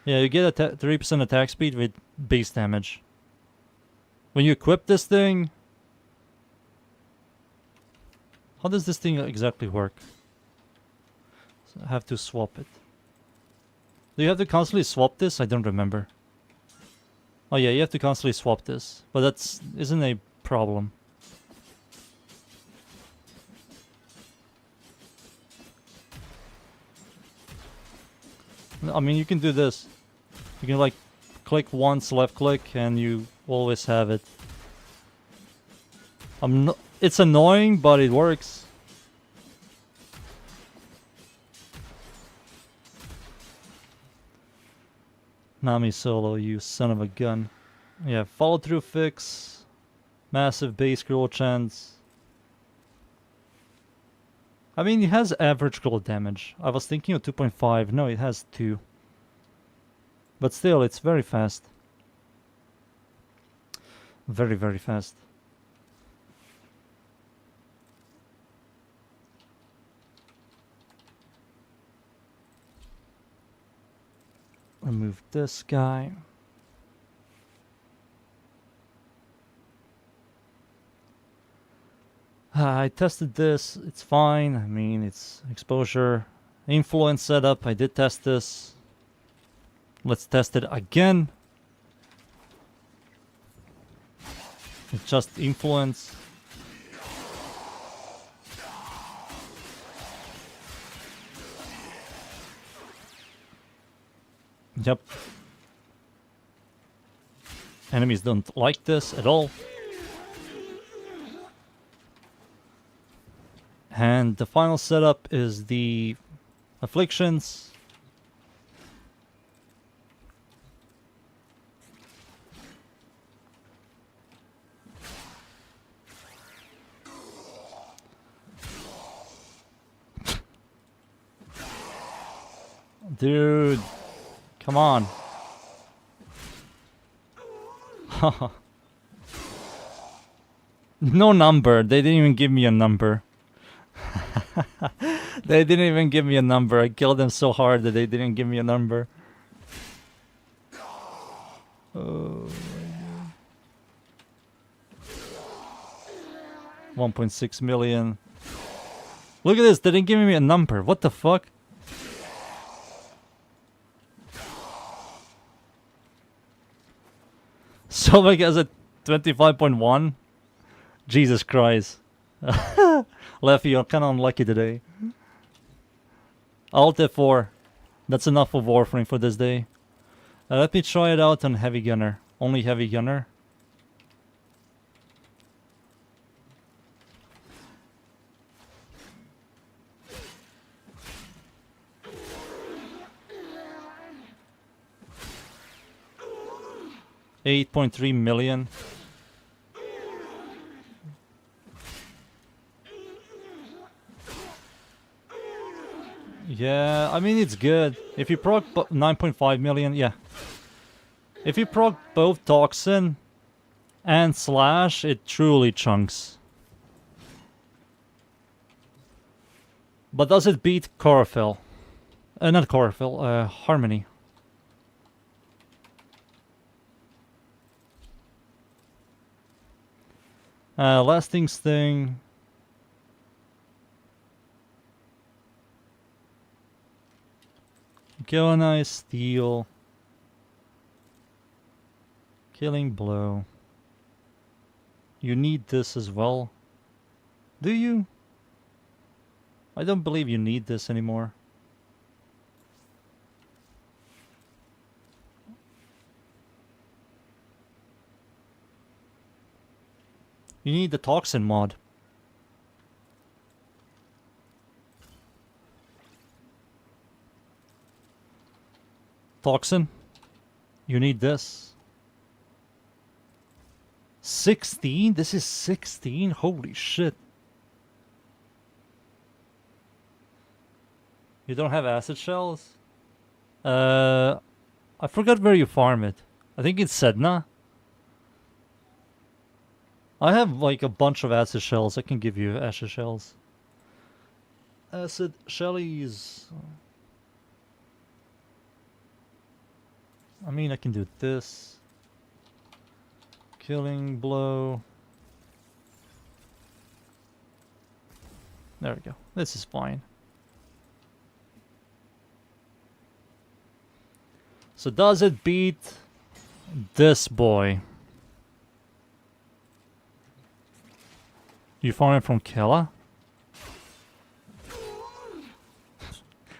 Yeah, you get a 3% attack speed with base damage. When you equip this thing, how does this thing exactly work? So I have to swap it. Do you have to constantly swap this? I don't remember. Oh yeah, you have to constantly swap this, but that's isn't a problem. I mean, you can do this. You can like click once, left click, and you always have it. It's annoying, but it works. Nami Solo, you son of a gun. Yeah, follow through fix. Massive base scroll chance. I mean, it has average scroll damage. I was thinking of 2.5. No, it has 2. But still, it's very fast. Very, very fast. Remove this guy. I tested this. It's fine. I mean, it's exposure. Influence setup. I did test this. Let's test it again. It's just influence. Yep. Enemies don't like this at all. And the final setup is the afflictions. Dude, come on. No number. They didn't even give me a number. They didn't even give me a number. I killed them so hard that they didn't give me a number. Oh my god. 1.6 million. Look at this. They didn't give me a number. What the fuck? Sobek has a 25.1. Jesus Christ. Leffy, you're kind of unlucky today. Alt F4. That's enough of Warframe for this day. Let me try it out on Heavy Gunner. Only Heavy Gunner. $8.3 million. Yeah, I mean, it's good. If you proc 9.5 million, yeah. If you proc both Toxin and Slash, it truly chunks. But does it beat Chlorophyll? Not Chlorophyll, Harmony. Lasting Sting. Galvanize, Steel. Killing Blow. You need this as well. Do you? I don't believe you need this anymore. You need the Toxin mod. Toxin. You need this. 16? This is 16? Holy shit. You don't have acid shells? I forgot where you farm it. I think it's Sedna. I have like a bunch of acid shells. I can give you acid shells. Acid shellies. I mean, I can do this. Killing Blow. There we go. This is fine. So does it beat this boy? You farm it from Kella?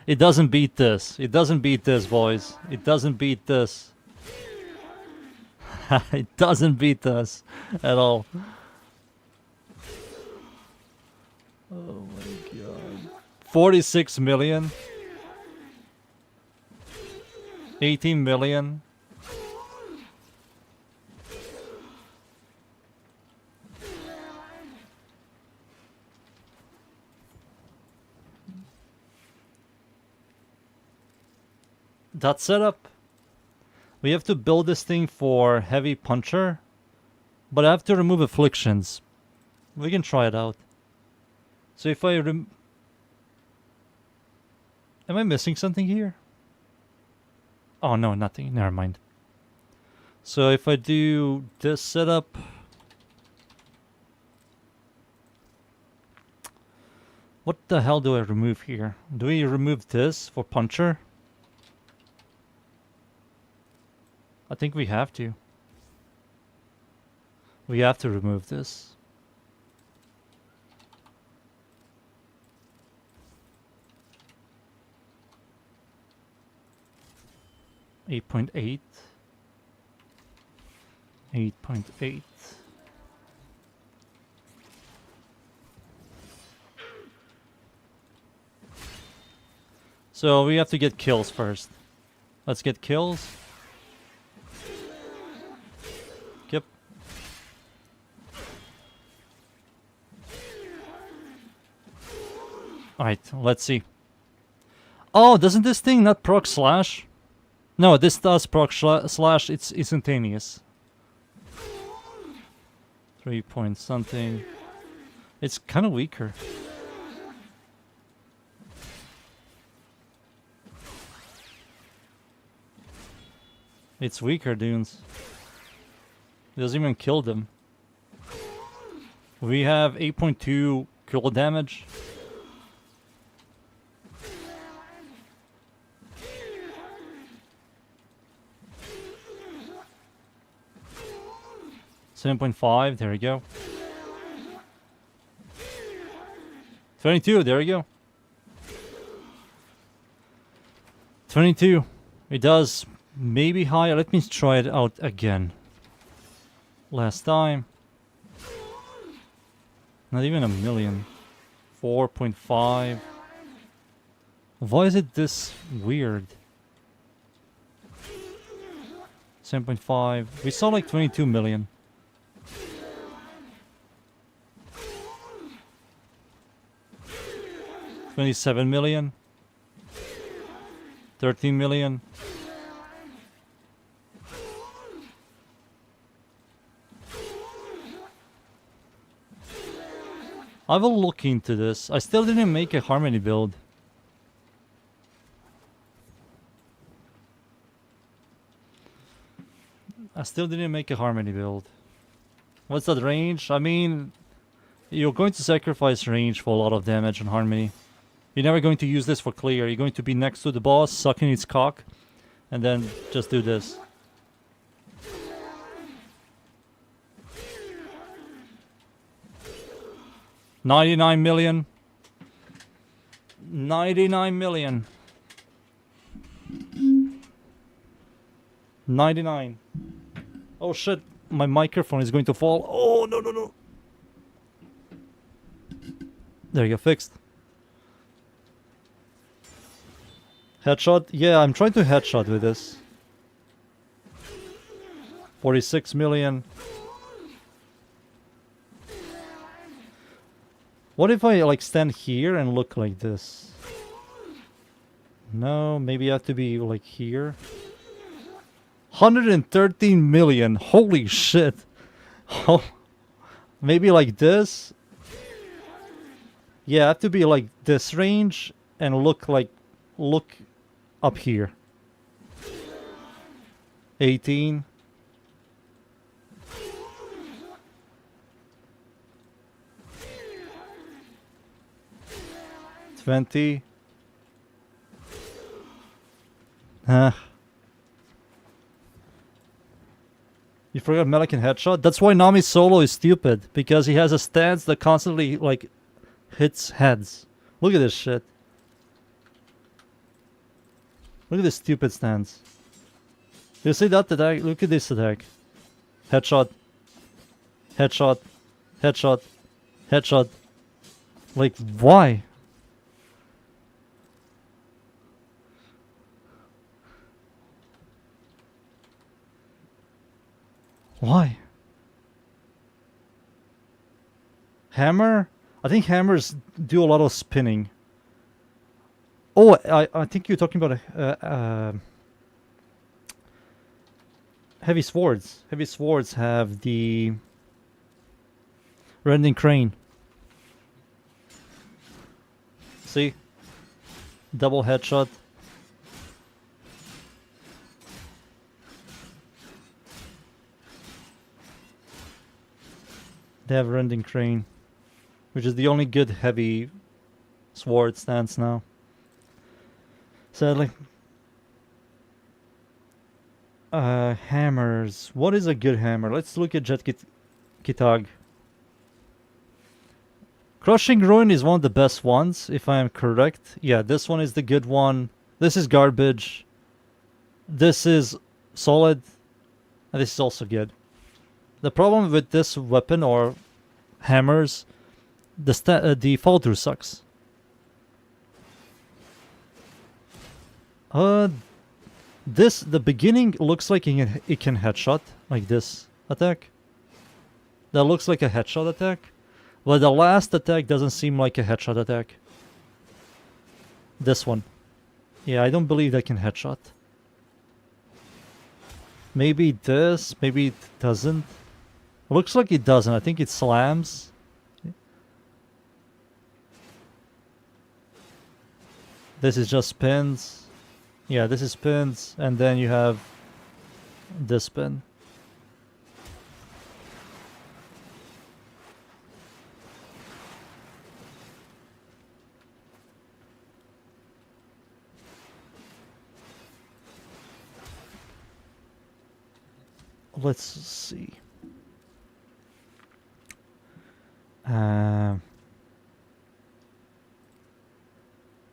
It doesn't beat this. It doesn't beat this, boys. It doesn't beat this. It doesn't beat this at all. Oh my god. 46 million. 18 million. That setup. We have to build this thing for heavy puncher, but I have to remove afflictions. We can try it out. So if I am I missing something here? Oh no, nothing. Never mind. So if I do this setup, what the hell do I remove here? Do we remove this for puncher? I think we have to. We have to remove this. Eight 8.8. 8.8. So we have to get kills first. Let's get kills. Yep. Alright, let's see. Oh, doesn't this thing not proc slash? No, this does proc slash, it's instantaneous. 3 point something. It's kind of weaker. It's weaker, dudes. It doesn't even kill them. We have 8.2 kill damage. $7.5, there we go. 22, there we go. 22. It does maybe higher. Let me try it out again. Last time. Not even a million. 4.5. Why is it this weird? 7.5. We saw like 22 million. $27 million. 13 million. I will look into this. I still didn't make a harmony build. I still didn't make a harmony build. What's that range? I mean, you're going to sacrifice range for a lot of damage on harmony. You're never going to use this for clear. You're going to be next to the boss, sucking its cock, and then just do this. $99 million. 99 million. 99. Oh shit, my microphone is going to fall. Oh, no, no, no. There you go, fixed. Headshot? Yeah, I'm trying to headshot with this. 46 million. What if I like stand here and look like this? No, maybe I have to be like here. 113 million. Holy shit. Oh, maybe like this. Yeah, I have to be like this range and look up here. 18. 20. You forgot Melee can headshot? That's why Nami solo is stupid. Because he has a stance that constantly, like, hits heads. Look at this shit. Look at this stupid stance. You see that attack? Look at this attack. Headshot. Headshot. Headshot. Headshot. Like, why? Why? Hammer? I think hammers do a lot of spinning. Oh, I think you're talking about heavy swords. Heavy swords have the rending crane. See? Double headshot. They have rending crane, which is the only good heavy sword stance now. Sadly. Hammers. What is a good hammer? Let's look at Jet Kitag. Crushing Ruin is one of the best ones, if I am correct. Yeah, this one is the good one. This is garbage. This is solid. And this is also good. The problem with this weapon or hammers, the follow through sucks. The beginning looks like it can headshot, like this attack. That looks like a headshot attack, but the last attack doesn't seem like a headshot attack. This one, yeah, I don't believe that can headshot. Maybe this, maybe it doesn't. Looks like it doesn't. I think it slams. This is just spins. Yeah, this is spins, and then you have this spin. Let's see.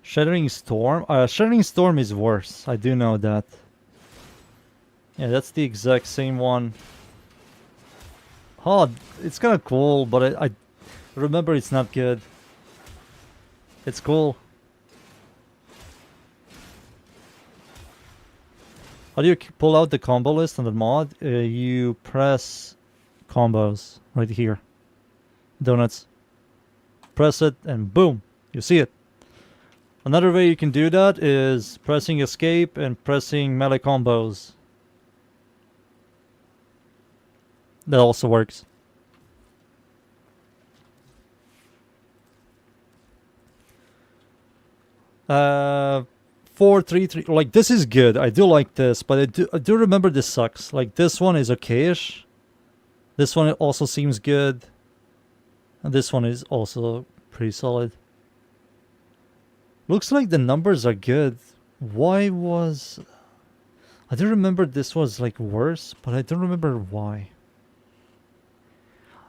Shattering Storm? Shattering Storm is worse. I do know that. Yeah, that's the exact same one. Oh, it's kind of cool, but I remember it's not good. It's cool. How do you pull out the combo list on the mod? You press combos right here. Donuts. Press it and boom, you see it. Another way you can do that is pressing escape and pressing melee combos. That also works. Uh, 4-3-3. Like, this is good. I do like this, but I do remember this sucks. Like, this one is okayish. This one also seems good. And this one is also pretty solid. Looks like the numbers are good. Why was... I do remember this was like worse, but I don't remember why.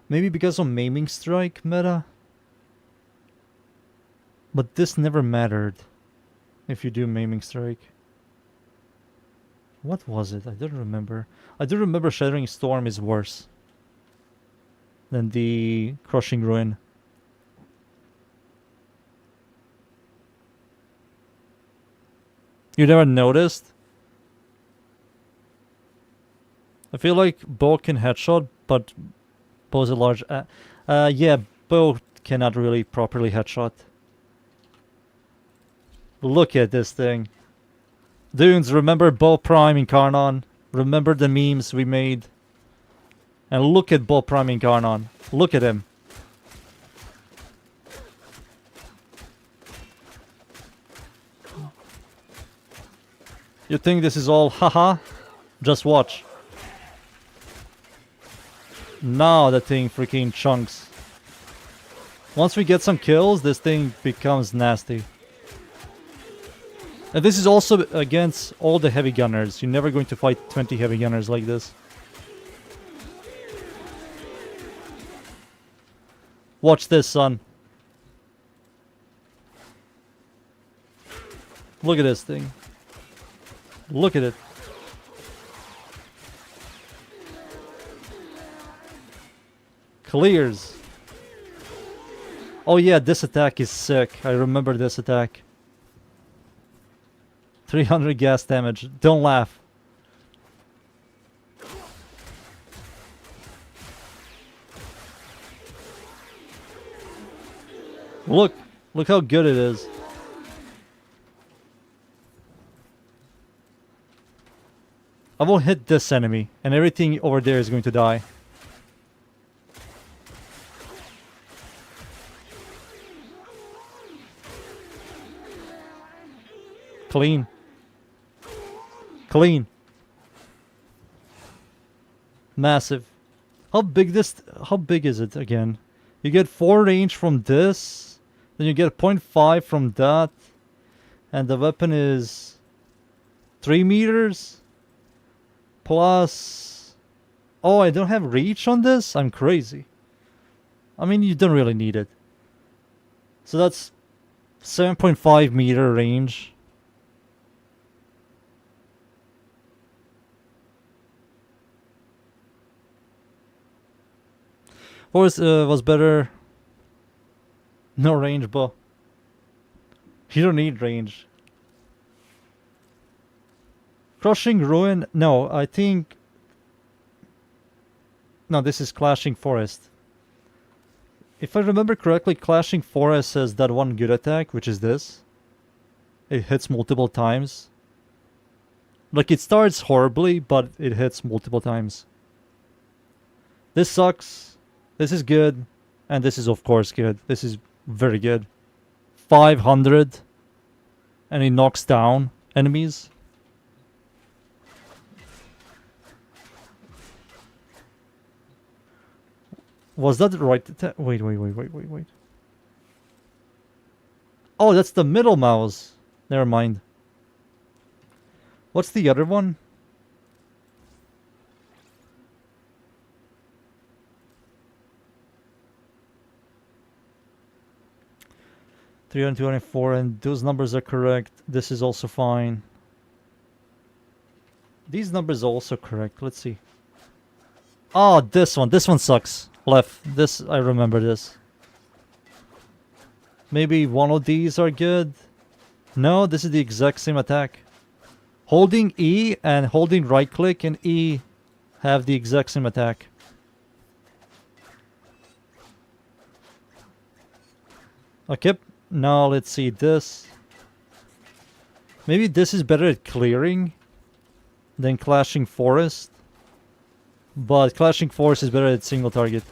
Maybe because of Maiming Strike meta? But this never mattered if you do Maiming Strike. What was it? I don't remember. I do remember Shattering Storm is worse than the Crushing Ruin. You never noticed? I feel like bow can headshot, but bow's a large... yeah, bow cannot really properly headshot. Look at this thing. Dudes, remember Bow Prime Incarnon? Remember the memes we made? And look at Bow Prime Incarnon. Look at him. You think this is all haha? Just watch. Now the thing freaking chunks. Once we get some kills, this thing becomes nasty. And this is also against all the heavy gunners. You're never going to fight 20 heavy gunners like this. Watch this, son. Look at this thing. Look at it. Clears. Oh yeah, this attack is sick. I remember this attack. 300 gas damage. Don't laugh. Look. Look how good it is. I will hit this enemy, and everything over there is going to die. Clean. Clean. Massive. How big is it again? You get 4 range from this, then you get 0.5 from that, and the weapon is 3 meters plus... Oh, I don't have reach on this? I'm crazy. I mean, you don't really need it. So that's 7.5 meter range. What was better? No range, but you don't need range. Crushing Ruin? No, I think... No, this is Clashing Forest. If I remember correctly, Clashing Forest has that one good attack, which is this. It hits multiple times. Like, it starts horribly, but it hits multiple times. This sucks. This is good. And this is, of course, good. This is very good. 500. And it knocks down enemies. Was that the right attack? Wait. Oh, that's the middle mouse. Never mind. What's the other one? $324, and those numbers are correct. This is also fine. These numbers are also correct. Let's see. Oh, this one. This one sucks. Left. This, I remember this. Maybe one of these are good. No, this is the exact same attack. Holding E and holding right click and E have the exact same attack. Okay, now let's see this. Maybe this is better at clearing than Clashing Forest. But Clashing Forest is better at single target.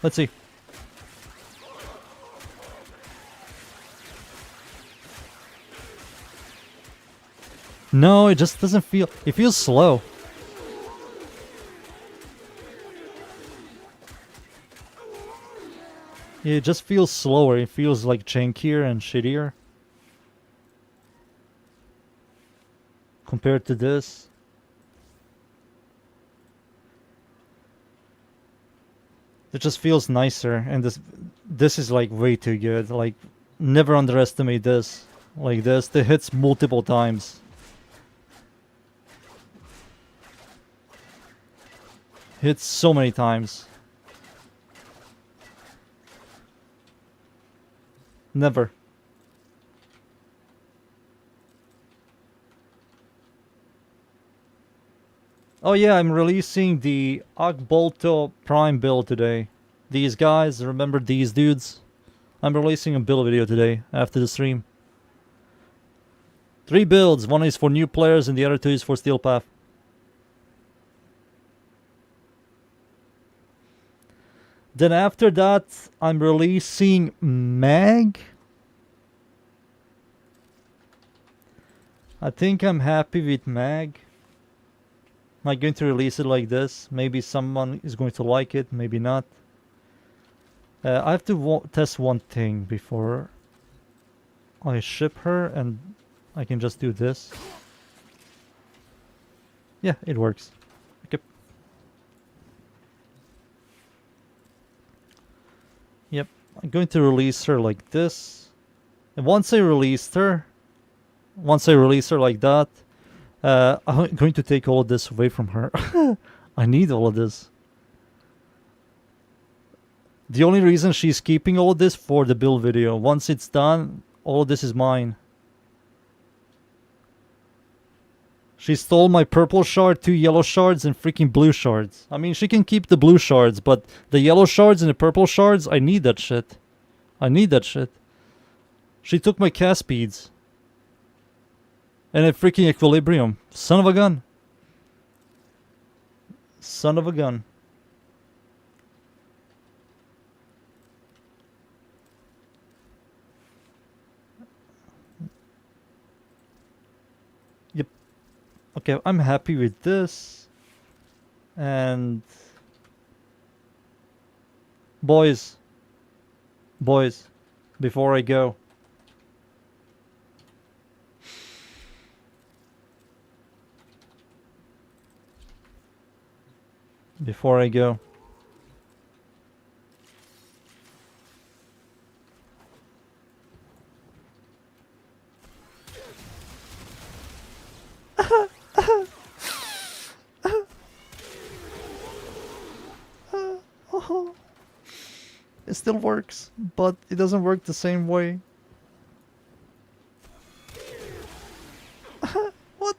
Let's see. No, it just doesn't feel... It feels slow. Yeah, it just feels slower. It feels like jankier and shittier. Compared to this. It just feels nicer. And this is like way too good. Like, never underestimate this. Like this. The hits multiple times. Hits so many times. Never. Oh yeah, I'm releasing the Agbolto Prime build today. These guys, remember these dudes? I'm releasing a build video today after the stream. 3 builds, one is for new players and the other 2 is for Steel Path. Then after that, I'm releasing Mag. I think I'm happy with Mag. Am I going to release it like this? Maybe someone is going to like it, maybe not. I have to test one thing before I ship her, and I can just do this. Yeah, it works. Okay. Yep, I'm going to release her like this. And once I release her like that, I'm going to take all of this away from her. I need all of this. The only reason she's keeping all of this for the build video. Once it's done, all of this is mine. She stole my purple shard, 2 yellow shards, and freaking blue shards. I mean, she can keep the blue shards, but the yellow shards and the purple shards, I need that shit. I need that shit. She took my cast speeds. And a freaking equilibrium. Son of a gun. Son of a gun. Yep. Okay, I'm happy with this. And... Boys. Boys. Before I go. Before I go. It still works, but it doesn't work the same way. What?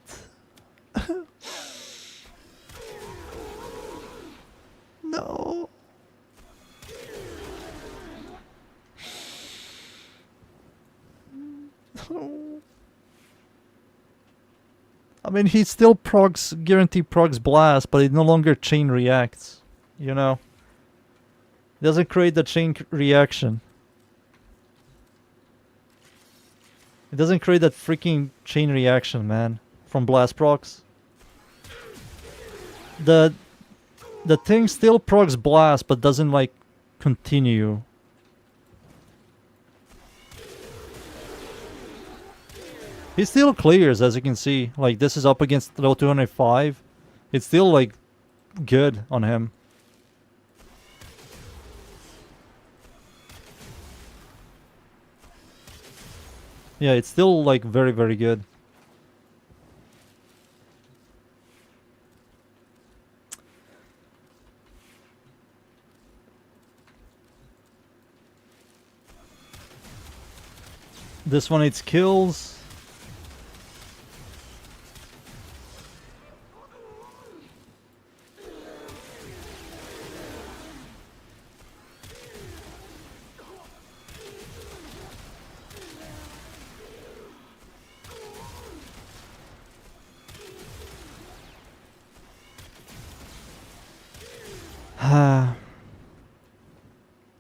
No. I mean, he still guarantee procs blast, but it no longer chain reacts. You know? It doesn't create the chain reaction. It doesn't create that freaking chain reaction, man. From blast procs. The thing still procs blast, but doesn't, like, continue. He still clears, as you can see. Like, this is up against low 205. It's still, like, good on him. Yeah, it's still, like, very, very good. This one needs kills. Have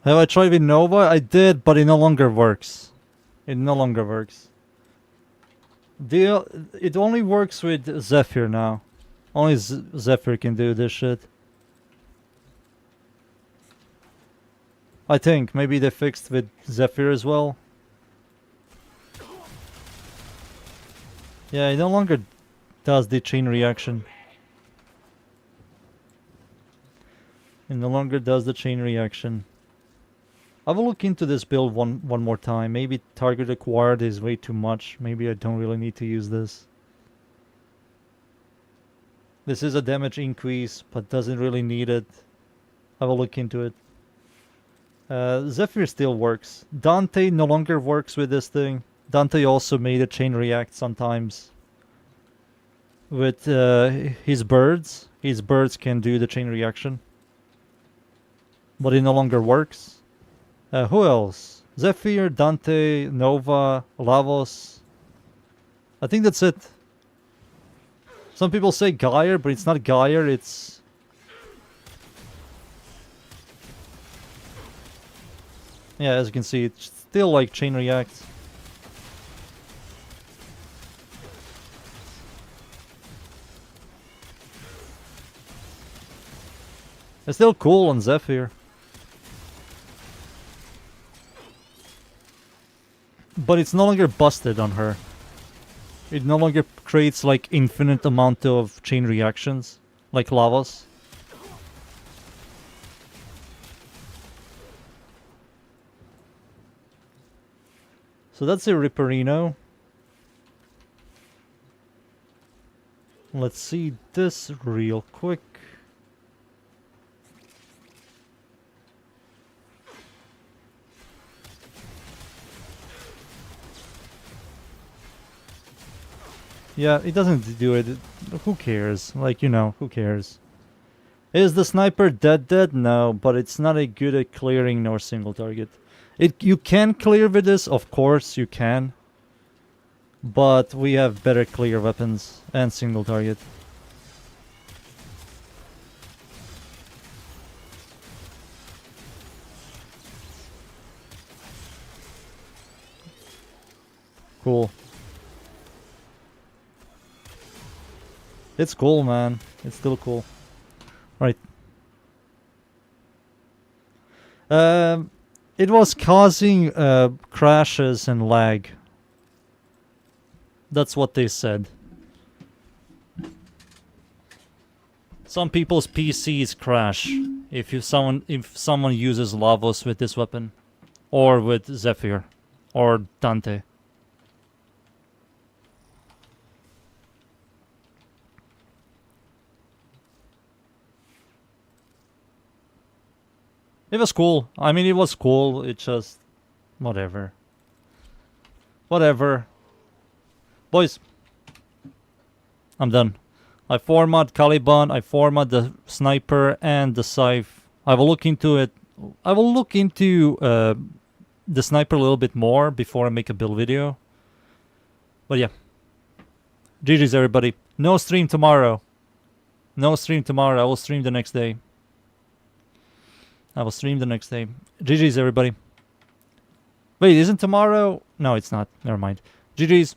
I tried with Nova? I did, but it no longer works. It no longer works. It only works with Zephyr now. Only Zephyr can do this shit. I think maybe they fixed with Zephyr as well. Yeah, it no longer does the chain reaction. It no longer does the chain reaction. I will look into this build one more time. Maybe target acquired is way too much. Maybe I don't really need to use this. This is a damage increase, but doesn't really need it. I will look into it. Zephyr still works. Dante no longer works with this thing. Dante also made a chain react sometimes. With his birds. His birds can do the chain reaction. But it no longer works. Who else? Zephyr, Dante, Nova, Lavos. I think that's it. Some people say Gyre, but it's not Gyre, it's... Yeah, as you can see, it's still like chain reacts. It's still cool on Zephyr. But it's no longer busted on her. It no longer creates like infinite amount of chain reactions, like Lavos. So that's a Ripperino. Let's see this real quick. Yeah, it doesn't do it. Who cares? Like, you know, who cares? Is the sniper dead? No, but it's not a good at clearing nor single target. You can clear with this, of course you can. But we have better clear weapons and single target. Cool. It's cool, man. It's still cool. Right. It was causing crashes and lag. That's what they said. Some people's PCs crash if someone uses Lavos with this weapon, or with Zephyr, or Dante. It was cool. I mean, it was cool. It just... whatever. Whatever. Boys. I'm done. I format Caliban. I format the sniper and the scythe. I will look into it. I will look into the sniper a little bit more before I make a build video. But yeah. GG's everybody. No stream tomorrow. No stream tomorrow. I will stream the next day. I will stream the next day. GG's everybody. Wait, isn't tomorrow? No, it's not. Never mind. GG's.